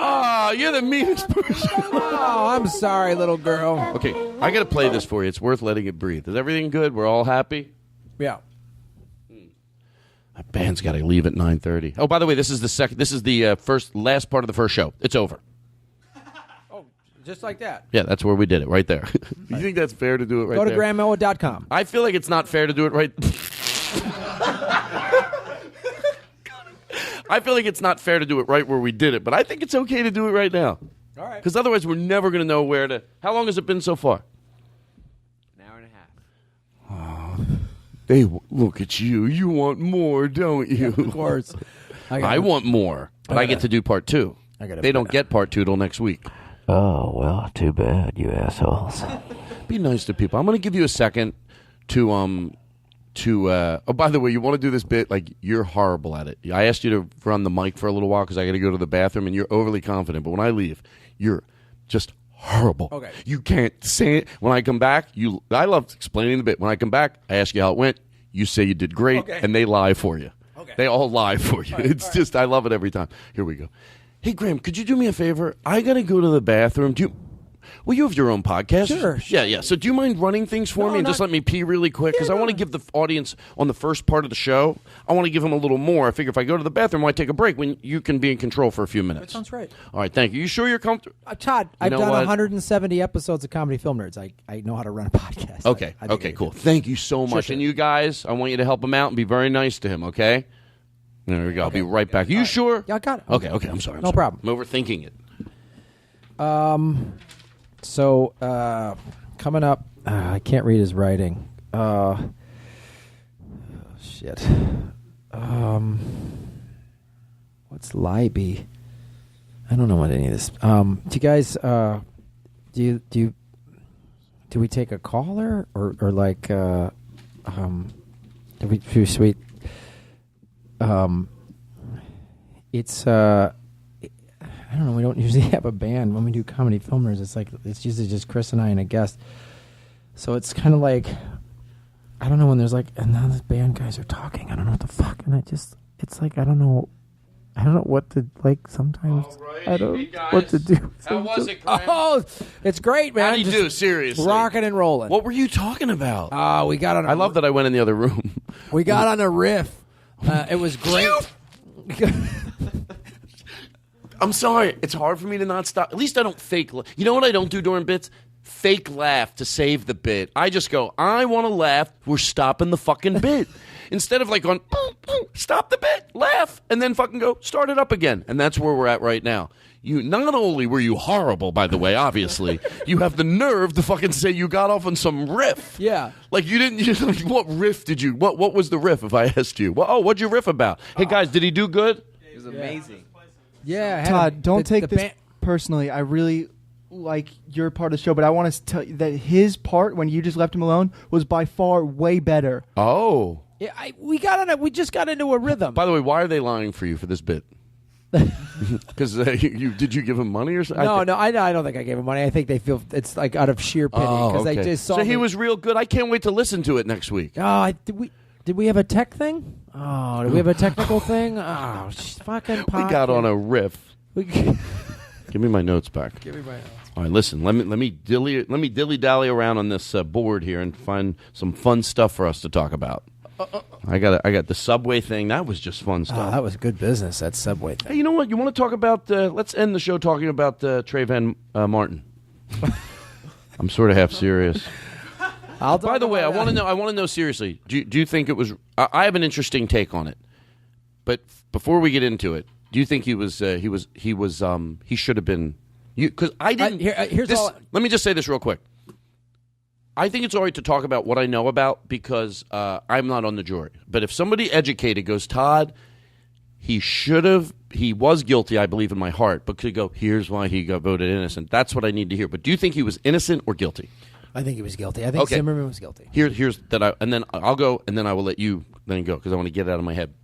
Speaker 1: Oh, you're the meanest person.
Speaker 2: Oh, I'm sorry, little girl.
Speaker 1: Okay, I got to play this for you. It's worth letting it breathe. Is everything good? We're all happy?
Speaker 2: Yeah.
Speaker 1: That band's got to leave at 9:30. Oh, by the way, this is the last part of the first show. It's over.
Speaker 2: Oh, just like that.
Speaker 1: Yeah, that's where we did it, right there. You think that's fair to do it right
Speaker 2: there?
Speaker 1: there?
Speaker 2: Go to GrahamElwood.com.
Speaker 1: I feel like it's not fair to do it right. I feel like it's not fair to do it right where we did it, but I think it's okay to do it right now.
Speaker 2: All right.
Speaker 1: Because otherwise we're never going to know where to... How long has it been so far?
Speaker 5: An hour and a half.
Speaker 1: Oh, they look at you. You want more, don't you?
Speaker 2: Of course.
Speaker 1: I want more, but I get to do part 2. They don't get part 2 till next week.
Speaker 6: Oh, well, too bad, you assholes.
Speaker 1: Be nice to people. I'm going to give you a second to oh, by the way, you want to do this bit? Like, you're horrible at it. I asked you to run the mic for a little while because I got to go to the bathroom, and you're overly confident. But when I leave, you're just horrible.
Speaker 2: Okay.
Speaker 1: You can't say it. When I come back, I love explaining the bit. When I come back, I ask you how it went. You say you did great, and they lie for you.
Speaker 2: Okay.
Speaker 1: They all lie for you. It's just, I love it every time. Here we go. Hey, Graham, could you do me a favor? I got to go to the bathroom. Well, you have your own podcast.
Speaker 2: Sure.
Speaker 1: Yeah. So do you mind running things for me and just let me pee really quick? Because I want to give the audience on the first part of the show, I want to give them a little more. I figure if I go to the bathroom, I take a break when you can be in control for a few minutes.
Speaker 2: That sounds right.
Speaker 1: All right, thank you. You sure you're comfortable?
Speaker 2: Todd, I've done 170 episodes of Comedy Film Nerds. I know how to run a podcast.
Speaker 1: Okay. Okay, cool. Thank you so much.
Speaker 2: Sure.
Speaker 1: And you guys, I want you to help him out and be very nice to him, okay? There we go. I'll be right back. You sure?
Speaker 2: Yeah, I got it.
Speaker 1: Okay. I'm sorry.
Speaker 2: No problem.
Speaker 1: I'm overthinking it.
Speaker 2: So, coming up, I can't read his writing. Shit. What's Libby? I don't know what any of this. Do you guys? Do we take a caller or like? Do we too sweet? It's I don't know. We don't usually have a band when we do comedy filmers. It's usually just Chris and I and a guest. So it's kind of like I don't know when there's like and now the band guys are talking. I don't know what the fuck, and it's like I don't know what to like. Sometimes I don't know what to do.
Speaker 1: How was it, Graham?
Speaker 2: Oh, it's great, man.
Speaker 1: How do you do? Seriously,
Speaker 2: rocking and rolling.
Speaker 1: What were you talking about?
Speaker 2: We got on.
Speaker 1: I love that I went in the other room.
Speaker 2: We got on a riff. It was great.
Speaker 1: I'm sorry. It's hard for me to not stop. At least I don't fake. You know what I don't do during bits? Fake laugh to save the bit. I just go, I want to laugh. We're stopping the fucking bit. Instead of like going, stop the bit, laugh, and then fucking go, start it up again. And that's where we're at right now. You not only were you horrible, by the way, obviously, you have the nerve to fucking say you got off on some riff.
Speaker 2: Yeah.
Speaker 1: Like you didn't. What riff did you? What was the riff? If I asked you, what'd you riff about? Hey guys, did he do good?
Speaker 5: It was amazing.
Speaker 2: Yeah,
Speaker 13: Todd, don't take this personally. I really like your part of the show, but I want to tell you that his part when you just left him alone was by far way better.
Speaker 1: Oh.
Speaker 2: Yeah, we just got into a rhythm.
Speaker 1: By the way, why are they lying for you for this bit? Because did you give him money or something?
Speaker 2: No, I don't think I gave him money. I think they feel it's like out of sheer pity because they just saw.
Speaker 1: So he was real good. I can't wait to listen to it next week.
Speaker 2: Oh, did we have a tech thing? Oh, did we have a technical thing? Oh, fucking.
Speaker 1: We got on a riff. Give me my notes back.
Speaker 2: Give me my notes.
Speaker 1: All right, listen. Let me dilly dally around on this board here and find some fun stuff for us to talk about. I got the Subway thing. That was just fun stuff.
Speaker 2: Oh, that was good business. That Subway thing.
Speaker 1: Hey, you know what? You want to talk about? Let's end the show talking about Trayvon Martin. I'm sort of half serious. By the way, I want to know seriously. Do you think it was? I have an interesting take on it, but before we get into it, do you think he should have been? Because I didn't. Let me just say this real quick. I think it's all right to talk about what I know about because I'm not on the jury. But if somebody educated goes, Todd, he was guilty, I believe in my heart, but could go, here's why he got voted innocent. That's what I need to hear. But do you think he was innocent or guilty?
Speaker 2: I think he was guilty. I think Zimmerman was guilty.
Speaker 1: Here's that and then I'll go, and then I will let you then go because I want to get it out of my head.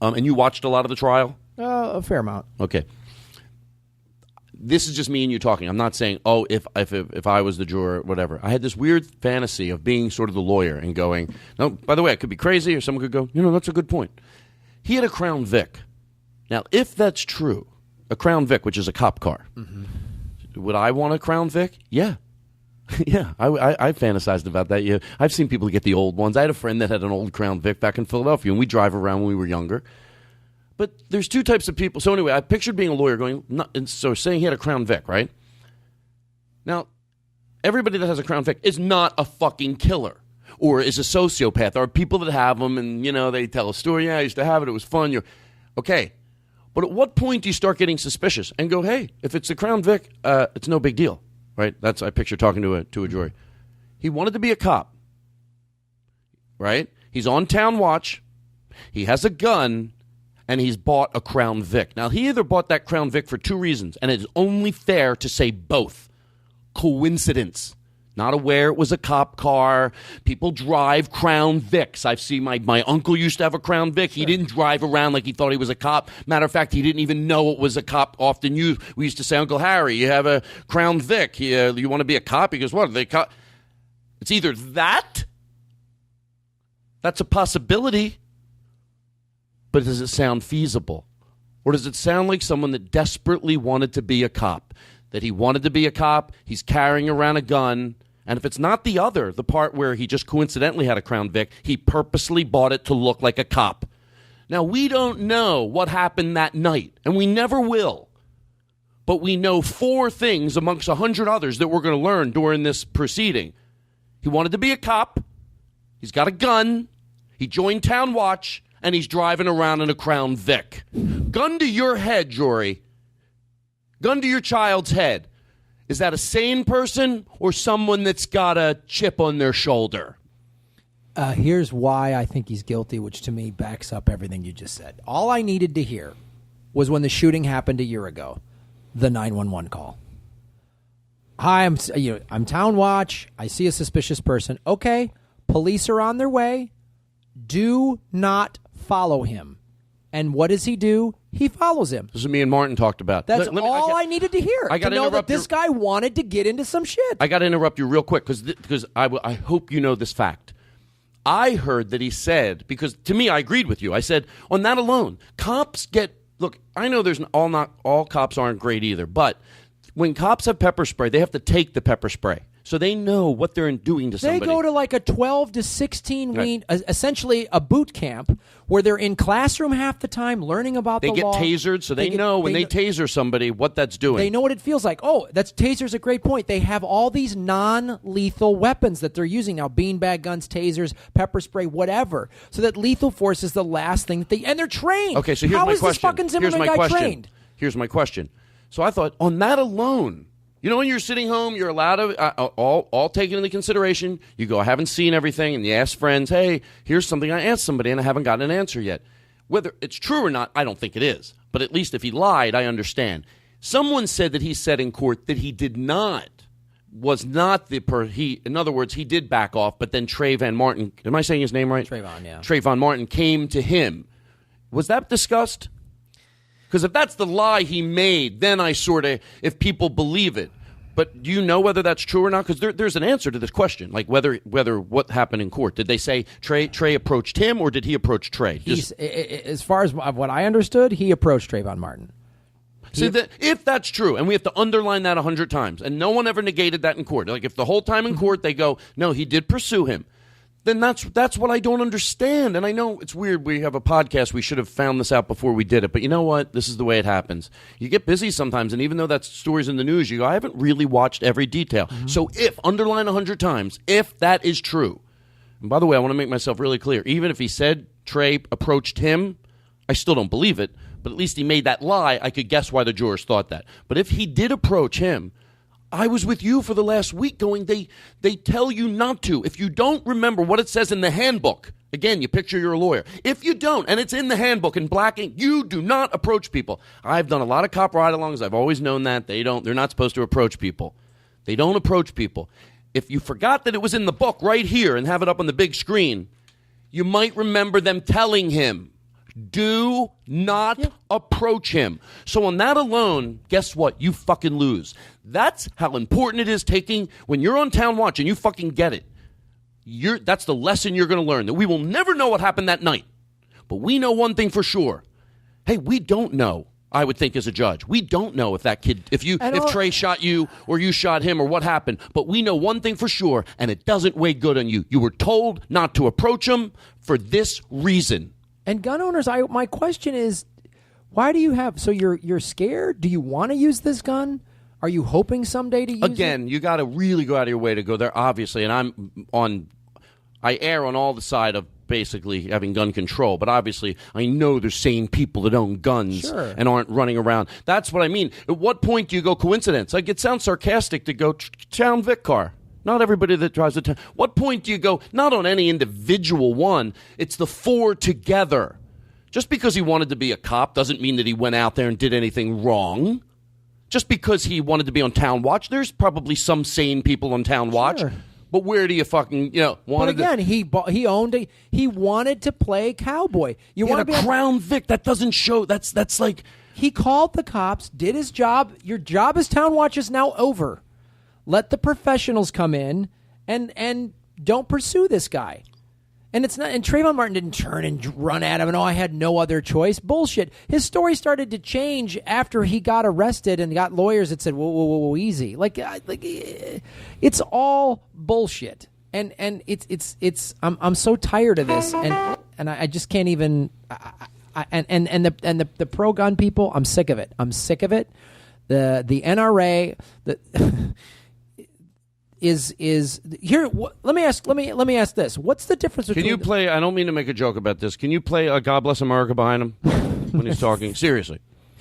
Speaker 1: And you watched a lot of the trial?
Speaker 2: A fair amount.
Speaker 1: Okay. This is just me and you talking. I'm not saying, if I was the juror, whatever. I had this weird fantasy of being sort of the lawyer and going, no, by the way, I could be crazy, or someone could go, that's a good point. He had a Crown Vic. Now, if that's true, a Crown Vic, which is a cop car, would I want a Crown Vic? Yeah. Yeah, I fantasized about that. Yeah, I've seen people get the old ones. I had a friend that had an old Crown Vic back in Philadelphia, and we drive around when we were younger. But there's two types of people. So anyway, I pictured being a lawyer saying he had a Crown Vic, right? Now, everybody that has a Crown Vic is not a fucking killer or is a sociopath. There are people that have them and, they tell a story. Yeah, I used to have it. It was fun. Okay. But at what point do you start getting suspicious and go, hey, if it's a Crown Vic, it's no big deal, right? That's I picture talking to a jury. He wanted to be a cop, right? He's on town watch. He has a gun. And he's bought a Crown Vic. Now, he either bought that Crown Vic for two reasons, and it's only fair to say both. Coincidence. Not aware it was a cop car. People drive Crown Vics. I've seen my uncle used to have a Crown Vic. He didn't drive around like he thought he was a cop. Matter of fact, he didn't even know it was a cop. Often we used to say, Uncle Harry, you have a Crown Vic. You want to be a cop? He goes, what, are they cop? It's either that's a possibility. But does it sound feasible? Or does it sound like someone that desperately wanted to be a cop? That he wanted to be a cop, he's carrying around a gun, and if it's not the part where he just coincidentally had a Crown Vic, he purposely bought it to look like a cop. Now, we don't know what happened that night, and we never will. But we know 4 things amongst 100 others that we're going to learn during this proceeding. He wanted to be a cop, he's got a gun, he joined Town Watch, and he's driving around in a Crown Vic. Gun to your head, jury. Gun to your child's head. Is that a sane person or someone that's got a chip on their shoulder?
Speaker 2: Here's why I think he's guilty, which to me backs up everything you just said. All I needed to hear was when the shooting happened a year ago. The 911 call. Hi, I'm Town Watch. I see a suspicious person. Okay, police are on their way. Do not follow him. And what does he do? He follows him.
Speaker 1: This is me and Martin talked about.
Speaker 2: That's all I needed to hear.
Speaker 1: I got
Speaker 2: to know that this guy wanted to get into some shit.
Speaker 1: I got to interrupt you real quick because I hope you know this fact. I heard that he said, because to me, I agreed with you. I said, on that alone, cops look, I know not all cops aren't great either, but when cops have pepper spray, they have to take the pepper spray. So they know what they're doing to somebody.
Speaker 2: They go to like a 12 to 16 week, essentially a boot camp, where they're in classroom half the time learning about the law.
Speaker 1: They get tasered, so they know when they taser somebody what that's doing.
Speaker 2: They know what it feels like. Oh, taser's a great point. They have all these non-lethal weapons that they're using now: beanbag guns, tasers, pepper spray, whatever. So that lethal force is the last thing that and they're trained.
Speaker 1: Okay, so here's my question.
Speaker 2: How is this fucking Zimmerman guy trained?
Speaker 1: Here's my question. So I thought, on that alone, you know, when you're sitting home, you're allowed to, all taken into consideration, you go, I haven't seen everything, and you ask friends, hey, here's something I asked somebody, and I haven't gotten an answer yet. Whether it's true or not, I don't think it is. But at least if he lied, I understand. Someone said that he said in court that he was not in other words, he did back off, but then Trayvon Martin, am I saying his name right?
Speaker 2: Trayvon, yeah.
Speaker 1: Trayvon Martin came to him. Was that discussed? Because if that's the lie he made, then I sort of, if people believe it. But do you know whether that's true or not? Because there's an answer to this question, like whether what happened in court. Did they say Trey approached him, or did he approach Trey?
Speaker 2: As far as what I understood, he approached Trayvon Martin.
Speaker 1: So if that's true, and we have to underline that 100 times, and no one ever negated that in court. Like if the whole time in court they go, no, he did pursue him, then that's what I don't understand. And I know it's weird. We have a podcast. We should have found this out before we did it. But you know what? This is the way it happens. You get busy sometimes, and even though that story's in the news, you go, I haven't really watched every detail. Mm-hmm. So underline 100 times, if that is true. And by the way, I want to make myself really clear. Even if he said Trey approached him, I still don't believe it. But at least he made that lie. I could guess why the jurors thought that. But if he did approach him, I was with you for the last week going, they tell you not to. If you don't remember what it says in the handbook, again, you picture you're a lawyer. If you don't, and it's in the handbook in black ink, you do not approach people. I've done a lot of cop ride-alongs. I've always known that. They're not supposed to approach people. They don't approach people. If you forgot that it was in the book right here and have it up on the big screen, you might remember them telling him, do not approach him. So on that alone, guess what? You fucking lose. That's how important it is when you're on Town Watch and you fucking get it. That's the lesson you're going to learn, that we will never know what happened that night. But we know one thing for sure. Hey, we don't know, I would think as a judge. We don't know if that kid, if Trey shot you or you shot him or what happened. But we know one thing for sure, and it doesn't weigh good on you. You were told not to approach him for this reason.
Speaker 2: And gun owners, my question is, why do you have? So you're scared? Do you want to use this gun? Are you hoping someday to use it?
Speaker 1: Again, you got to really go out of your way to go there, obviously. And I err on all the side of basically having gun control. But obviously, I know there's sane people that own guns and aren't running around. That's what I mean. At what point do you go coincidence? Like, it sounds sarcastic to go Town Vic car. Not everybody that drives the town. What point do you go, not on any individual one, it's the four together. Just because he wanted to be a cop doesn't mean that he went out there and did anything wrong. Just because he wanted to be on Town Watch, there's probably some sane people on Town Watch.
Speaker 2: Sure.
Speaker 1: But where do you fucking,
Speaker 2: But again, he wanted to play cowboy. You want to be
Speaker 1: a Crown Vic, that doesn't show, that's like.
Speaker 2: He called the cops, did his job. Your job as Town Watch is now over. Let the professionals come in and don't pursue this guy. And it's not. And Trayvon Martin didn't turn and run at him. And I had no other choice. Bullshit. His story started to change after he got arrested and got lawyers that said, "Whoa, easy." Like it's all bullshit. And it's. I'm so tired of this. And I just can't even. The pro gun people. I'm sick of it. The NRA. Is here? Let me ask this. What's the difference between?
Speaker 1: Can you play? I don't mean to make a joke about this. Can you play "God Bless America" behind him when he's talking? Seriously,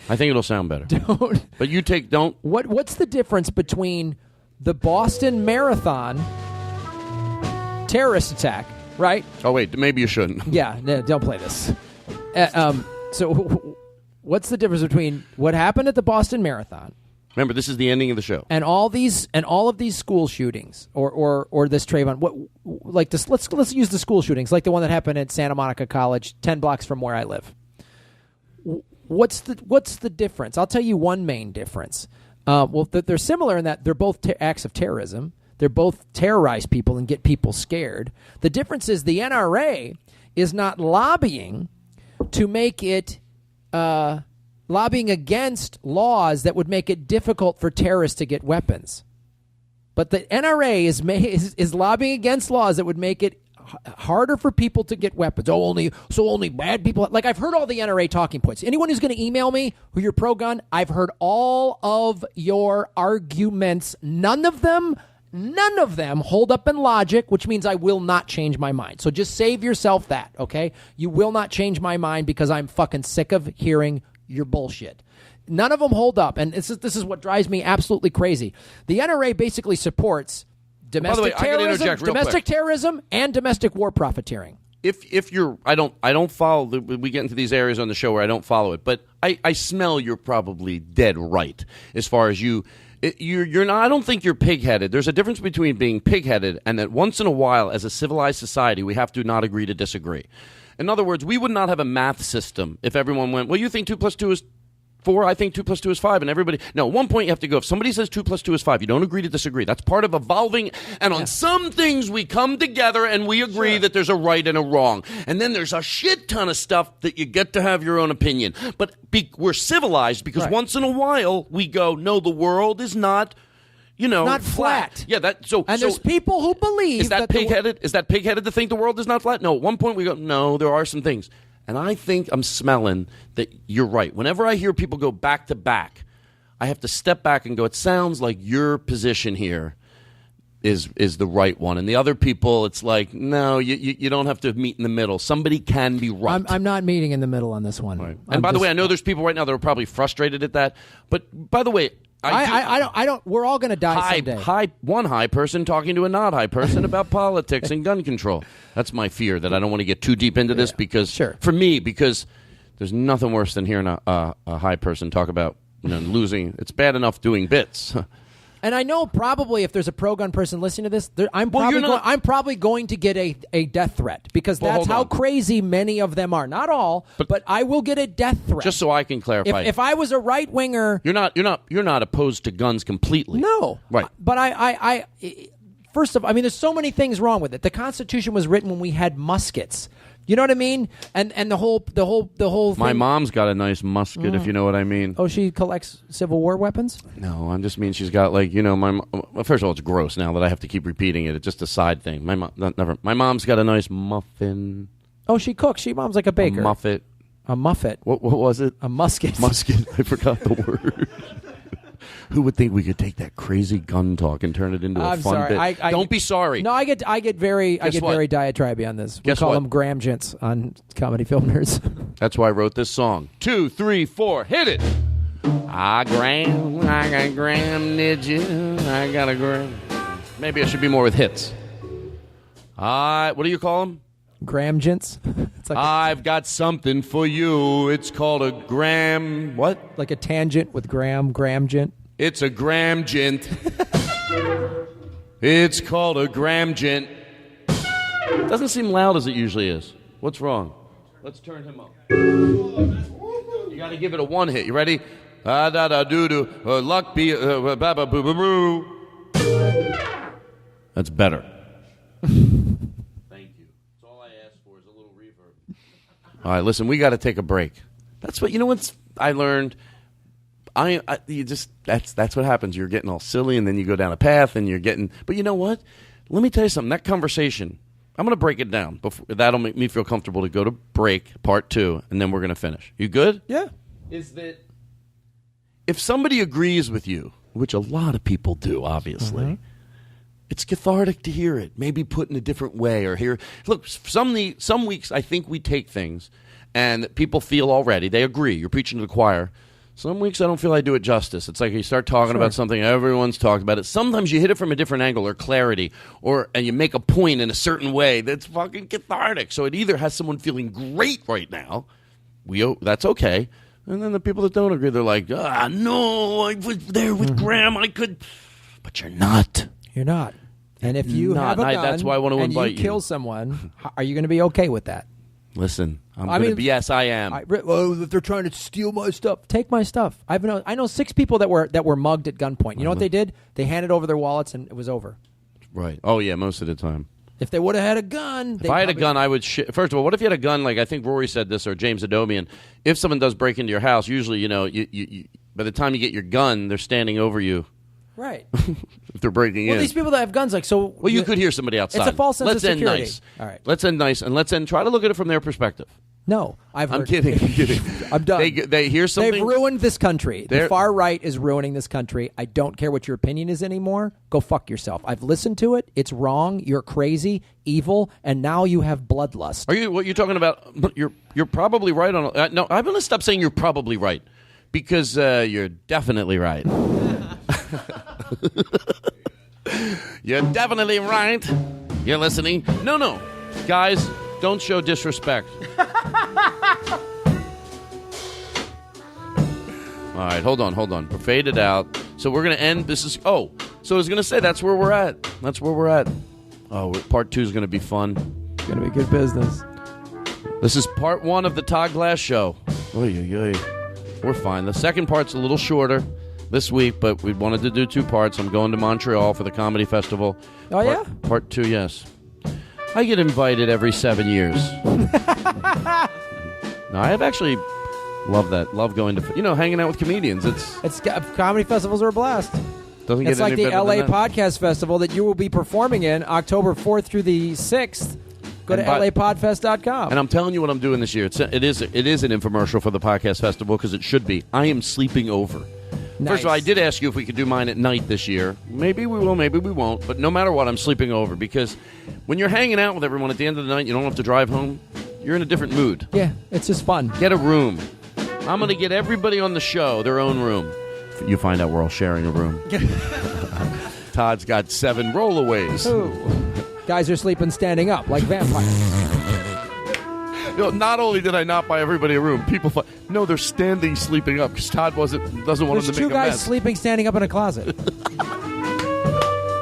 Speaker 1: I think it'll sound better.
Speaker 2: Don't.
Speaker 1: But you don't.
Speaker 2: What's the difference between the Boston Marathon terrorist attack? Right.
Speaker 1: Oh wait, maybe you shouldn't.
Speaker 2: Yeah, no, don't play this. So What's the difference between what happened at the Boston Marathon?
Speaker 1: Remember, this is the ending of the show.
Speaker 2: And all of these school shootings, or this Trayvon, like this. Let's use the school shootings, like the one that happened at Santa Monica College, 10 blocks from where I live. What's the difference? I'll tell you one main difference. They're similar in that they're both acts of terrorism. They both terrorize people and get people scared. The difference is the NRA is not lobbying to make it. Lobbying against laws that would make it difficult for terrorists to get weapons. But the NRA is lobbying against laws that would make it harder for people to get weapons. Only bad people. Like, I've heard all the NRA talking points. Anyone who's going to email me who you're pro-gun, I've heard all of your arguments. None of them hold up in logic, which means I will not change my mind. So just save yourself that, okay? You will not change my mind because I'm fucking sick of hearing your bullshit. None of them hold up, and this is what drives me absolutely crazy. The NRA basically supports domestic terrorism and domestic war profiteering.
Speaker 1: If you're, I don't follow. We get into these areas on the show where I don't follow it, but I smell you're probably dead right as far as you're not. I don't think you're pig-headed. There's a difference between being pig-headed and that once in a while, as a civilized society, we have to not agree to disagree. In other words, we would not have a math system if everyone went, well, you think 2 + 2 is 4, I think 2 + 2 is 5, and everybody... No, at one point you have to go, if somebody says 2 + 2 is 5, you don't agree to disagree. That's part of evolving, and on some things we come together and we agree that there's a right and a wrong. And then there's a shit ton of stuff that you get to have your own opinion. But we're civilized because once in a while we go, no, the world is not...
Speaker 2: not flat.
Speaker 1: Yeah,
Speaker 2: there's people who believe
Speaker 1: is that pig-headed. Is that pig-headed to think the world is not flat? No. At one point we go, no, there are some things, and I think I'm smelling that you're right. Whenever I hear people go back to back, I have to step back and go. It sounds like your position here is the right one, and the other people, it's like, no, you don't have to meet in the middle. Somebody can be right.
Speaker 2: I'm not meeting in the middle on this one. Right.
Speaker 1: And by the way, I know there's people right now that are probably frustrated at that. But by the way.
Speaker 2: I don't. We're all going to die someday.
Speaker 1: One high person talking to a not high person about politics and gun control. That's my fear. That I don't want to get too deep into this because there's nothing worse than hearing a high person talk about losing. It's bad enough doing bits.
Speaker 2: And I know probably if there's a pro-gun person listening to this, I'm probably going to get a death threat because that's how crazy many of them are. Not all, but I will get a death threat.
Speaker 1: Just so I can clarify,
Speaker 2: if I was a right winger,
Speaker 1: you're not opposed to guns completely.
Speaker 2: No,
Speaker 1: right?
Speaker 2: But I first of all, there's so many things wrong with it. The Constitution was written when we had muskets. You know what I mean? And the whole thing.
Speaker 1: My mom's got a nice musket, if you know what I mean.
Speaker 2: Oh, she collects Civil War weapons?
Speaker 1: No, I just mean she's got first of all, it's gross now that I have to keep repeating it. It's just a side thing. My mom's got a nice muffin.
Speaker 2: Oh, she cooks. Mom's like a baker.
Speaker 1: A muffet.
Speaker 2: A muffet.
Speaker 1: What was it?
Speaker 2: A musket.
Speaker 1: Musket. I forgot the word. Who would think we could take that crazy gun talk and turn it into a fun bit? Don't be sorry.
Speaker 2: No, I get very diatribe on this. We call them Gramgents on Comedy Film Nerds.
Speaker 1: That's why I wrote this song. 2, 3, 4, hit it. I got gram, did you? I got a gram. Maybe I should be more with hits. What do you call them?
Speaker 2: Gramgents.
Speaker 1: I've got something for you. It's called a gram. What?
Speaker 2: Like a tangent with Gramgent.
Speaker 1: It's a Gramgent. It's called a Gramgent. It doesn't seem loud as it usually is. What's wrong? Let's turn him up. You got to give it a one hit. You ready? Da da doo doo. Luck be ba ba boo boo boo. That's better. Thank you. That's all I asked for is a little reverb. All right, listen. We got to take a break. That's what I learned. That's what happens. You're getting all silly, and then you go down a path, and you're getting. But you know what? Let me tell you something. That conversation, I'm going to break it down. That'll make me feel comfortable to go to break, part 2, and then we're going to finish. You good?
Speaker 2: Yeah.
Speaker 1: Is that if somebody agrees with you, which a lot of people do, obviously, it's cathartic to hear it. Maybe put in a different way or hear. Look, some weeks I think we take things, and people feel already they agree. You're preaching to the choir. Some weeks I don't feel I do it justice. It's like you start talking about something, everyone's talked about it. Sometimes you hit it from a different angle or clarity, and you make a point in a certain way that's fucking cathartic. So it either has someone feeling great right now, that's okay, And then the people that don't agree, they're like, no, I was there with Graham. I could. But you're not.
Speaker 2: You're not. And if you have a gun
Speaker 1: that's why I want to
Speaker 2: and
Speaker 1: invite
Speaker 2: you kill someone, are you going to be okay with that?
Speaker 1: Listen, yes, I am.
Speaker 2: If they're trying to steal my stuff, take my stuff. I know 6 people that were mugged at gunpoint. You know what they did? They handed over their wallets and it was over.
Speaker 1: Right. Oh, yeah, most of the time.
Speaker 2: If they would have had a gun.
Speaker 1: If I had a gun, I would first of all, what if you had a gun, like I think Rory said this, or James Adomian, if someone does break into your house, usually, you by the time you get your gun, they're standing over you.
Speaker 2: Right.
Speaker 1: If they're breaking in.
Speaker 2: Well, these people that have guns,
Speaker 1: Well, you could hear somebody outside.
Speaker 2: It's a false sense of security.
Speaker 1: Let's end nice.
Speaker 2: All right.
Speaker 1: Let's end nice, and try to look at it from their perspective.
Speaker 2: No, I'm
Speaker 1: kidding.
Speaker 2: I'm done.
Speaker 1: They hear something.
Speaker 2: They've ruined this country. The far right is ruining this country. I don't care what your opinion is anymore. Go fuck yourself. I've listened to it. It's wrong. You're crazy, evil, and now you have bloodlust.
Speaker 1: Are you? What you're talking about? You're probably right on. No, I'm going to stop saying you're probably right, because you're definitely right. You're definitely right. You're listening. No, guys, don't show disrespect. All right, hold on. Fade it out. So we're going to end. So I was going to say that's where we're at. Oh, part 2 is going to be fun.
Speaker 2: It's going to be good business.
Speaker 1: This is part 1 of the Todd Glass Show. Oy. We're fine. The second part's a little shorter this week, but we wanted to do 2 parts. I'm going to Montreal for the comedy festival.
Speaker 2: Oh, yeah?
Speaker 1: Part 2, yes. I get invited every 7 years. No, I have actually loved that. Love going to, hanging out with comedians.
Speaker 2: It's comedy festivals are a blast.
Speaker 1: Doesn't
Speaker 2: it's
Speaker 1: get
Speaker 2: like
Speaker 1: any
Speaker 2: the
Speaker 1: better
Speaker 2: LA
Speaker 1: than that.
Speaker 2: Podcast Festival that you will be performing in October 4th through the 6th. Go to lapodfest.com.
Speaker 1: And I'm telling you what I'm doing this year. It is an infomercial for the podcast festival, because it should be. I am sleeping over.
Speaker 2: Nice.
Speaker 1: First of all, I did ask you if we could do mine at night this year. Maybe we will, maybe we won't. But no matter what, I'm sleeping over, because when you're hanging out with everyone at the end of the night, you don't have to drive home. You're in a different mood.
Speaker 2: Yeah, it's just fun.
Speaker 1: Get a room. I'm going to get everybody on the show their own room. You find out we're all sharing a room. Todd's got 7 rollaways.
Speaker 2: Ooh. Guys are sleeping standing up like vampires.
Speaker 1: Not only did I not buy everybody a room, people thought, no, they're standing sleeping up, because Todd doesn't want
Speaker 2: There's
Speaker 1: them to
Speaker 2: 2
Speaker 1: make a
Speaker 2: guys
Speaker 1: mess.
Speaker 2: sleeping standing up in a closet.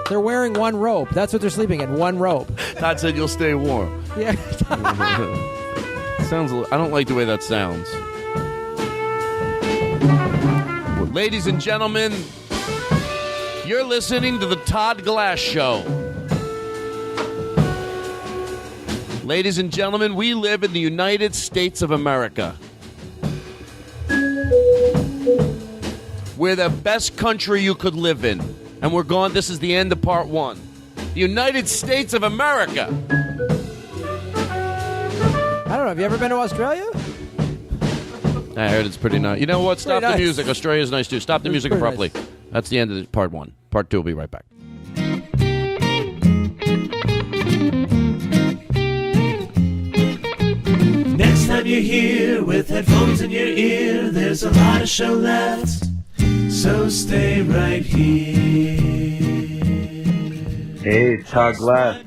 Speaker 2: They're wearing one robe. That's what they're sleeping in, one robe.
Speaker 1: Todd said you'll stay warm.
Speaker 2: Yeah.
Speaker 1: I don't like the way that sounds. Ladies and gentlemen, you're listening to the Todd Glass Show. Ladies and gentlemen, we live in the United States of America. We're the best country you could live in. And we're gone. This is the end of part 1. The United States of America.
Speaker 2: I don't know. Have you ever been to Australia?
Speaker 1: I heard it's pretty nice. You know what? Stop the
Speaker 2: nice.
Speaker 1: music. Australia's nice too. Stop the music
Speaker 2: pretty
Speaker 1: abruptly.
Speaker 2: nice.
Speaker 1: That's the end of part 1. Part 2 will be right back.
Speaker 11: Next time you're here with headphones in your ear, there's a lot of show left, so stay right here.
Speaker 14: Hey, it's Todd Glass.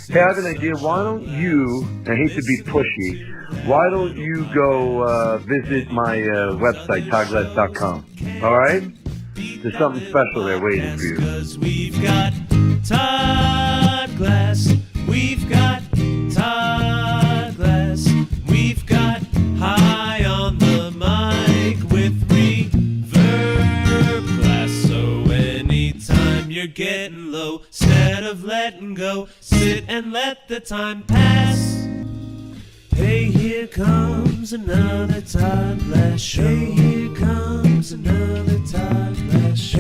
Speaker 14: Hey, I have an idea. Why don't you, I hate to be pushy, why don't you go visit my website, toddglass.com, all right? There's something special there waiting for you.
Speaker 11: 'Cause we've got Todd Glass, we've got Todd Glass, we've got high on the mic with reverb glass. So anytime you're getting low, instead of letting go, sit and let the time pass. Hey, here comes another Todd Glass Show. Hey, here comes another Todd Glass Show.